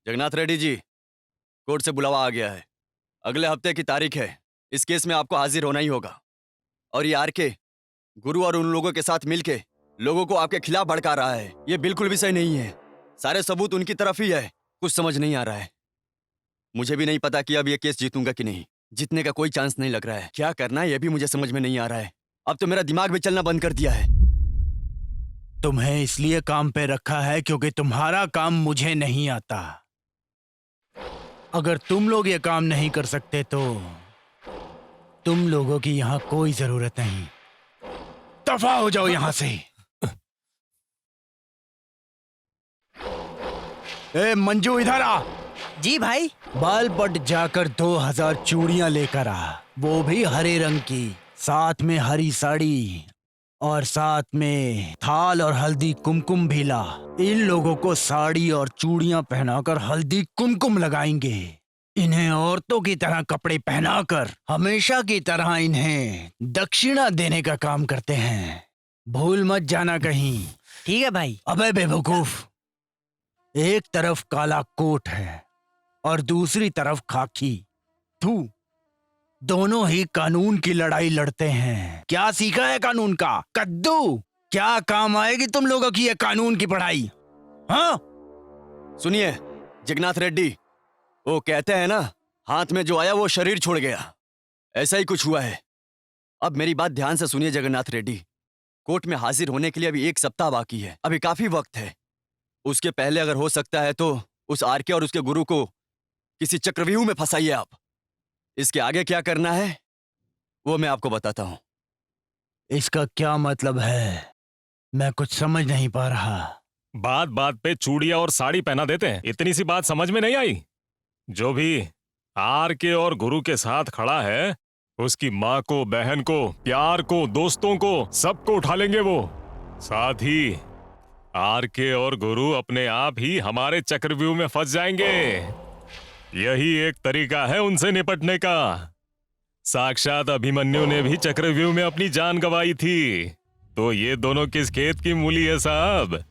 Speaker 9: जगन्नाथ रेड्डी जी, कोर्ट से बुलावा आ गया है। अगले हफ्ते की तारीख है। इस केस में आपको हाजिर होना ही होगा। और ये आरके गुरु और उन लोगों के साथ मिलके लोगों को आपके खिलाफ भड़का रहा है। ये बिल्कुल भी सही नहीं है। सारे सबूत उनकी तरफ ही है। कुछ समझ नहीं आ रहा है। मुझे भी नहीं पता कि अब ये केस जीतूंगा कि नहीं। जीतने का कोई चांस नहीं लग रहा है। क्या करना है ये भी मुझे समझ में नहीं आ रहा है। अब तो मेरा दिमाग भी चलना बंद कर दिया है।
Speaker 8: तुम्हें इसलिए काम पे रखा है क्योंकि तुम्हारा काम मुझे नहीं आता। अगर तुम लोग ये काम नहीं कर सकते तो तुम लोगों की यहाँ कोई जरूरत नहीं। दफा हो जाओ यहाँ से। ए मंजू, इधर आ।
Speaker 3: जी भाई।
Speaker 8: बाल पट जाकर 2000 चूड़ियां लेकर आ, वो भी हरे रंग की, साथ में हरी साड़ी और साथ में थाल और हल्दी कुमकुम भी ला। इन लोगों को साड़ी और चूड़ियां पहनाकर हल्दी कुमकुम लगाएंगे। इन्हें औरतों की तरह कपड़े पहनाकर हमेशा की तरह इन्हें दक्षिणा देने का काम करते हैं। भूल मत जाना कहीं।
Speaker 3: ठीक है भाई।
Speaker 8: अबे बेवकूफ, एक तरफ काला कोट है और दूसरी तरफ खाकी। तू दोनों ही कानून की लड़ाई लड़ते हैं। क्या सीखा है कानून का? कद्दू, क्या काम आएगी तुम लोगों की ये कानून की पढ़ाई? हाँ?
Speaker 9: सुनिए जगन्नाथ रेड्डी, वो कहते हैं ना, हाथ में जो आया वो शरीर छोड़ गया। ऐसा ही कुछ हुआ है। अब मेरी बात ध्यान से सुनिए जगन्नाथ रेड्डी, कोर्ट में हाजिर होने के लिए अभी 1 सप्ताह बाकी है। अभी काफी वक्त है। उसके पहले अगर हो सकता है तो उस आरके और उसके गुरु को किसी चक्रव्यूह में फंसाइए आप। इसके आगे क्या करना है वो मैं आपको बताता हूं।
Speaker 8: इसका क्या मतलब है? मैं कुछ समझ नहीं पा रहा।
Speaker 7: बात बात पे चूड़ियां और साड़ी पहना देते हैं, इतनी सी बात समझ में नहीं आई? जो भी आरके और गुरु के साथ खड़ा है, उसकी माँ को, बहन को, प्यार को, दोस्तों को, सबको उठा लेंगे वो। साथ ही आरके और गुरु अपने आप ही हमारे चक्रव्यूह में फंस जाएंगे। यही एक तरीका है उनसे निपटने का। साक्षात अभिमन्यु ने भी चक्रव्यूह में अपनी जान गंवाई थी। तो ये दोनों किस खेत की मूली है साहब?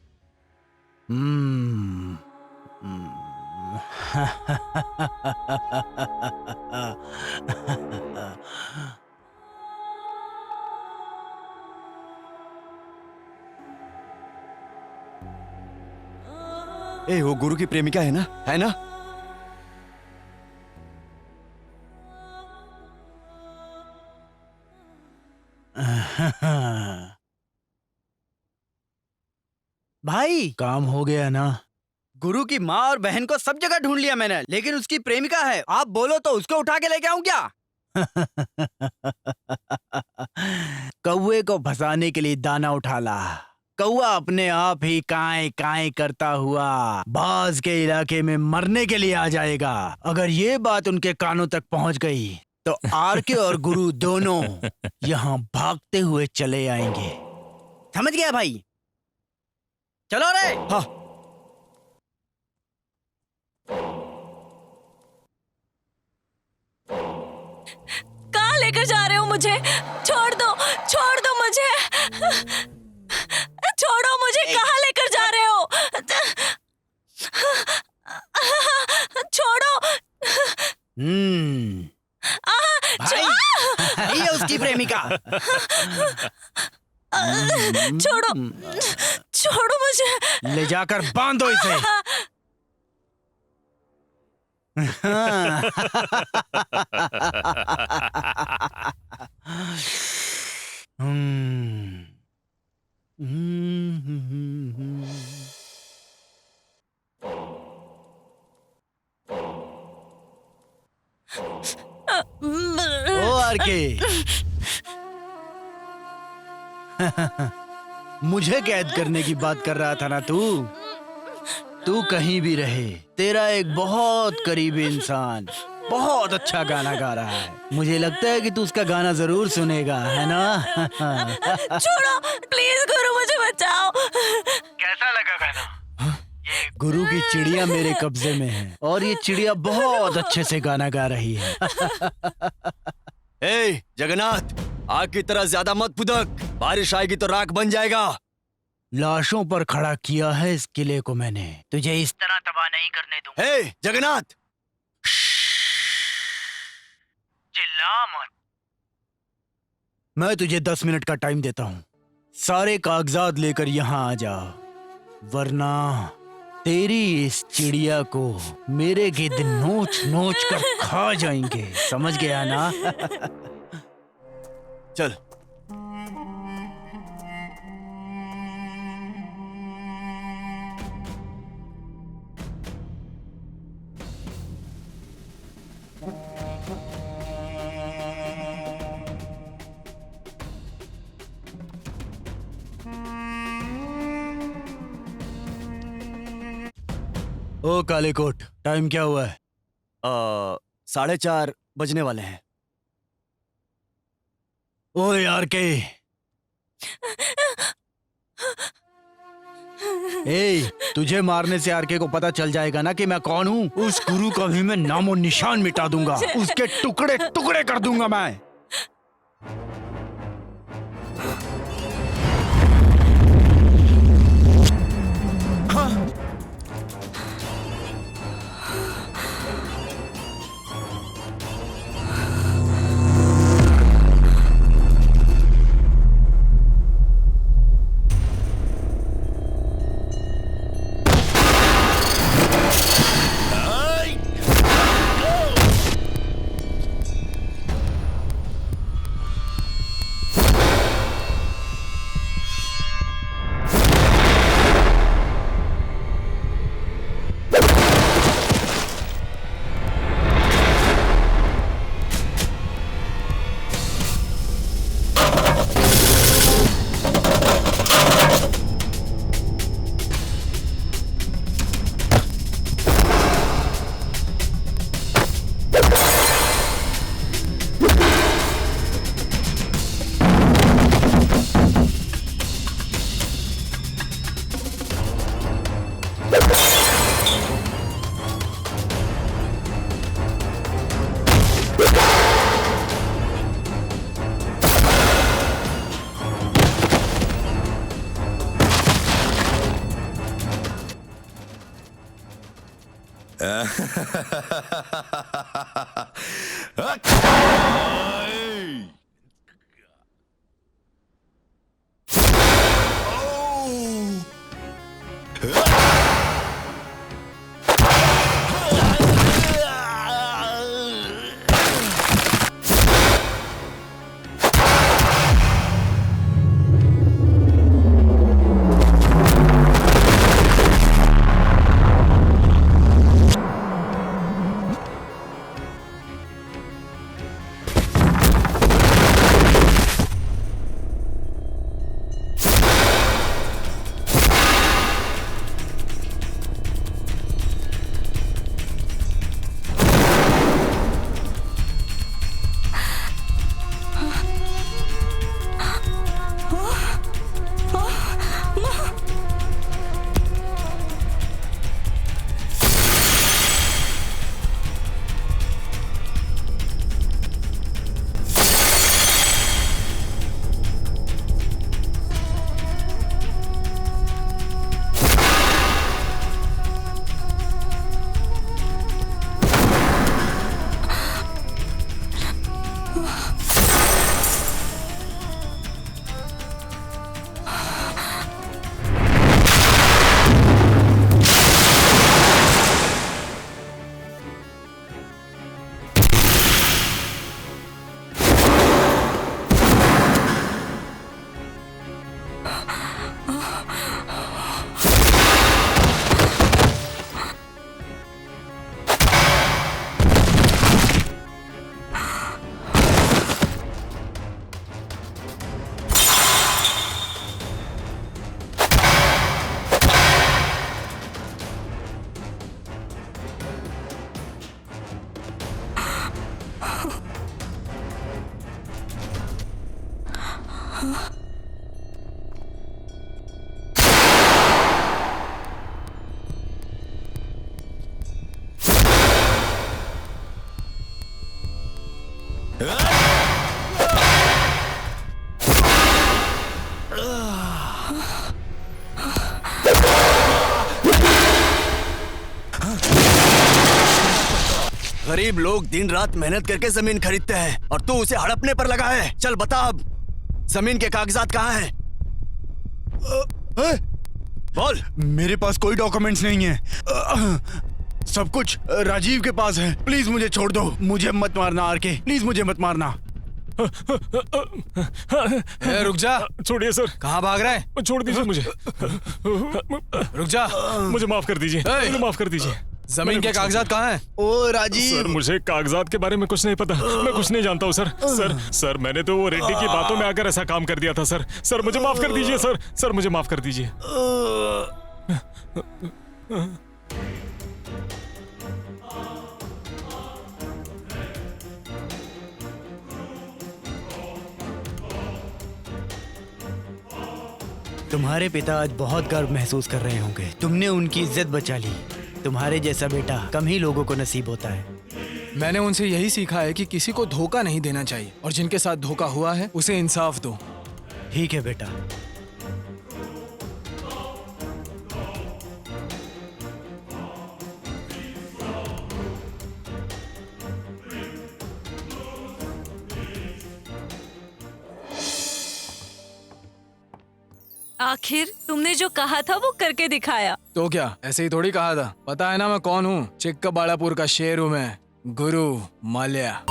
Speaker 9: ए, वो गुरु की प्रेमिका है ना? है ना?
Speaker 3: भाई
Speaker 8: काम हो गया ना?
Speaker 3: गुरु की माँ और बहन को सब जगह ढूंढ लिया मैंने, लेकिन उसकी प्रेमिका है। आप बोलो तो उसको उठा के लेके आऊं क्या?
Speaker 8: कौवे को फंसाने के लिए दाना उठा ला। कौवा अपने आप ही काएं काएं करता हुआ बाज के इलाके में मरने के लिए आ जाएगा। अगर ये बात उनके कानों तक पहुंच गई तो आरके और गुरु दोनों यहाँ भागते हुए चले आएंगे।
Speaker 3: समझ गया भाई? चलो रे।
Speaker 9: हाँ।
Speaker 2: कहाँ लेकर जा रहे हो मुझे? छोड़ दो मुझे। छोड़ो मुझे, कहाँ लेकर जा रहे हो? छोड़ो।
Speaker 3: भाई ये उसकी प्रेमिका।
Speaker 2: छोड़ो मुझे।
Speaker 8: ले जाकर बांधो इसे। ओ आरके, मुझे कैद करने की बात कर रहा था ना तू? तू कहीं भी रहे, तेरा एक बहुत करीबी इंसान बहुत अच्छा गाना गा रहा है। मुझे लगता है कि तू उसका गाना जरूर सुनेगा, है ना?
Speaker 2: छोड़ो प्लीज गुरु, मुझे बचाओ।
Speaker 8: कैसा लगा गाना? गुरु की चिड़िया मेरे कब्जे में है और ये चिड़िया बहुत अच्छे से गाना गा रही है।
Speaker 9: ए जगन्नाथ, आग की तरह ज्यादा मत फुदक, बारिश आएगी तो राख बन जाएगा।
Speaker 8: लाशों पर खड़ा किया है इस किले को मैंने, तुझे इस तरह तबाह नहीं करने दूंगा।
Speaker 9: ए जगन्नाथ,
Speaker 8: चिल्ला मत। मैं तुझे 10 मिनट का टाइम देता हूँ। सारे कागजात लेकर यहाँ आ जा, वरना तेरी इस चिड़िया को मेरे गिद्ध नोच नोच कर खा जाएंगे। समझ गया ना?
Speaker 9: चल।
Speaker 8: ओ कालीकोट, टाइम क्या हुआ है?
Speaker 9: 4:30 बजने वाले हैं।
Speaker 8: ओ यार के, ए, तुझे मारने से आरके को पता चल जाएगा ना कि मैं कौन हूँ। उस गुरु का भी मैं नामो निशान मिटा दूंगा, उसके टुकड़े टुकड़े कर दूंगा मैं।
Speaker 9: गरीब लोग दिन रात मेहनत करके जमीन खरीदते हैं और तू उसे हड़पने पर लगा है। चल बता अब, जमीन के कागजात कहाँ हैं? बोल।
Speaker 8: मेरे पास कोई डॉक्यूमेंट्स नहीं है। सब कुछ राजीव के पास है। प्लीज मुझे छोड़ दो, मुझे मत मारना आरके, प्लीज मुझे मत मारना।
Speaker 4: रुक जा।
Speaker 6: छोड़िए सर।
Speaker 4: कहाँ भाग रहा है?
Speaker 6: छोड़ दीजिए मुझे।
Speaker 4: रुक जा।
Speaker 6: मुझे माफ कर दीजिए, मुझे माफ कर दीजिए।
Speaker 4: जमीन के कागजात कहाँ हैं?
Speaker 8: ओ राजीव
Speaker 6: सर, मुझे कागजात के बारे में कुछ नहीं पता, मैं कुछ नहीं जानता हूँ सर। सर मैंने तो वो रेड्डी की बातों में आकर ऐसा काम कर दिया था सर। सर मुझे माफ कर दीजिए सर। सर मुझे माफ कर दीजिए।
Speaker 8: तुम्हारे पिता आज बहुत गर्व महसूस कर रहे होंगे। तुमने उनकी इज्जत बचा ली। तुम्हारे जैसा बेटा कम ही लोगों को नसीब होता है।
Speaker 4: मैंने उनसे यही सीखा है कि किसी को धोखा नहीं देना चाहिए और जिनके साथ धोखा हुआ है उसे इंसाफ दो।
Speaker 8: ठीक है बेटा।
Speaker 2: आखिर तुमने जो कहा था वो करके दिखाया।
Speaker 4: तो क्या ऐसे ही थोड़ी कहा था? पता है ना मैं कौन हूँ? चिक्कबाड़ापुर का शेर हूँ मैं, गुरु माल्या।